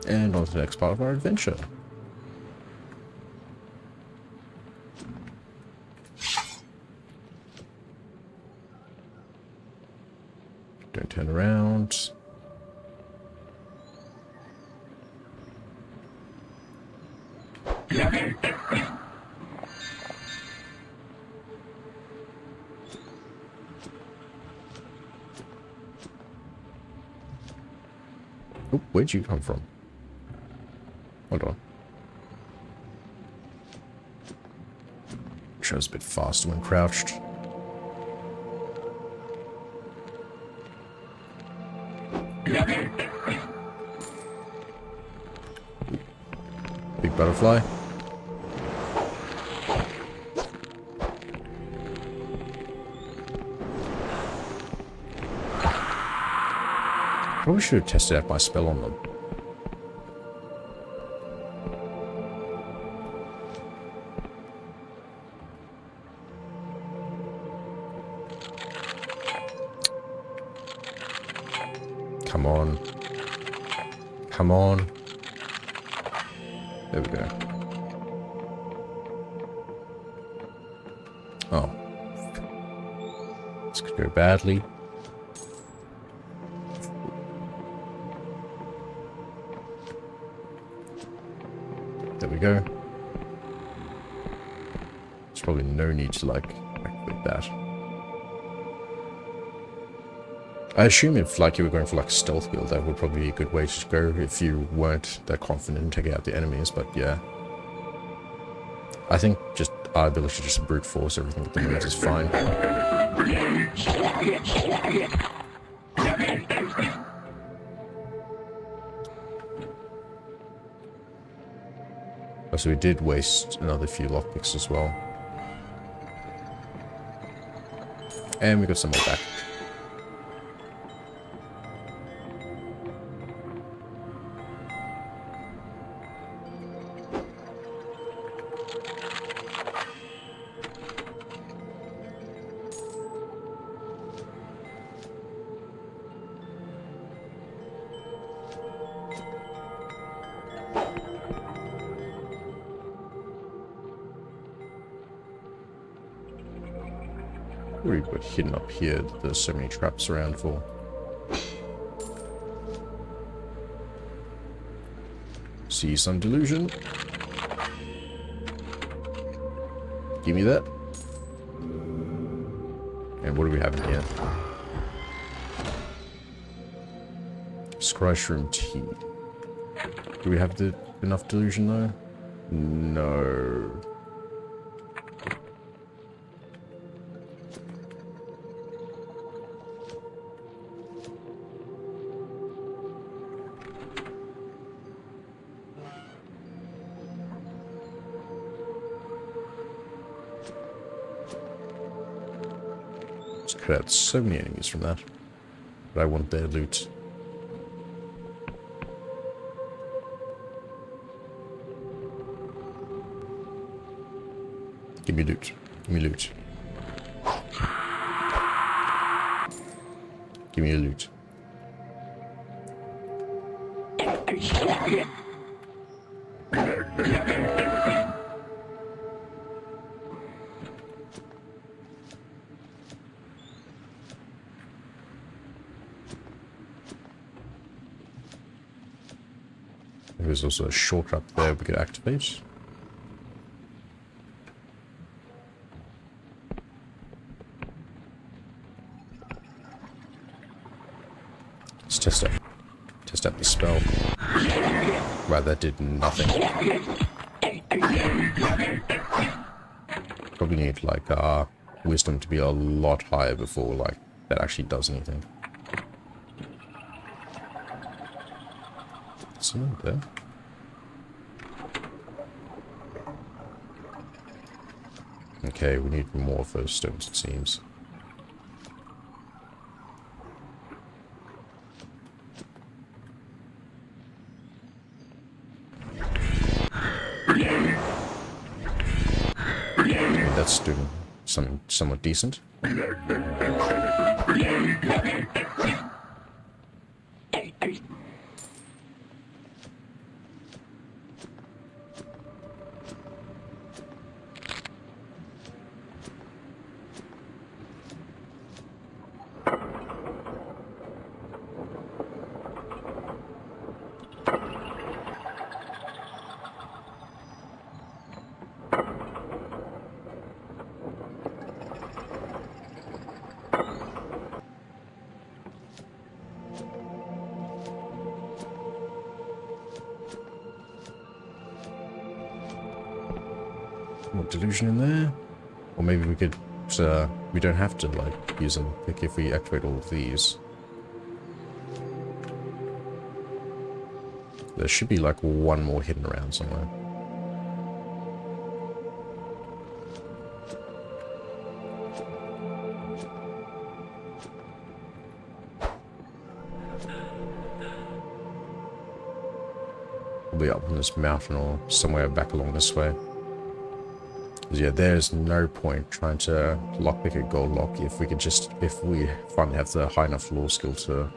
And on to the next part of our adventure. Don't turn around. Oh, where'd you come from? Hold on. Shows a bit faster when crouched. Big butterfly. Probably should have tested out my spell on them. Come on. Come on. There we go. Oh. This could go badly. There we go. There's probably no need to, like, activate that. I assume if, like, you were going for, like, a stealth build, that would probably be a good way to go if you weren't that confident in taking out the enemies, but yeah. I think just our ability to just brute force everything at the moment is fine. Oh, so we did waste another few lockpicks as well. And we got some more back. What have we got hidden up here that there's so many traps around for? See some delusion. Give me that. And what do we have in here? Shry shroom tea. Do we have enough delusion though? No. Just cut out so many enemies from that. But I want their loot. Give me loot. Give me loot. Give me your loot. There's also a shortcut there we could activate. Let's test out the spell. Right, that did nothing. Probably need like wisdom to be a lot higher before like that actually does anything. Someone there? Okay, we need more of those stones, it seems. That's doing something somewhat decent. More delusion in there, or maybe we could. We don't have to like use them pick if we activate all of these. There should be like one more hidden around somewhere. Probably up on this mountain or somewhere back along this way. Yeah, there's no point trying to lockpick a gold lock if we finally have the high enough lore skill to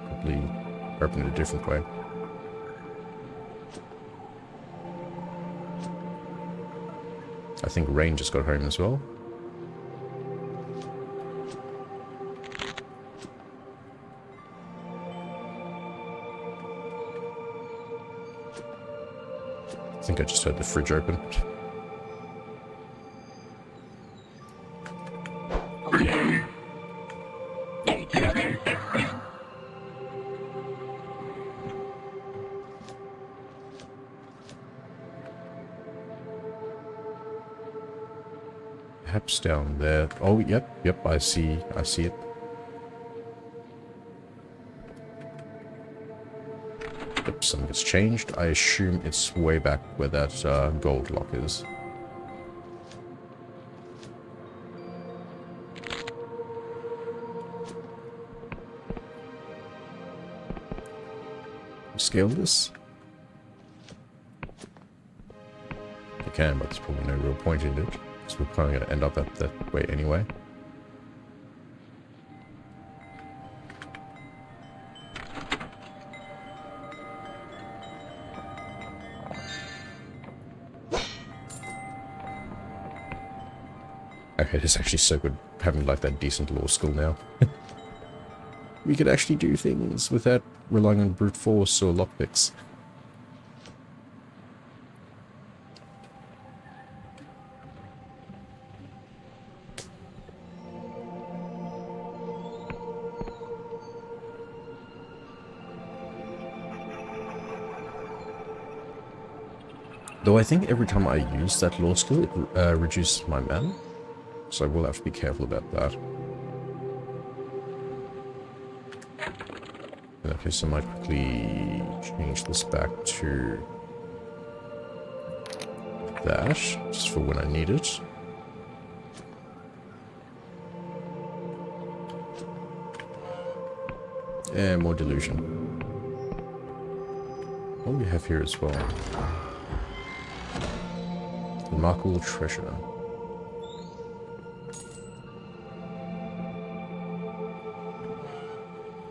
probably open it a different way. I think Rain just got home as well. I think I just heard the fridge open. Perhaps down there. Oh, yep, I see it. Yep, something's changed. I assume it's way back where that gold lock is. Scale this? You can, but there's probably no real point in it. We're probably going to end up at that way anyway. Okay, it's actually so good having like that decent law skill now. We could actually do things without relying on brute force or lockpicks. Though I think every time I use that law skill, it reduces my mana. So I will have to be careful about that. In that case, I might quickly change this back to that, just for when I need it. And more Delusion. What do we have here as well? Remarkable treasure.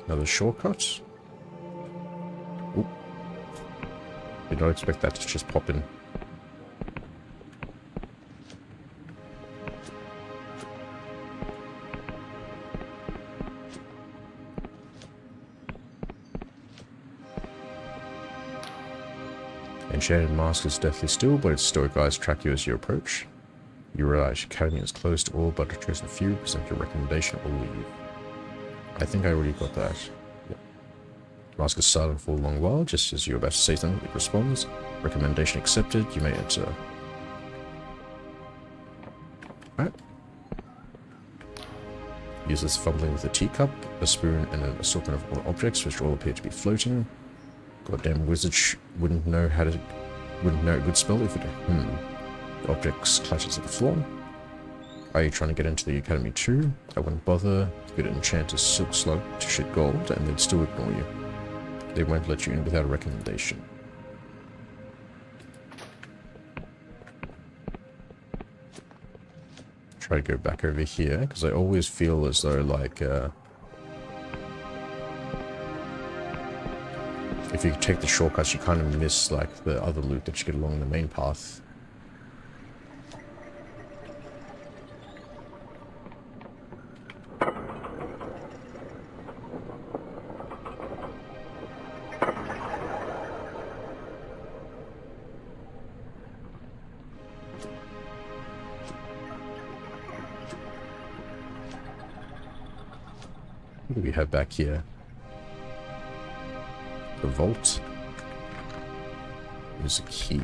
Another shortcut. Oop. Did not expect that to just pop in. Enchanted Mask is deathly still, but its stoic eyes track you as you approach. You realize your academy is closed to all but a chosen few. Present your recommendation or leave. I think I already got that. Yep. Mask is silent for a long while. Just as you're about to say something, it responds. Recommendation accepted. You may enter. Alright. Uses fumbling with a teacup, a spoon, and an assortment of objects which all appear to be floating. Goddamn wizard wouldn't know a good spell if it. The objects clashes at the floor. Are you trying to get into the academy too? I wouldn't bother. You could enchant a silk slug to shit gold and they'd still ignore you. They won't let you in without a recommendation. Try to go back over here, because I always feel as though like if you take the shortcuts, you kind of miss like the other loot that you get along the main path. What do we have back here? The vault. There's a key.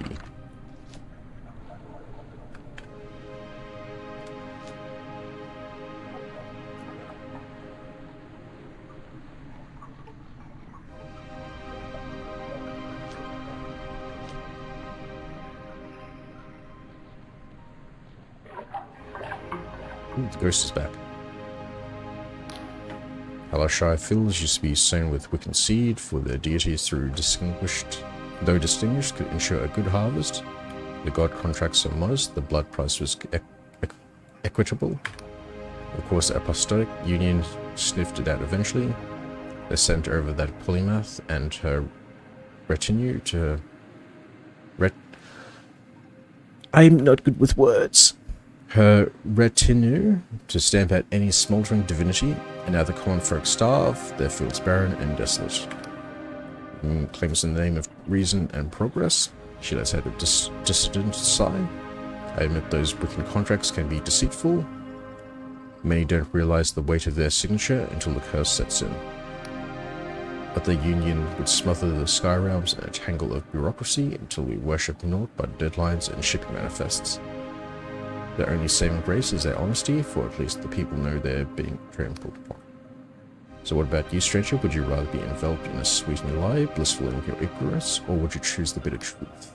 Ooh, the ghost is back. Shry fields used to be sown with wicked seed, for their deities though distinguished, could ensure a good harvest. The god contracts are modest, the blood price was equitable. Of course, the apostolic union sniffed it out eventually. They sent over that polymath and her retinue to I'm not good with words. Her retinue to stamp out any smouldering divinity, and now the common folk starve, their fields barren and desolate. Claims in the name of reason and progress. She lets out a dissident sigh. I admit those wicked contracts can be deceitful. Many don't realize the weight of their signature until the curse sets in. But the Union would smother the sky realms in a tangle of bureaucracy until we worship naught but deadlines and shipping manifests. Their only saving grace is their honesty, for at least the people know they're being trampled upon. So what about you, stranger? Would you rather be enveloped in a sweetened lie, blissful in your ignorance, or would you choose the bitter truth?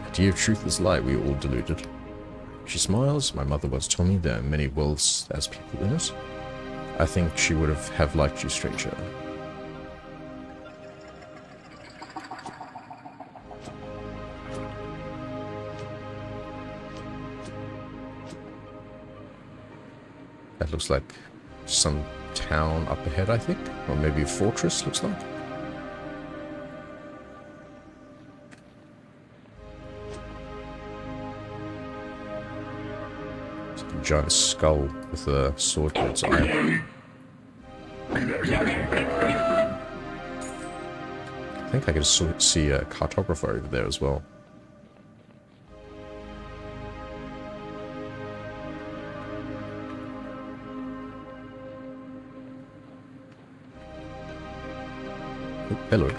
Idea of truth is lie, we are all deluded. She smiles. My mother once told me there are many worlds as people in it. I think she would have liked you, stranger. That looks like some town up ahead, I think. Or maybe a fortress, looks like. It's like a giant skull with a sword to its eye. I think I can see a cartographer over there as well. Hello.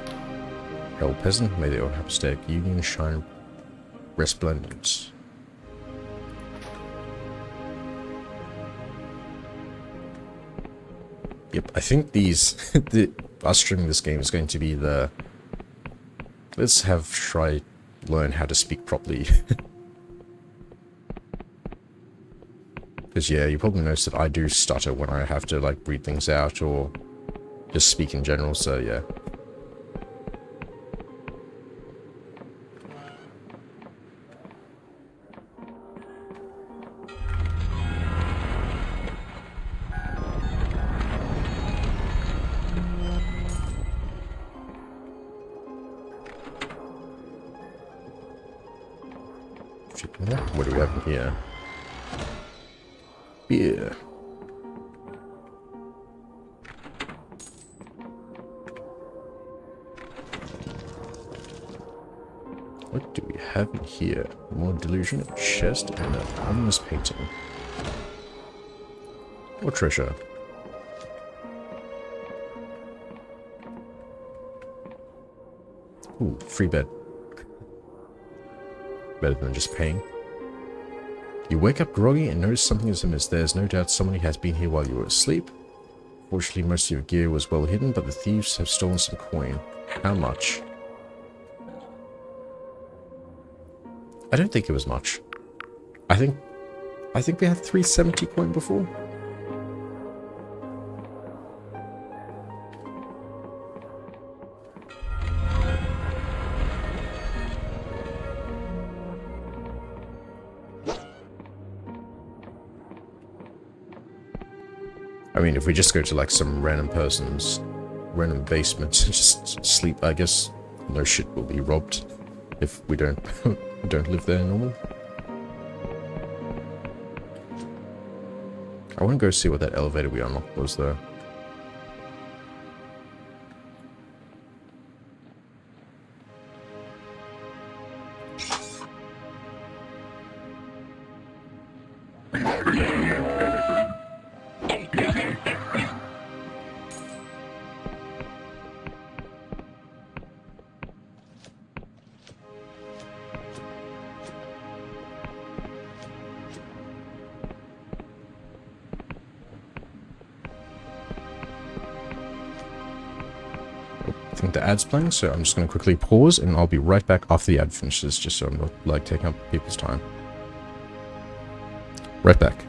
Hail peasant, may the Orhapstag Union shine resplendent. Yep, I think us streaming this game is going to be the... Let's have Shry learn how to speak properly. Because yeah, you probably noticed that I do stutter when I have to like read things out or just speak in general, so yeah. What do we have in here? Beer. What do we have in here? More Delusion, a chest, and an ominous painting. Or treasure. Ooh, free bed. Better than just paying. You wake up groggy and notice something is amiss. There's no doubt somebody has been here while you were asleep. Fortunately, most of your gear was well hidden, but the thieves have stolen some coin. How much? I don't think it was much. I think we had 370 coin before. I mean, if we just go to like some random person's random basement and just sleep, I guess no shit will be robbed if we don't don't live there normal. I want to go see what that elevator we unlocked was though. I think the ad's playing, so I'm just going to quickly pause and I'll be right back after the ad finishes, just so I'm not like taking up people's time. Right back.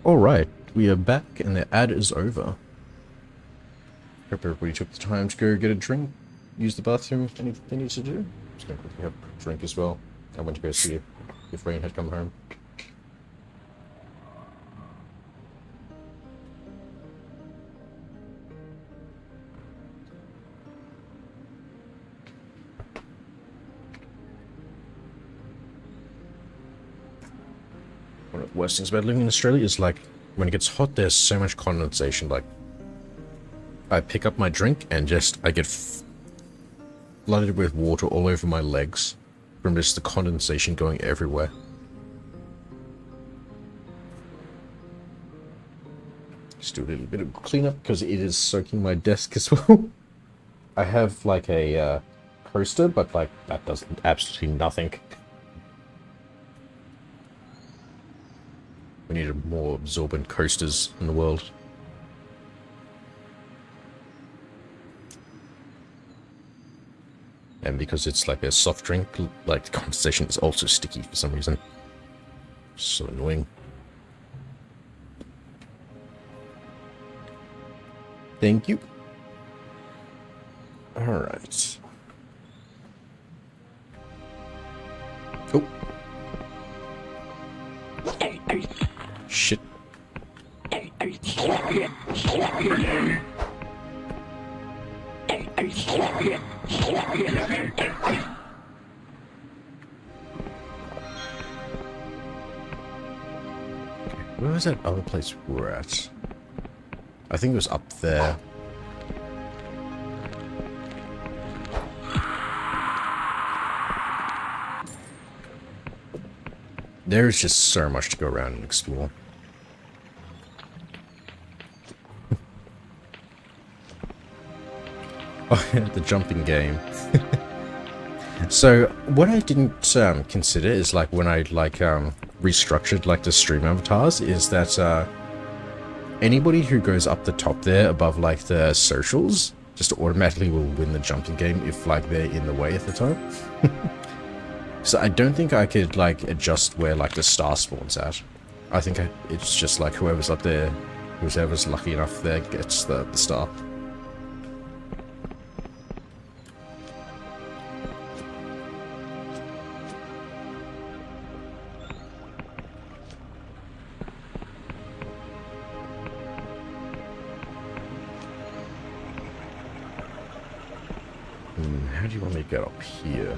Alright, we are back and the ad is over. Hope everybody took the time to go get a drink, use the bathroom if anything they need to do. Just gonna quickly have a drink as well. I went to go see if Rain had come home. One of the worst things about living in Australia is like when it gets hot, there's so much condensation. Like, I pick up my drink and just I get flooded with water all over my legs from just the condensation going everywhere. Just do a little bit of cleanup because it is soaking my desk as well. I have like a coaster, but like that does absolutely nothing. We need more absorbent coasters in the world. And because it's like a soft drink, like the condensation is also sticky for some reason. So annoying. Thank you. Alright. Oh. Shit. Where was that other place we were at? I think it was up there. There's just so much to go around and explore. Oh, yeah, the jumping game. So, what I didn't consider is like when I like restructured like the stream avatars is that anybody who goes up the top there above like the socials just automatically will win the jumping game if like they're in the way at the time. So I don't think I could like adjust where like the star spawns at. I think it's just like whoever's up there, whoever's lucky enough there gets the star. How do you want me to get up here?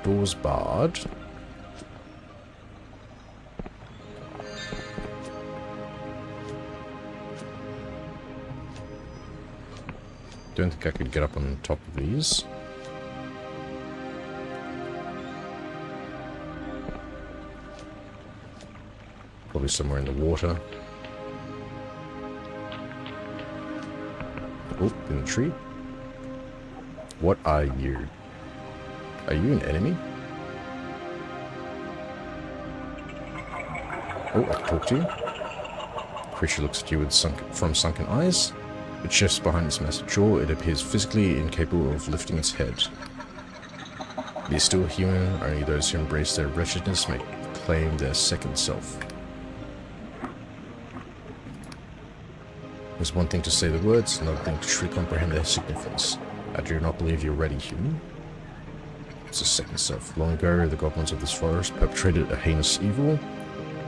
Doors barred. Don't think I could get up on top of these. Probably somewhere in the water. Oh, in the tree. What are you? Are you an enemy? Oh, I can talk to you. Creature looks at you with sunken eyes. It shifts behind its massive jaw. It appears physically incapable of lifting its head. It is still human. Only those who embrace their wretchedness may claim their second self. It's one thing to say the words, another thing to truly comprehend their significance. I do not believe you're ready, human. It's a second self. Long ago, the goblins of this forest perpetrated a heinous evil.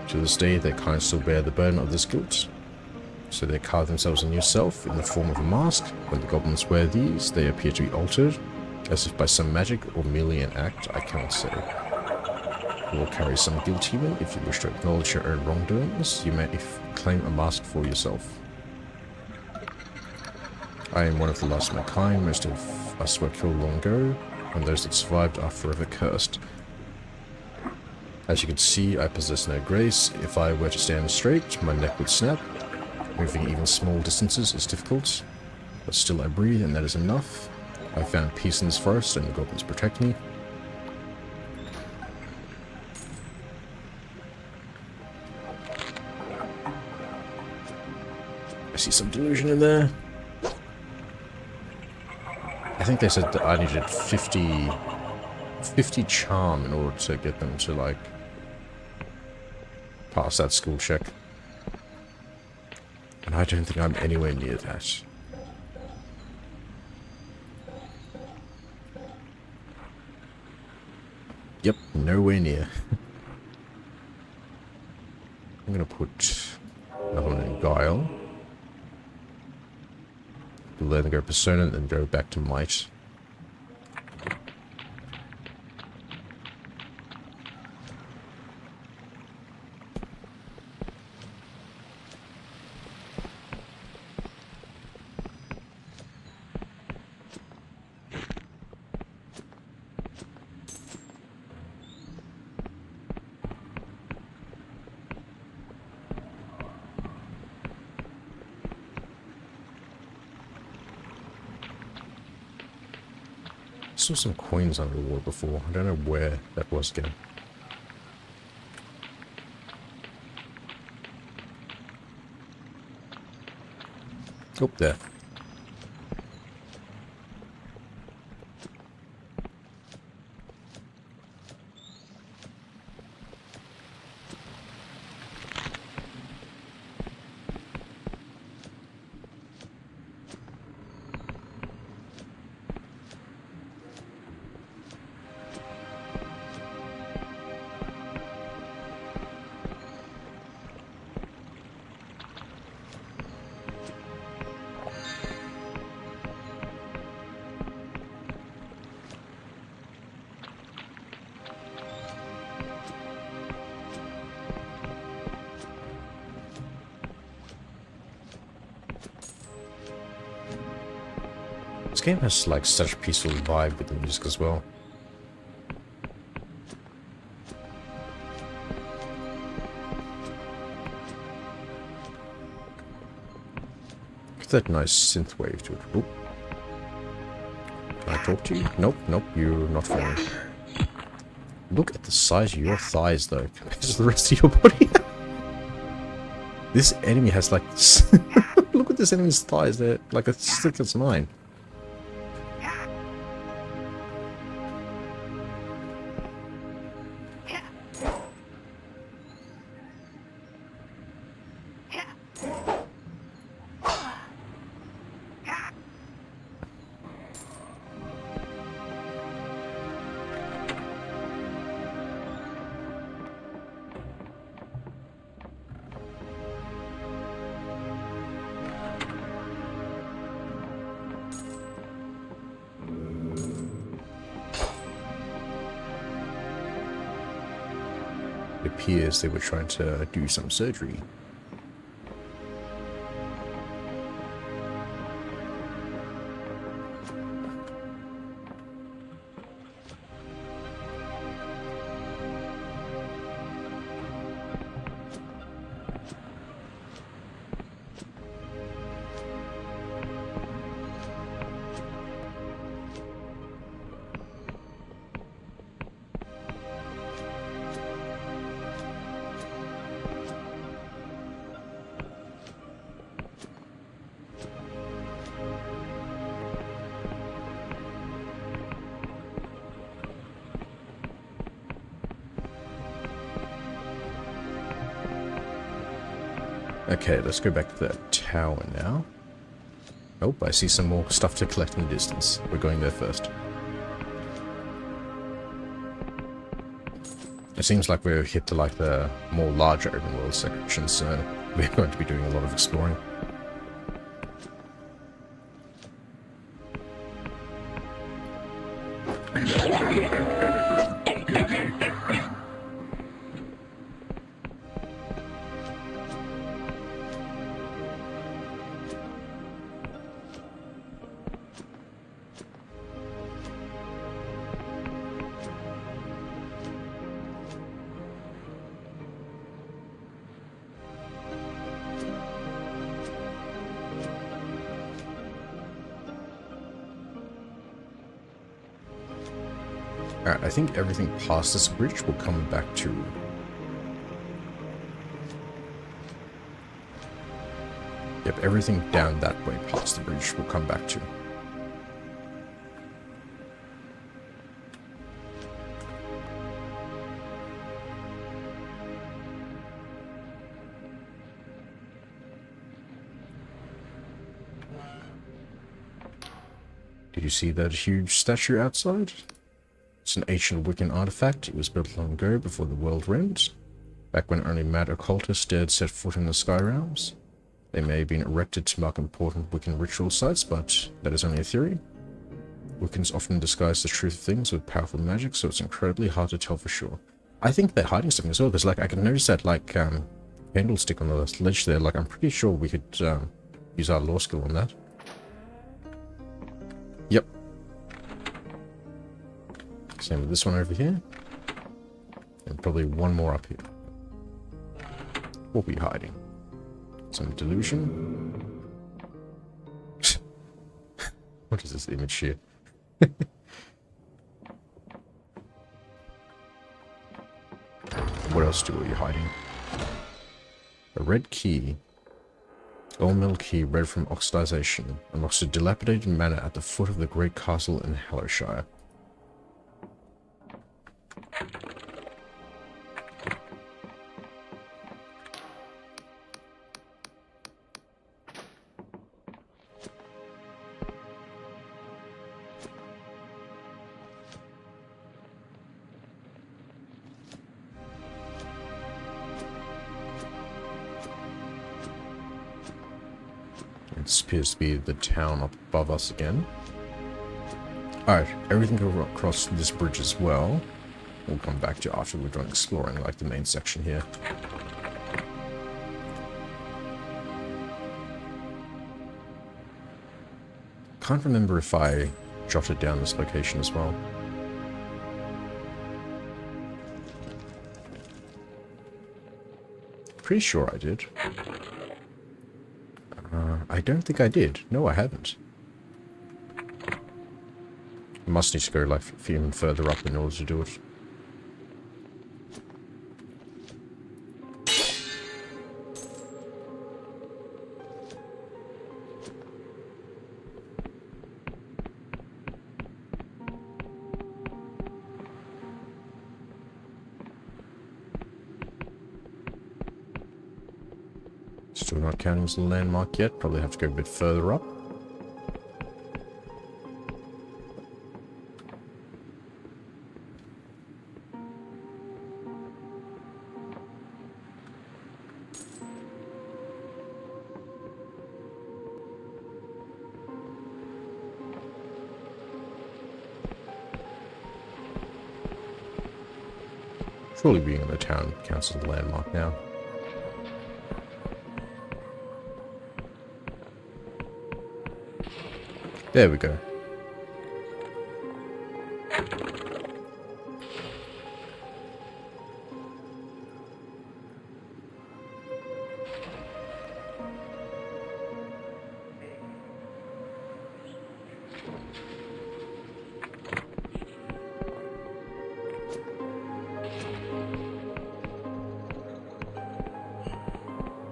To this day, their kind still bear the burden of this guilt. So they carve themselves a new self in the form of a mask. When the goblins wear these, they appear to be altered, as if by some magic or merely an act, I cannot say. You will carry some guilt, human. If you wish to acknowledge your own wrongdoings, you may claim a mask for yourself. I am one of the last of my kind. Most of us were killed long ago, and those that survived are forever cursed. As you can see, I possess no grace. If I were to stand straight, my neck would snap. Moving even small distances is difficult, but still I breathe, and that is enough. I found peace in this forest, and the goblins protect me. I see some delusion in there. I think they said that I needed 50 charm in order to get them to, like, pass that school check. And I don't think I'm anywhere near that. Yep, nowhere near. I'm gonna put another one in Guile. Then go Persona, and then go back to Might. I saw some coins under the wall before. I don't know where that was again. Oh, there. This game has like such a peaceful vibe with the music as well. Get that nice synth wave to it. Oop. Can I talk to you? Nope, nope, you're not friendly. Look at the size of your thighs though, compared to the rest of your body. This enemy has like look at this enemy's thighs, they're like as thick as mine. It appears they were trying to do some surgery. Okay, let's go back to that tower now. Oh, I see some more stuff to collect in the distance. We're going there first. It seems like we're hit to like the more larger open world sections, so we're going to be doing a lot of exploring. Alright, I think everything past this bridge will come back to... Yep, everything down that way past the bridge will come back to. you see that huge statue outside? It's an ancient Wiccan artifact. It was built long ago before the world rent, back when only mad occultists dared set foot in the sky realms. They may have been erected to mark important Wiccan ritual sites, but that is only a theory. Wiccans often disguise the truth of things with powerful magic, so it's incredibly hard to tell for sure. I think they're hiding something as well, because like I can notice that like candlestick on the ledge there. Like I'm pretty sure we could use our law skill on that. Yep. Same with this one over here, and probably one more up here. What are we hiding? Some delusion. What is this image here? What else are you hiding? A red key. Gold mill key red from oxidization. Unlocks a dilapidated manor at the foot of the great castle in Hallowshire. This appears to be the town up above us again. Alright, everything go across this bridge as well. We'll come back to after we're done exploring, like the main section here. Can't remember if I jotted down this location as well. Pretty sure I did. I don't think I did. No, I haven't. I must need to go like even further up in order to do it. Still not counting as a landmark yet. Probably have to go a bit further up. Surely being in the town counts as a landmark now. There we go.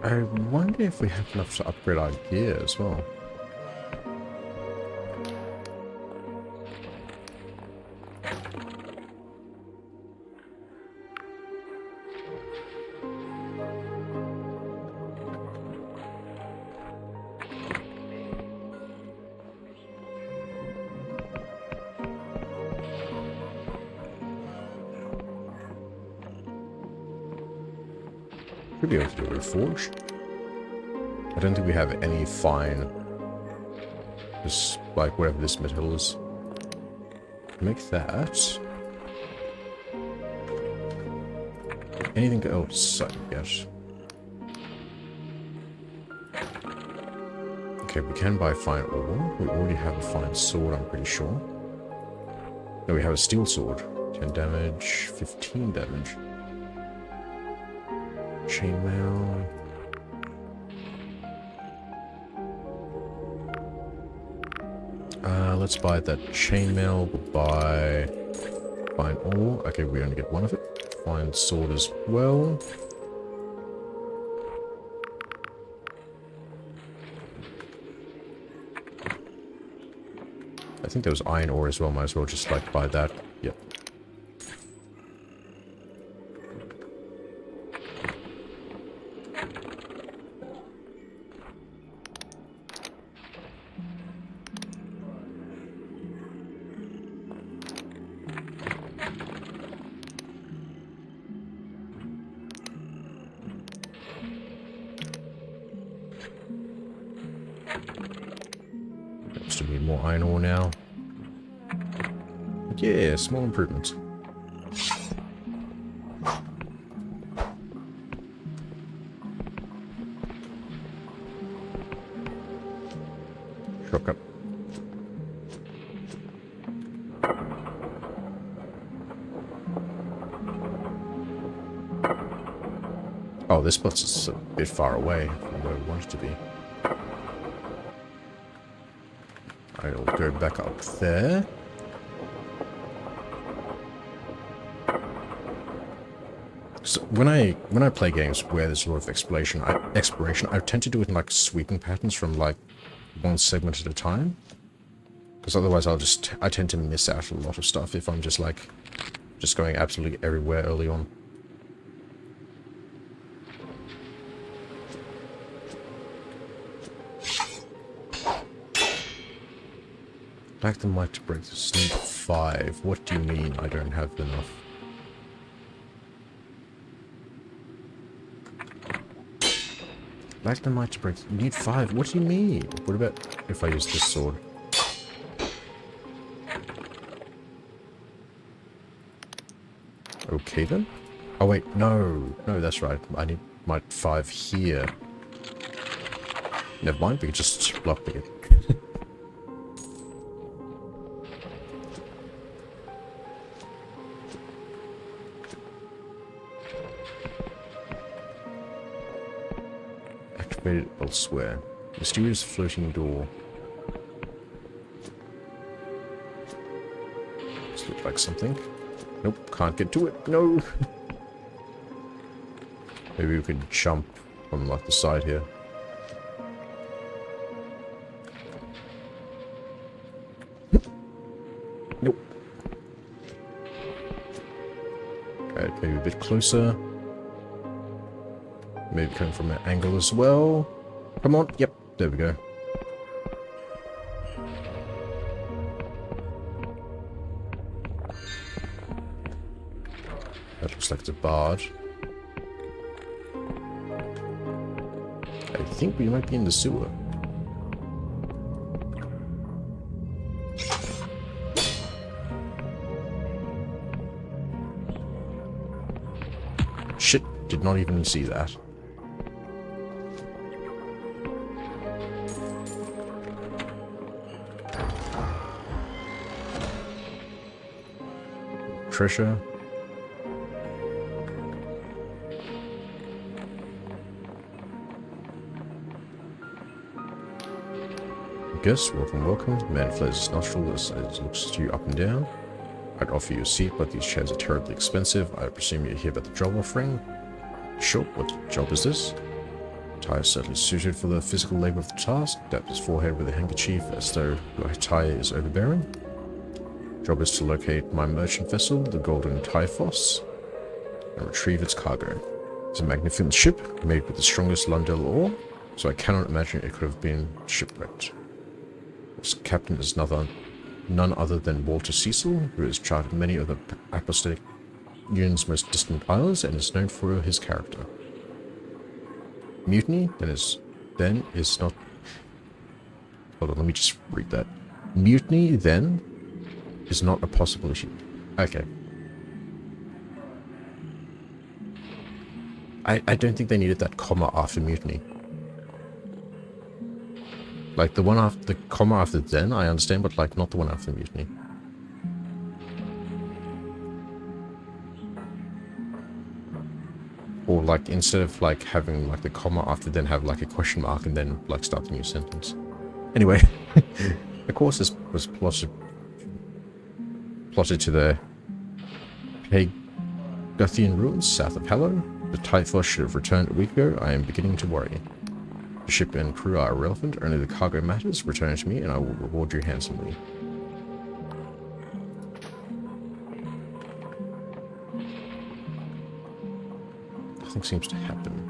I wonder if we have enough to upgrade our gear as well. Should be able to do a reforged. I don't think we have any fine. Just like whatever this metal is. Make that. Anything else I can get? Okay, we can buy fine ore. We already have a fine sword, I'm pretty sure. No, we have a steel sword. 10 damage, 15 damage. Chainmail. Let's buy that chainmail. We'll buy fine ore. Okay, we only get one of it. Fine sword as well. I think there was iron ore as well. Might as well just like buy that. Yep. more iron ore now. But yeah, small improvements. Shortcut. Oh, this puts us a bit far away from where we want it to be. I'll go back up there. So when I play games where there's a lot of exploration, I tend to do it in like sweeping patterns from like one segment at a time. Because otherwise I tend to miss out a lot of stuff if I'm just going absolutely everywhere early on. Like the might to break this. Need 5. What do you mean I don't have enough? Like the might to break. You need 5. What do you mean? What about if I use this sword? Okay then. Oh wait, no, that's right. I need might 5 here. Never mind. We can just block it. Activated elsewhere. Mysterious floating door. This looks like something. Nope, can't get to it. No. Maybe we could jump from like the side here. Nope. Okay, maybe a bit closer. Maybe coming from an angle as well. Come on. Yep, there we go. That looks like it's a barge. I think we might be in the sewer. Shit, did not even see that. Treasure. Guess, welcome. Man flares his nostril as it looks to you up and down. I'd offer you a seat, but these chairs are terribly expensive. I presume you're here about the job offering. Sure, what job is this? Ty is certainly suited for the physical labor of the task. Dapped his forehead with a handkerchief as though Ty is overbearing. Job is to locate my merchant vessel, the Golden Typhos, and retrieve its cargo. It's a magnificent ship, made with the strongest Lundell ore, so I cannot imagine it could have been shipwrecked. Its captain is none other than Walter Cecil, who has charted many of the Apostolic Union's most distant islands and is known for his character. Mutiny, then is not... Hold on, let me just read that. Mutiny, then, is not a possibility. Okay. I don't think they needed that comma after mutiny. Like, the one after the comma after then, I understand, but like, not the one after mutiny. Or like, instead of like having like the comma after then, have like a question mark and then like start the new sentence. Anyway, the course was plotted to the Paguthian ruins south of Hallow. The Typhos should have returned a week ago. I am beginning to worry. The ship and crew are irrelevant. Only the cargo matters. Return it to me and I will reward you handsomely. Nothing seems to happen.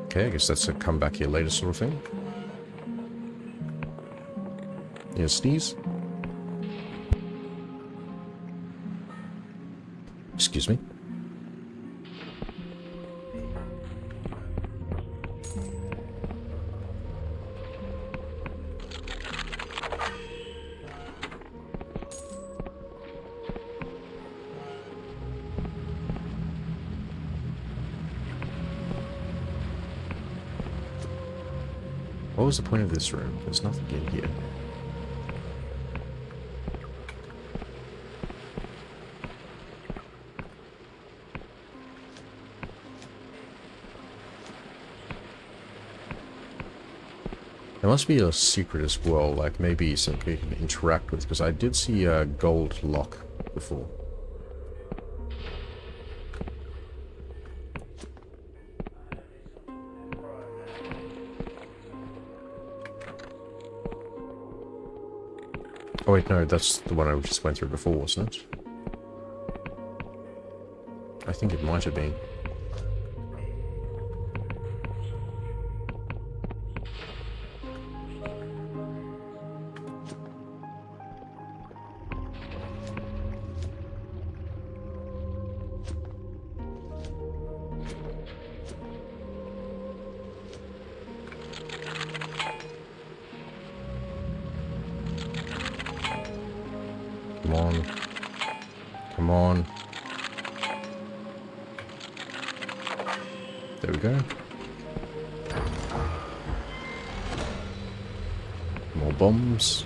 Okay, I guess that's a come back here later sort of thing. Yeah, sneeze. Excuse me. What was the point of this room? There's nothing in here. There must be a secret as well, like maybe something you can interact with, because I did see a gold lock before. Oh wait, no, that's the one I just went through before, wasn't it? I think it might have been. Come on. Come on. There we go. More bombs.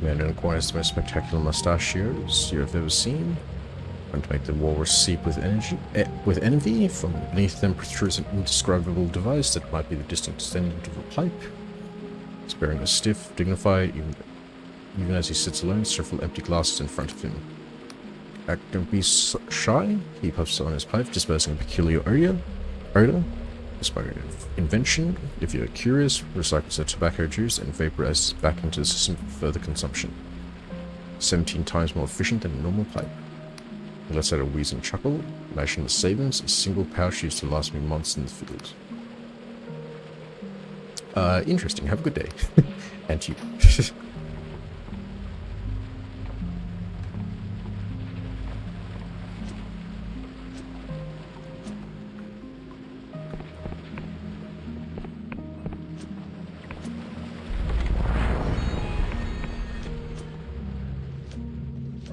Man acquires the most spectacular mustachios you have ever seen. Going to make the walrus seep with envy. From beneath them protrudes an indescribable device that might be the distant descendant of a pipe. Sparing a stiff, dignified, even as he sits alone, several empty glasses in front of him. Don't be shy. He puffs on his pipe, dispersing a peculiar odor. Despite invention, if you're curious, recycles the tobacco juice and vaporizes back into the system for further consumption. 17 times more efficient than a normal pipe. He lets out a wheezing chuckle, mashing the savings, a single pouch used to last me months in the field. Interesting. Have a good day. And you.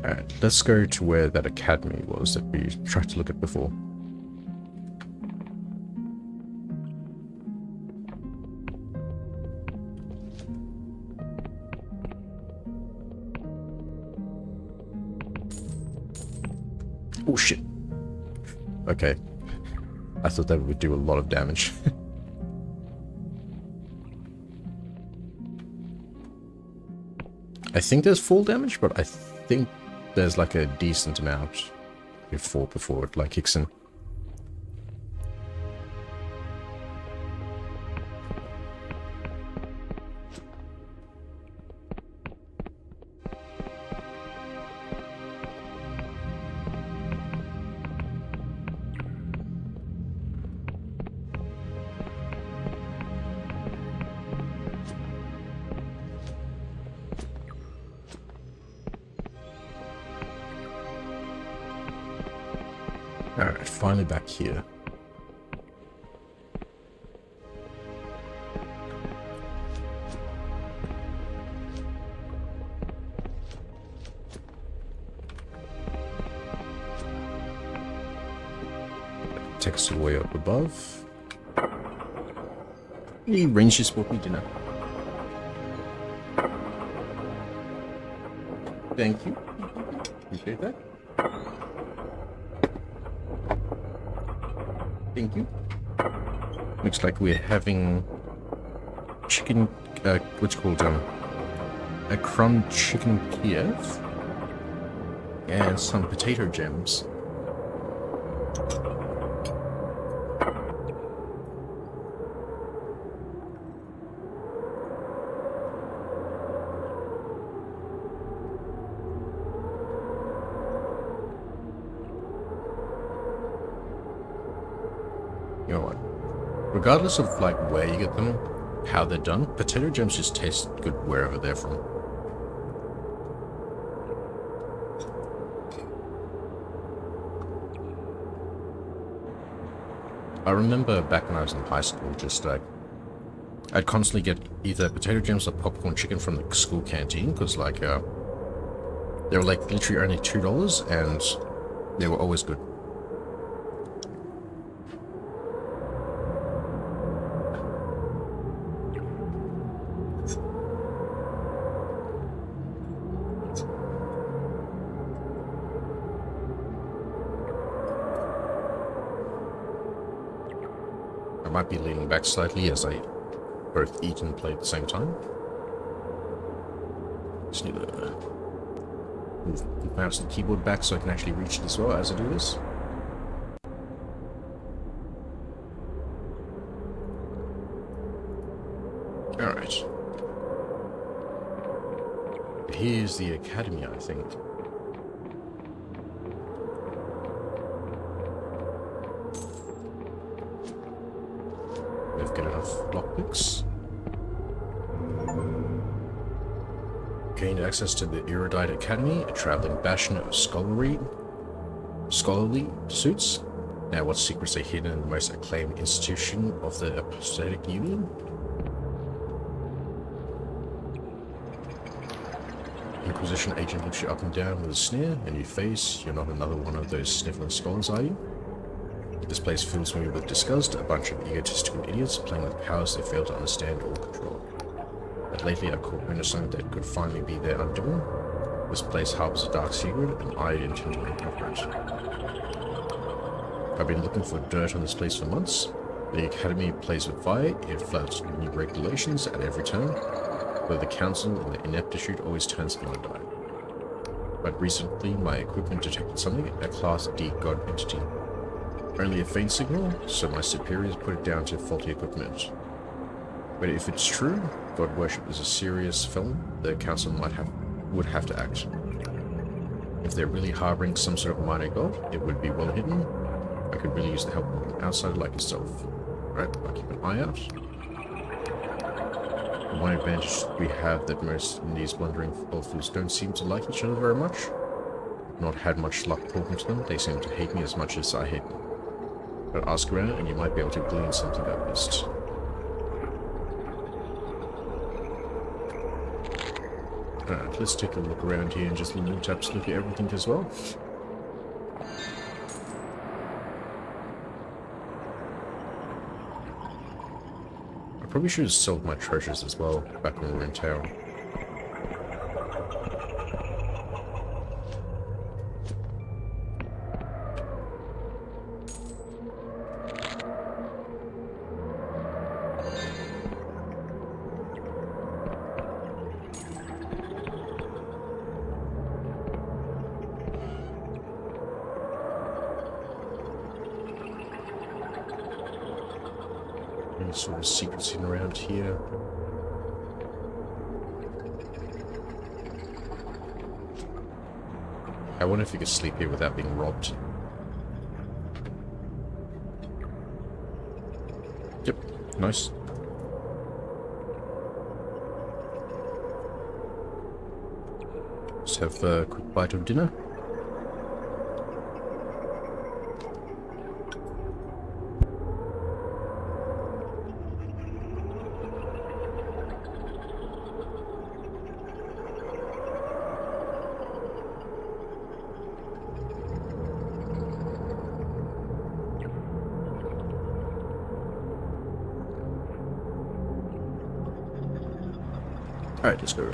Alright, let's go to where that academy was that we tried to look at before. Oh shit. Okay. I thought that would do a lot of damage. I think there's full damage, but I think there's like a decent amount before it like kicks in. Alright, finally back here. Take us all the way up above. Hey, Range just bought me dinner. Thank you. Appreciate that. Thank you. Looks like we're having chicken, what's it called, a crumb chicken Kiev and some potato gems. You know what? Regardless of like where you get them, how they're done, potato gems just taste good wherever they're from. I remember back when I was in high school, just like, I'd constantly get either potato gems or popcorn chicken from the school canteen, because like, they were like literally only $2, and they were always good. I might be leaning back slightly as I both eat and play at the same time. Just need to move the mouse and keyboard back so I can actually reach it as well as I do this. Alright. Here's the academy, I think. We've got enough lockpicks. Gained access to the Erudite Academy, a traveling bastion of scholarly pursuits. Now, what secrets are hidden in the most acclaimed institution of the Apostatic Union? Inquisition agent looks you up and down with a sneer, and you face, you're not another one of those sniffling scholars, are you? This place fills me with disgust, a bunch of egotistical idiots playing with powers they fail to understand or control. But lately I've caught wind of something that could finally be their undoing. This place harbors a dark secret, and I intend to uncover it. I've been looking for dirt on this place for months. The Academy plays with fire, it flouts new regulations at every turn, though the Council and the ineptitude always turns the blind eye. But recently my equipment detected something, a Class D god entity. Only a faint signal, so my superiors put it down to faulty equipment. But if it's true, god worship is a serious felon, the council would have to act. If they're really harboring some sort of minor god, it would be well hidden. I could really use the help of an outsider like yourself. Right, I'll keep an eye out. The one advantage we have that most of these blundering fools don't seem to like each other very much. I've not had much luck talking to them, they seem to hate me as much as I hate them. But ask around and you might be able to glean something I've missed. Alright, let's take a look around here and just look absolutely everything as well. I probably should have sold my treasures as well back when we were in town. Any sort of secrets in around here? I wonder if you could sleep here without being robbed. Yep, nice. Let's have a quick bite of dinner. Alright, let's go.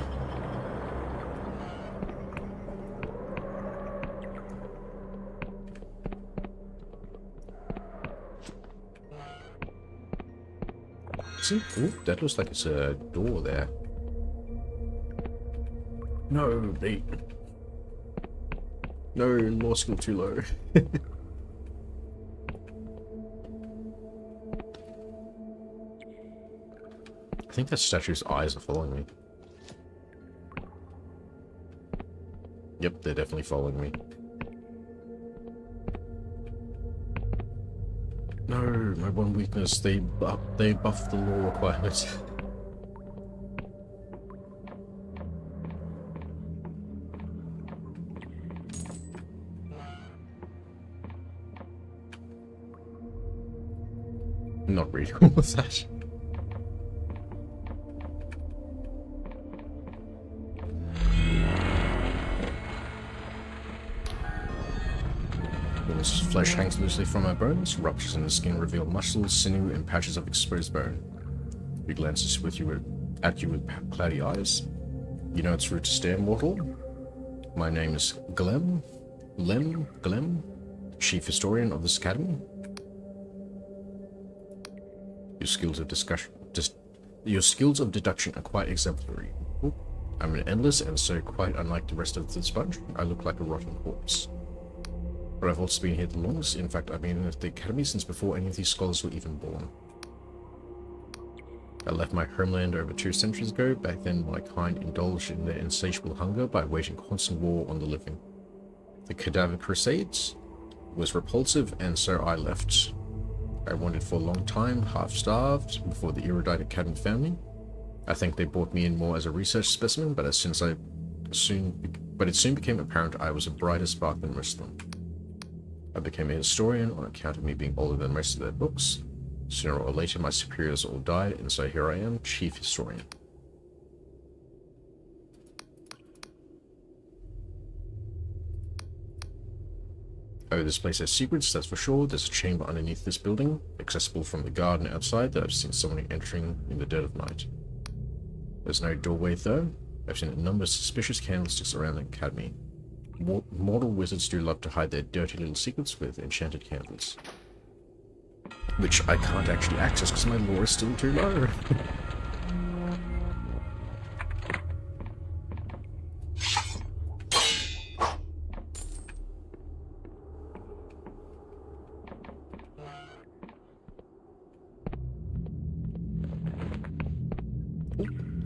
See? Ooh, that looks like it's a door there. No, they... No, law school too low. I think that statue's eyes are following me. Yep, they're definitely following me. No, my one weakness, they buffed the law requirement. Not really cool with that. Woman's flesh hangs loosely from her bones, ruptures in the skin reveal muscles, sinew, and patches of exposed bone. He glances at you with cloudy eyes. You know it's rude to stare, mortal. My name is Glem, chief historian of this academy. Your skills of deduction are quite exemplary. I'm an endless, and so quite unlike the rest of the sponge, I look like a rotten corpse. But I've also been here the longest. In fact, I've been at the academy since before any of these scholars were even born. I left my homeland over 2 centuries ago. Back then, my kind indulged in their insatiable hunger by waging constant war on the living. The Cadaver Crusades was repulsive, and so I left. I wandered for a long time, half-starved, before the erudite academy found me. I think they brought me in more as a research specimen, but it soon became apparent I was a brighter spark than most of them. I became a historian on account of me being older than most of their books. Sooner or later, my superiors all died, and so here I am, chief historian. Oh, this place has secrets, that's for sure. There's a chamber underneath this building, accessible from the garden outside, that I've seen someone entering in the dead of night. There's no doorway, though. I've seen a number of suspicious candlesticks around the academy. Mortal wizards do love to hide their dirty little secrets with enchanted candles. Which I can't actually access because my lore is still too low.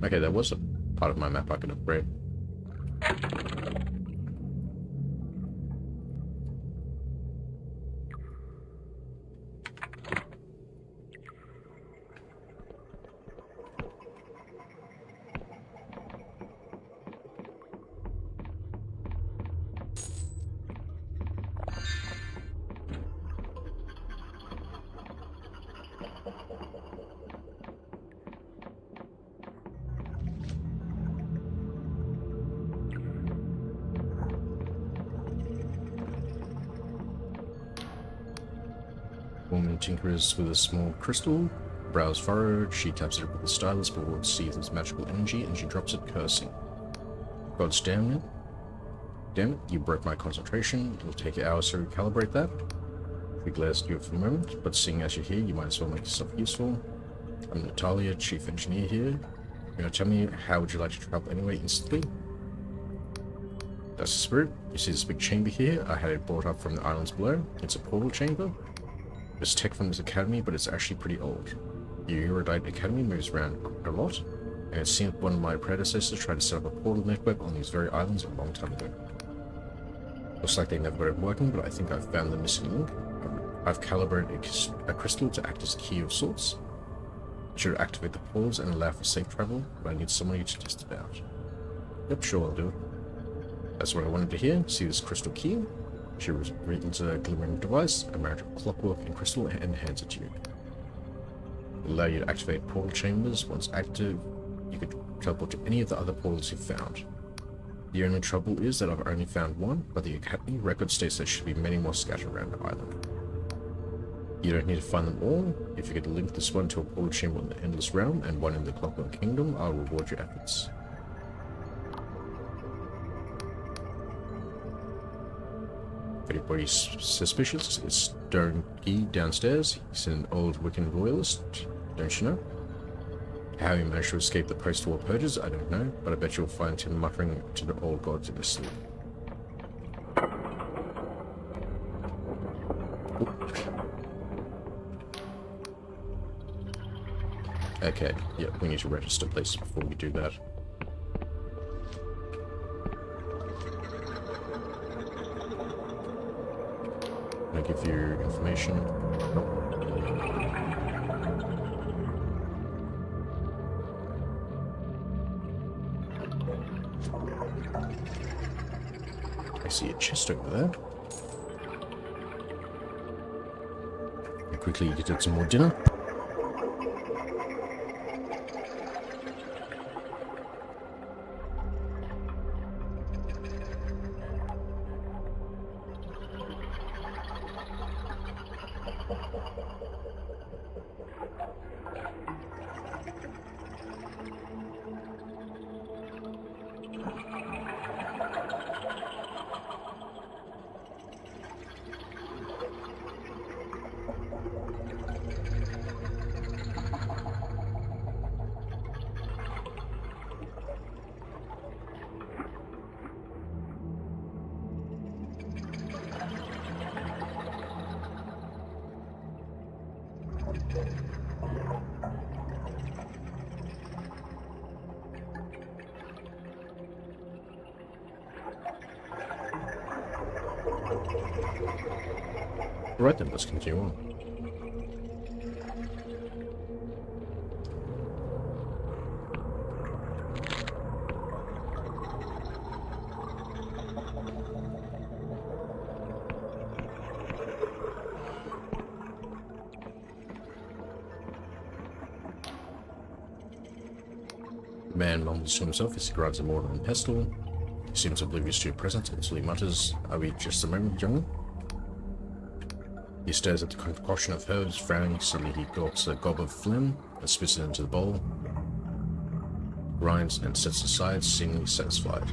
Okay, that was a part of my map I could upgrade. Woman tinkers with a small crystal. Brows furrowed, she taps it with the stylus before it seethes magical energy, and she drops it, cursing. God's damn it. Damn it, you broke my concentration. It'll take hours to recalibrate that. We glares at you for a moment, but seeing as you're here, you might as well make yourself useful. I'm Natalia, chief engineer here. You're gonna tell me how would you like to travel anyway instantly? That's the spirit. You see this big chamber here? I had it brought up from the islands below. It's a portal chamber. It's tech from this academy, but it's actually pretty old. The erudite academy moves around a lot, and it seems one of my predecessors tried to set up a portal network on these very islands a long time ago. Looks like they never got it working, but I think I've found the missing link. I've calibrated a crystal to act as a key of sorts. It should activate the portals and allow for safe travel, but I need somebody to test it out. Yep, sure, I'll do it. That's what I wanted to hear. See this crystal key? She reveals a glimmering device, a marriage of clockwork and crystal, and hands it to you. It'll allow you to activate portal chambers. Once active, you can teleport to any of the other portals you've found. The only trouble is that I've only found one, but the Academy record states there should be many more scattered around the island. You don't need to find them all. If you could link this one to a portal chamber in the Endless Realm and one in the Clockwork Kingdom, I'll reward your efforts. If anybody's suspicious, it's Donkey downstairs. He's an old Wiccan royalist, don't you know? How he managed to escape the post-war purges, I don't know, but I bet you'll find him muttering to the old gods in his sleep. Okay, yeah, we need to register places before we do that. I'll give you information. Nope. I see a chest over there. And quickly get some more dinner. Right then, let's continue on. The man mumbles to himself as he grabs a mortar and pestle. He seems oblivious to your presence until he mutters, "Are we just a moment, young?" He stares at the concoction of herbs, frowning. Suddenly he gulps a gob of phlegm and spits it into the bowl, grinds and sets aside, seemingly satisfied.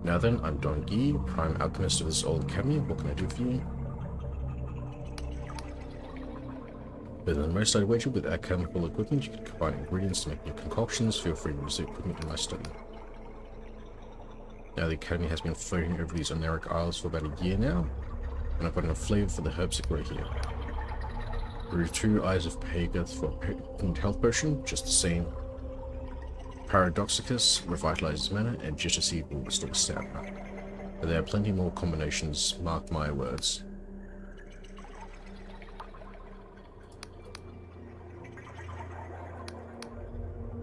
"Now then, I'm Don Guy, prime alchemist of this old academy. What can I do for you?" "Better than most, I'd wager. With alchemical equipment, you can combine ingredients to make new concoctions. Feel free to use the equipment in my study." Now, the academy has been floating over these Oneric Isles for about a year now, and I've gotten a flavor for the herbs that grow here. There are 2 eyes of Paga for a potent health potion, just the same. Paradoxicus revitalizes mana, and Jitter Seed will restore stamina. But there are plenty more combinations, mark my words.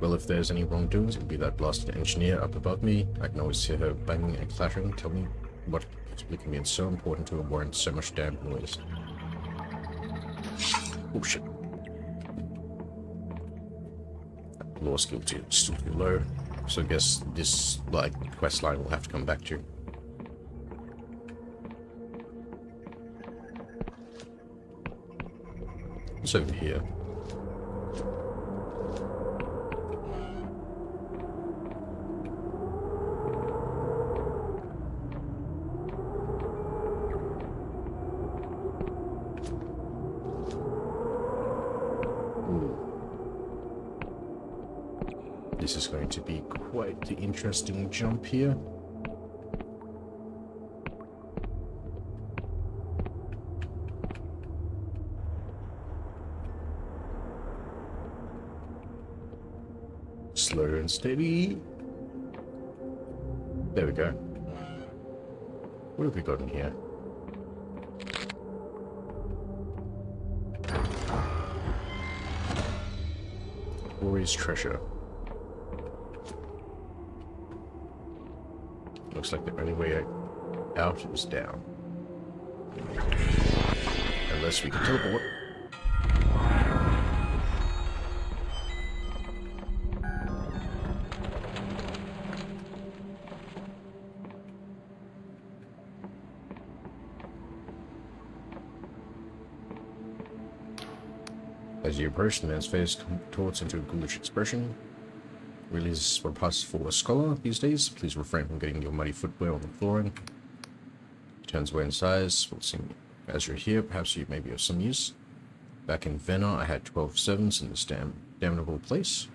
Well, if there's any wrongdoings, it'll be that blasted engineer up above me. I can always hear her banging and clattering. Tell me what possibly can be so important to warrant so much damn noise. Oh shit. Law skill still too low, so I guess this quest line will have to come back to. What's over here? This is going to be quite the interesting jump here. Slow and steady. There we go. What have we got in here? Glorious treasure. Looks like the only way out is down. Unless we can teleport. As you approach, the man's face contorts into a ghoulish expression. Really is what passes for a scholar these days. Please refrain from getting your muddy footwear on the flooring. He turns away in size. We'll see. As you're here, perhaps you may be of some use. Back in Venna, I had 12 servants in this damnable place.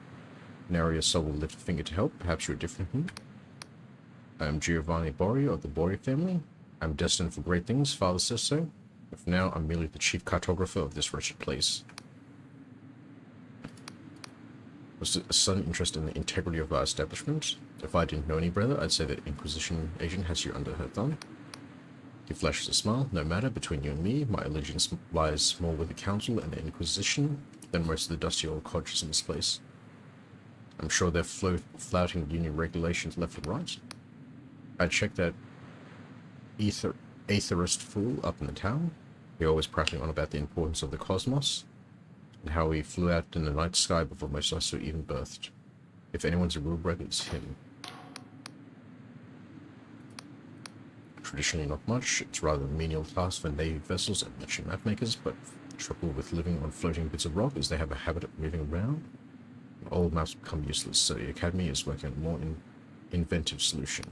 Now your soul will lift a finger to help. Perhaps you're different from me. I am Giovanni Bori of the Bori family. I'm destined for great things, father says so. But for now, I'm merely the chief cartographer of this wretched place. Was a sudden interest in the integrity of our establishment. If I didn't know any better, I'd say that Inquisition agent has you under her thumb. He flashes a smile. No matter, between you and me, my allegiance lies more with the Council and the Inquisition than most of the dusty old codgers in this place. I'm sure they're flouting Union regulations left and right. I checked that aetherist fool up in the town. He always prattling on about the importance of the cosmos, and how he flew out in the night sky before most of us were even birthed. If anyone's a rule breaker, it's him. Traditionally not much, it's rather a menial task for navy vessels and merchant mapmakers, but the trouble with living on floating bits of rock is they have a habit of moving around. Old maps become useless, so the Academy is working on a more inventive solution.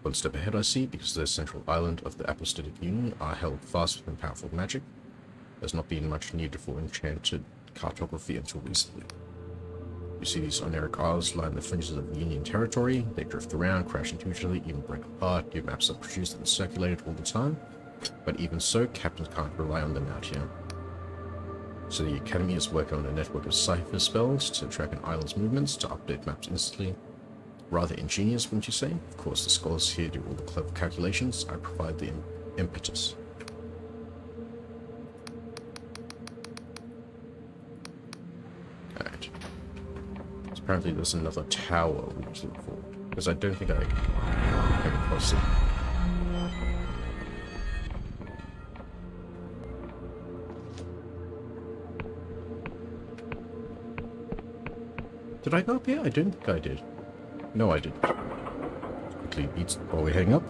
One step ahead I see, because the central island of the Apostatic Union are held fast within powerful magic. There's not been much need for enchanted cartography until recently. You see these oneric isles line the fringes of Union territory. They drift around, crash into each other, even break apart. New maps are produced and circulated all the time, but even so, captains can't rely on them out here. So the Academy is working on a network of cipher spells to track an island's movements, to update maps instantly. Rather ingenious, wouldn't you say? Of course, the scholars here do all the clever calculations. I provide the impetus. Alright. So apparently there's another tower we need to look for, because I don't think I came across it. Did I go up here? I don't think I did. No, I didn't. Quickly eat while we hang up.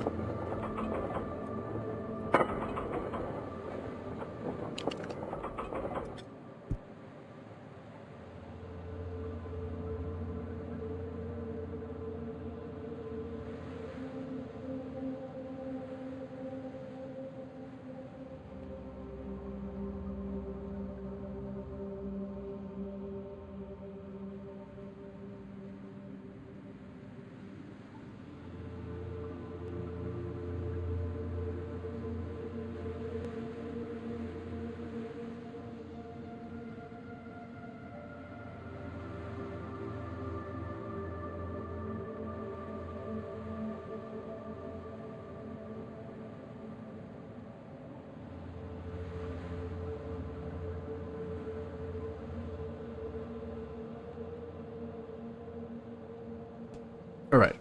Alright.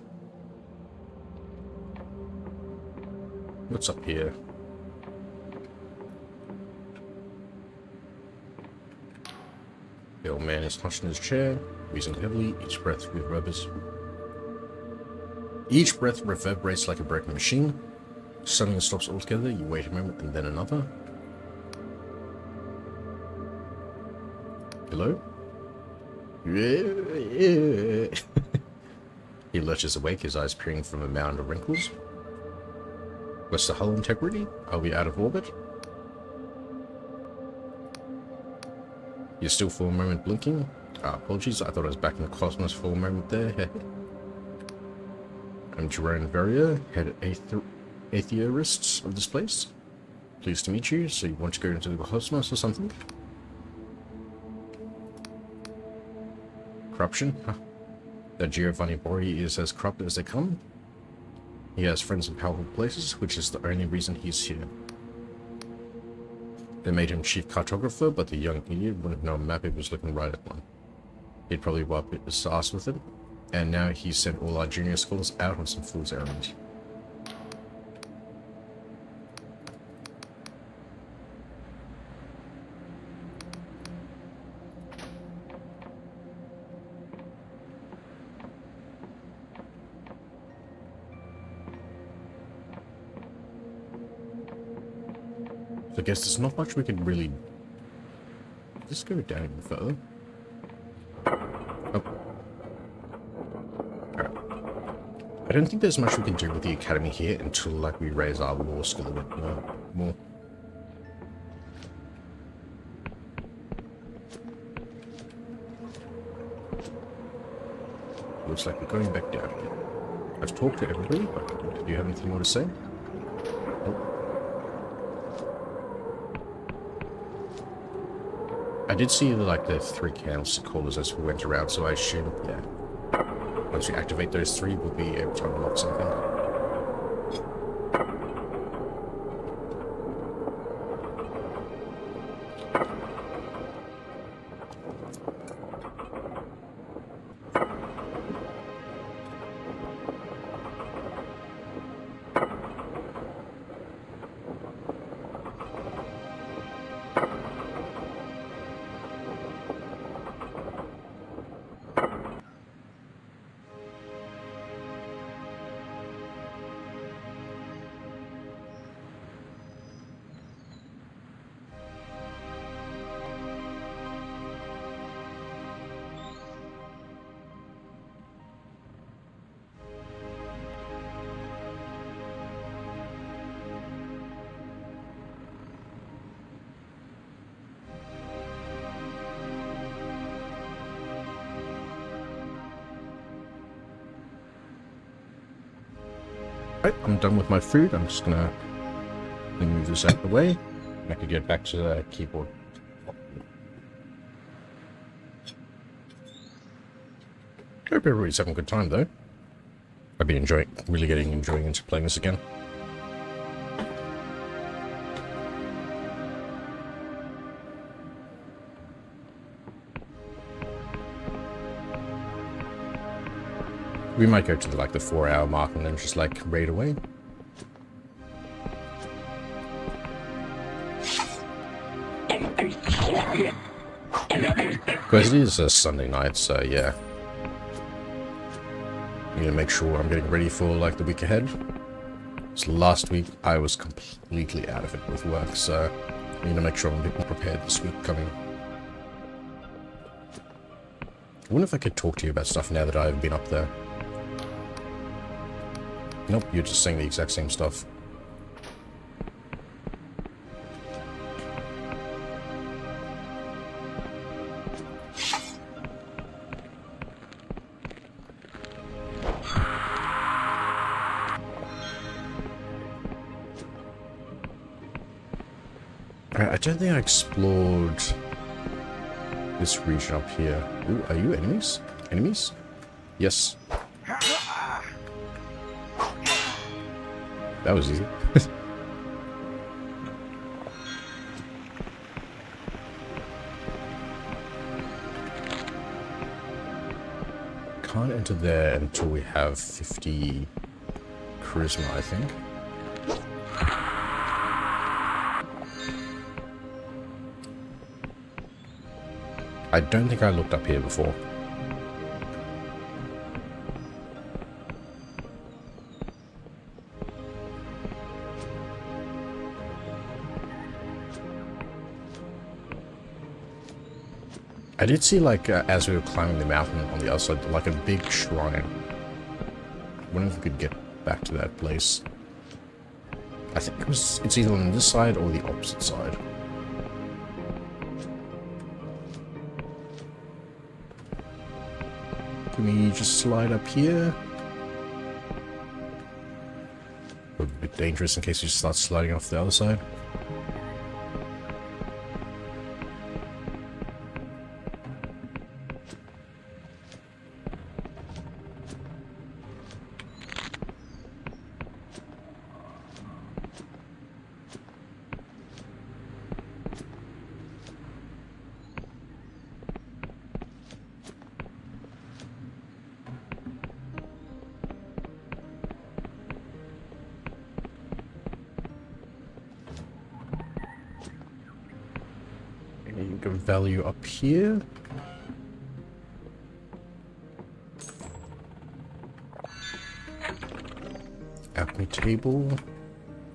What's up here? The old man is hunched in his chair, wheezing heavily, each breath reverberates like a broken machine. Suddenly stops altogether, you wait a moment and then another. Hello? He lurches awake, his eyes peering from a mound of wrinkles. What's the hull integrity? Are we out of orbit? You're still for a moment blinking? Apologies, I thought I was back in the cosmos for a moment there. I'm Jerome Verrier, head atheorists of this place. Pleased to meet you. So you want to go into the cosmos or something? Corruption? Huh. That Giovanni Borri is as corrupt as they come. He has friends in powerful places, which is the only reason he's here. They made him chief cartographer, but the young idiot wouldn't know a map if he was looking right at one. He'd probably wipe his ass with it, and now he sent all our junior scholars out on some fool's errand. I guess there's not much we can really... Just go down even further. Oh. Alright. I don't think there's much we can do with the Academy here until, like, we raise our law skill a bit more. Looks like we're going back down again. I've talked to everybody, but do you have anything more to say? Nope. I did see like the 3 candlestick holders as we went around, so I assumed, yeah. Once we activate those 3, we'll be able to unlock something. Right, I'm done with my food. I'm just gonna move this out of the way. And I could get back to the keyboard. Hope everybody's having a good time though. I've been really enjoying into playing this again. We might go to the 4-hour mark and then just raid away. Because it is a Sunday night, so yeah. I'm gonna make sure I'm getting ready for the week ahead. So last week I was completely out of it with work, so I need to make sure I'm a bit more prepared this week coming. I wonder if I could talk to you about stuff now that I've been up there. Nope, you're just saying the exact same stuff. Alright, I don't think I explored this region up here. Ooh, are you enemies? Enemies? Yes. That was easy. Can't enter there until we have 50 charisma, I think. I don't think I looked up here before. I did see, as we were climbing the mountain on the other side, a big shrine. I wonder if we could get back to that place. I think it's either on this side or the opposite side. Can we just slide up here? A bit dangerous in case we just start sliding off the other side. Value up here. Alchemy table.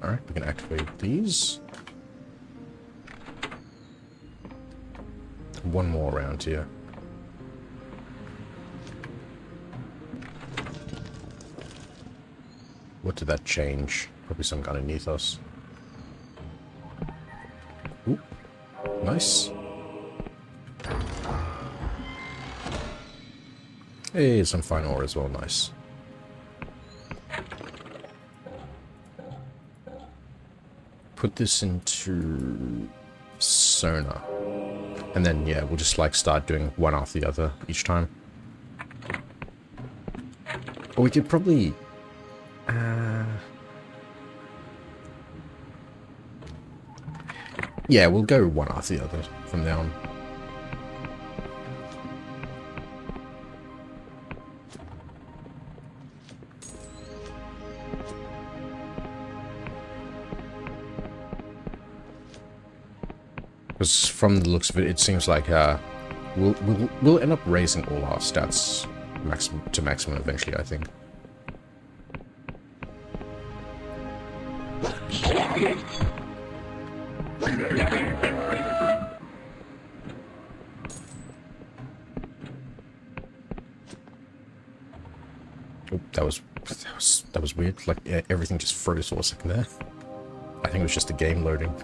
Alright, we can activate these. One more around here. What did that change? Probably some kind of ethos. Ooh, nice. Hey, some fine ore as well, nice. Put this into Sona. And then, yeah, we'll just start doing one after the other each time. Or we could probably... yeah, we'll go one after the other from now on. Because from the looks of it, it seems like we'll end up raising all our stats to maximum eventually, I think. Oh, that was weird. Like everything just froze for a second there. I think it was just the game loading.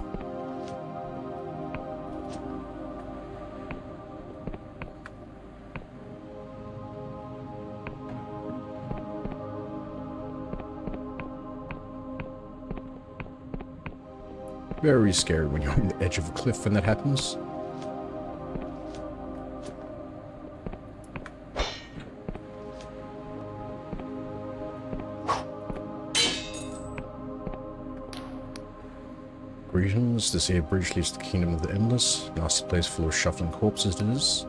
Very scary when you're on the edge of a cliff when that happens. Greetings, this here bridge leads to the Kingdom of the Endless. Nasty place full of shuffling corpses it is.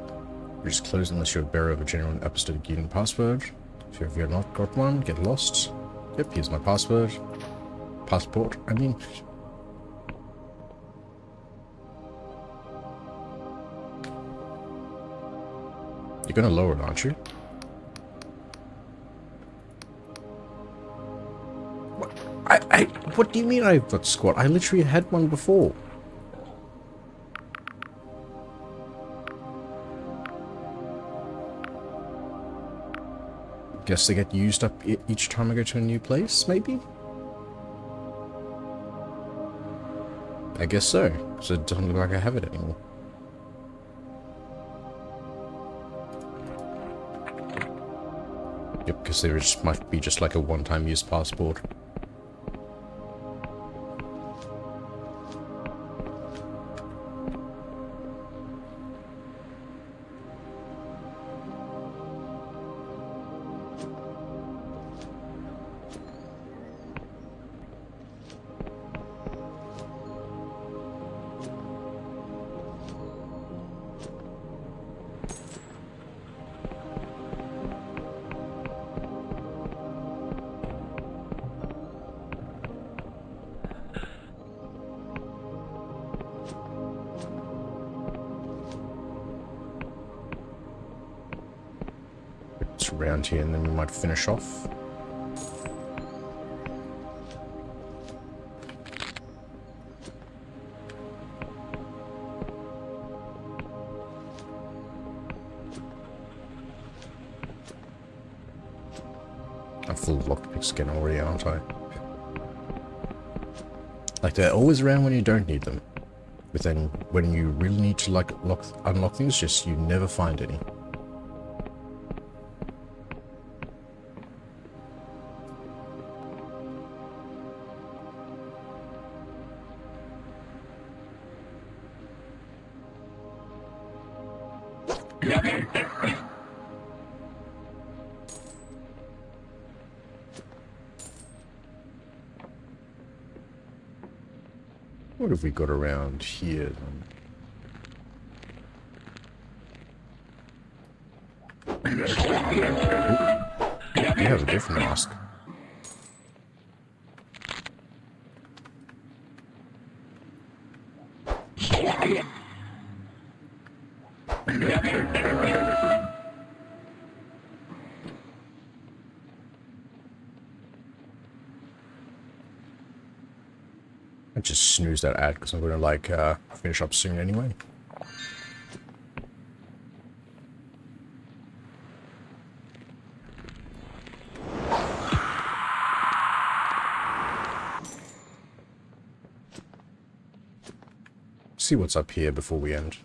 Bridge is closed unless you're a bearer of a genuine apostolic union password. If you have not got one, get lost. Yep, here's my password. Passport, I mean. You're gonna lower it, aren't you? What? What do you mean I've got squat? I literally had one before. Guess they get used up each time I go to a new place, maybe? I guess so, because it doesn't look like I have it anymore. Yep, because there might be just like a one-time use passport. Around here and then we might finish off. I'm full of lockpicks again already, aren't I? Like they're always around when you don't need them, but then when you really need to like unlock things, just you never find any. What have we got around here then? You have a different mask. I just snooze that ad because I'm going to like finish up soon anyway. See what's up here before we end.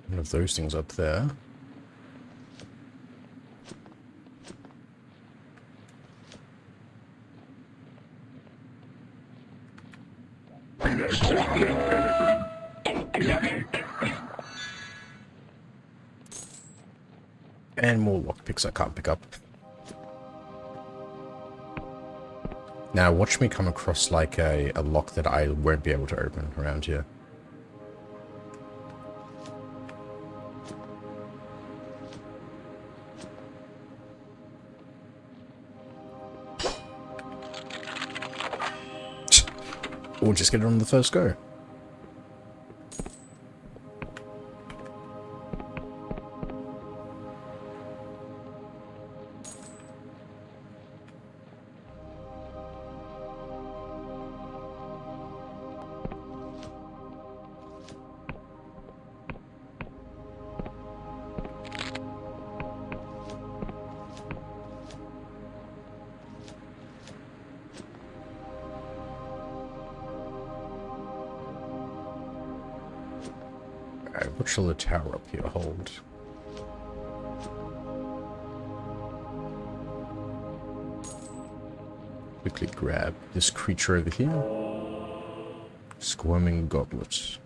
One of those things up there. And more lockpicks I can't pick up. Now watch me come across like a lock that I won't be able to open around here. Or just get it on the first go. What shall the tower up here hold? Quickly grab this creature over here. Squirming goblet.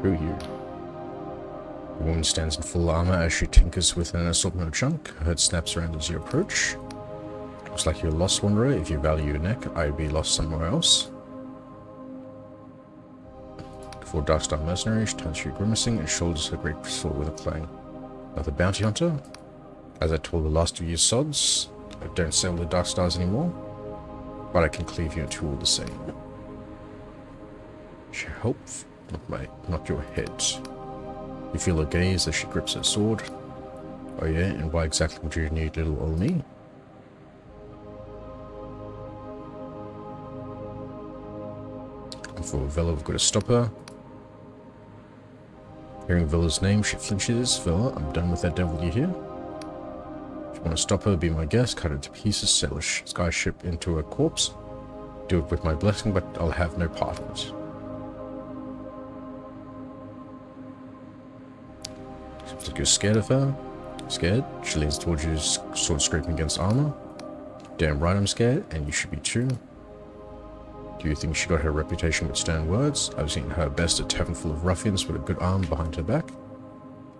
Through here. The woman stands in full armor as she tinkers with an assortment of junk. Her head snaps around as you approach. Looks like you're a lost wanderer. If you value your neck, I'd be lost somewhere else. Before Darkstar mercenary, she turns to you grimacing and shoulders her great sword with a clang. Another bounty hunter? As I told the last of you sods, I don't sail the Darkstars anymore, but I can cleave you in two all the same. She help? Not your head. You feel her gaze as she grips her sword. Oh yeah, and why exactly would you need little old me? Looking for Vela, we've got to stop her. Hearing Vela's name, she flinches. Vela, I'm done with that devil you hear. If you want to stop her, be my guest, cut her to pieces, sail a skyship into a corpse. Do it with my blessing, but I'll have no part in it. Seems like you're scared of her. Scared? She leans towards you, sword scraping against armor. Damn right I'm scared, and you should be too. Do you think she got her reputation with stern words? I've seen her best a tavern full of ruffians with a good arm behind her back.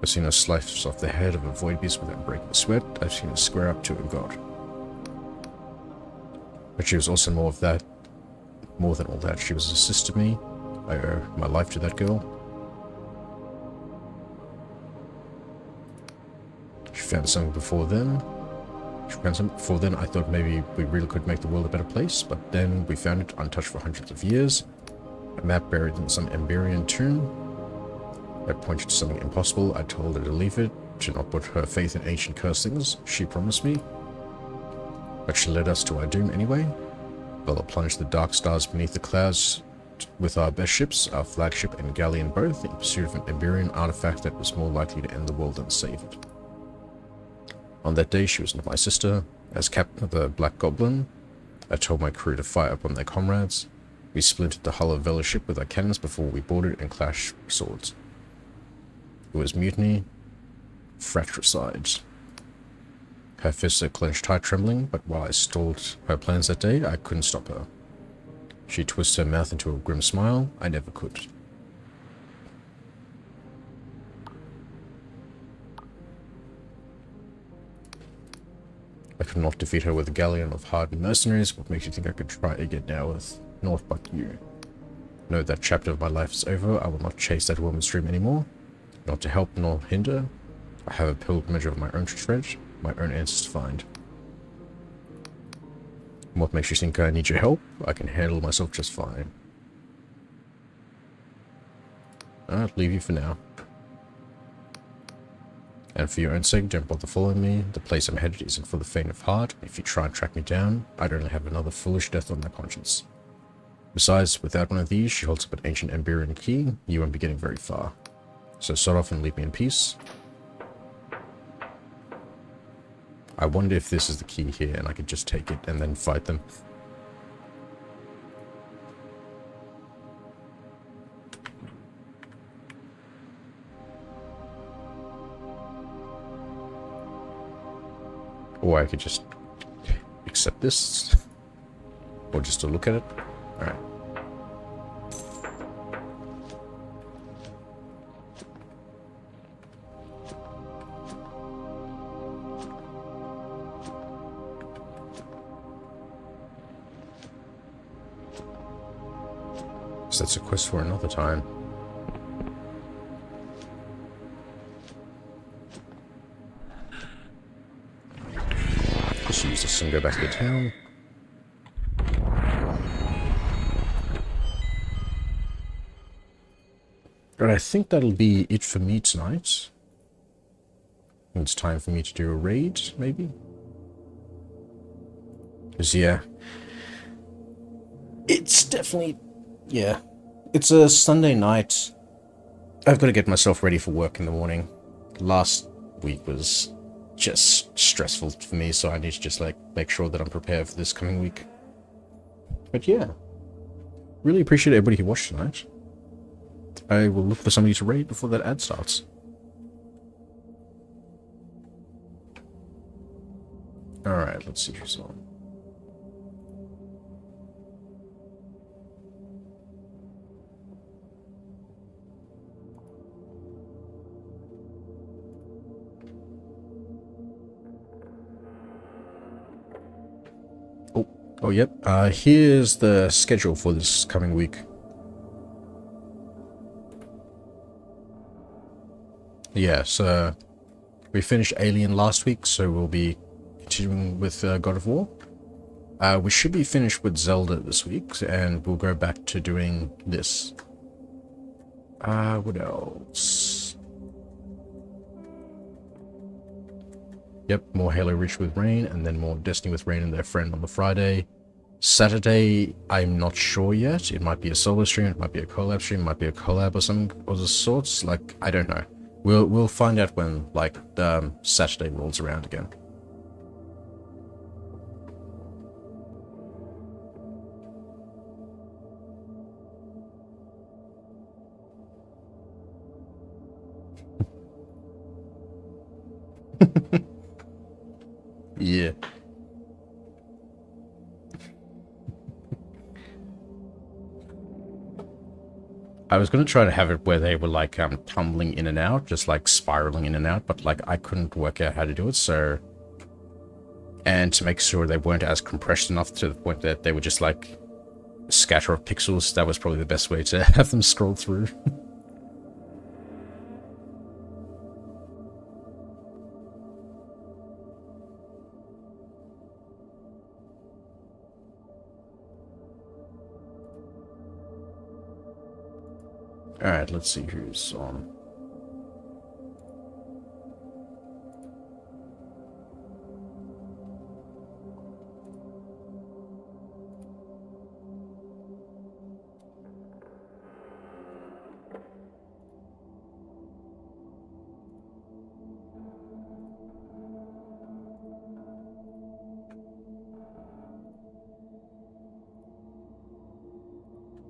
I've seen her slice off the head of a void beast without breaking a sweat. I've seen her square up to a god. But she was also more than all that. She was a sister to me. I owe my life to that girl. She found something before then. I thought maybe we really could make the world a better place, but then we found it untouched for hundreds of years. A map buried in some Emberian tomb. I pointed to something impossible. I told her to leave it, to not put her faith in ancient cursed things. She promised me. But she led us to our doom anyway. Vela plunged the dark stars beneath the clouds with our best ships, our flagship and galleon both, in pursuit of an Emberian artifact that was more likely to end the world than save it. On that day, she was not my sister. As captain of the Black Goblin, I told my crew to fire upon their comrades. We splintered the hull of Vela's ship with our cannons before we boarded and clashed swords. It was mutiny, fratricide. Her fists are clenched tight, trembling, but while I stalled her plans that day, I couldn't stop her. She twisted her mouth into a grim smile. I never could. I could not defeat her with a galleon of hardened mercenaries. What makes you think I could try again now with naught but you? No, that chapter of my life is over. I will not chase that woman's dream anymore. Not to help nor hinder. I have a pilgrimage of my own to tread, my own answers to find. What makes you think I need your help? I can handle myself just fine. I'll leave you for now. And for your own sake, don't bother following me. The place I'm headed isn't for the faint of heart. If you try and track me down, I'd only have another foolish death on my conscience. Besides, without one of these, she holds up an ancient Emberian key. You won't be getting very far. So sod off and leave me in peace. I wonder if this is the key here and I could just take it and then fight them. Or I could just accept this. Or just to look at it. Alright. So that's a quest for another time. Just use this and go back to the town. But I think that'll be it for me tonight. It's time for me to do a raid, maybe? Because, yeah. It's definitely... Yeah. It's a Sunday night. I've got to get myself ready for work in the morning. Last week was just stressful for me, so I need to just, like, make sure that I'm prepared for this coming week. But, yeah. Really appreciate everybody who watched tonight. I will look for somebody to raid before that ad starts. Alright, let's see who's on. Oh, yep. Here's the schedule for this coming week. Yeah, so we finished Alien last week, so we'll be continuing with God of War. We should be finished with Zelda this week, and we'll go back to doing this. What else? Yep, more Halo Reach with Rain, and then more Destiny with Rain and their friend on the Friday. Saturday, I'm not sure yet. It might be a solo stream, it might be a collab stream, it might be a collab or something of the sorts. Like, I don't know. We'll find out when, like, Saturday rolls around again. Yeah. I was going to try to have it where they were like tumbling in and out, just like spiraling in and out, but like I couldn't work out how to do it, so... And to make sure they weren't as compressed enough to the point that they were just like a scatter of pixels, that was probably the best way to have them scroll through. Alright, let's see who's on.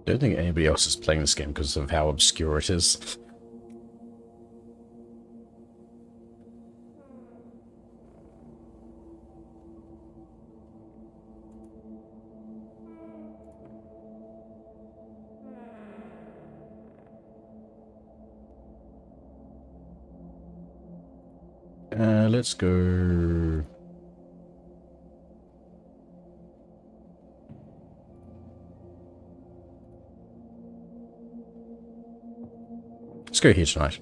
I don't think anybody else is playing this game because of how obscure it is. Let's go... Let's go here tonight.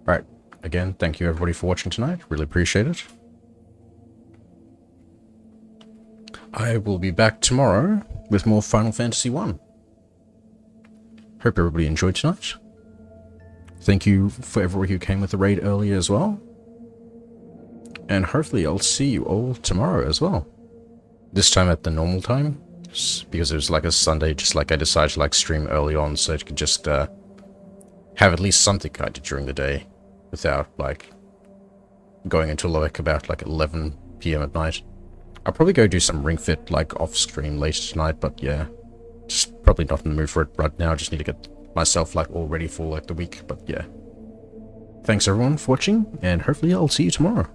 Alright, again, thank you everybody for watching tonight. Really appreciate it. I will be back tomorrow with more Final Fantasy 1. Hope everybody enjoyed tonight. Thank you for everybody who came with the raid earlier as well. And hopefully I'll see you all tomorrow as well. This time at the normal time. Because it was like a Sunday, just like I decided to like stream early on so it could just have at least something I did during the day without like going into like about like 11 p.m. at night. I'll probably go do some Ring Fit, like, off-stream later tonight, but yeah. Just probably not in the mood for it right now. Just need to get myself, like, all ready for, like, the week, but yeah. Thanks everyone for watching, and hopefully I'll see you tomorrow.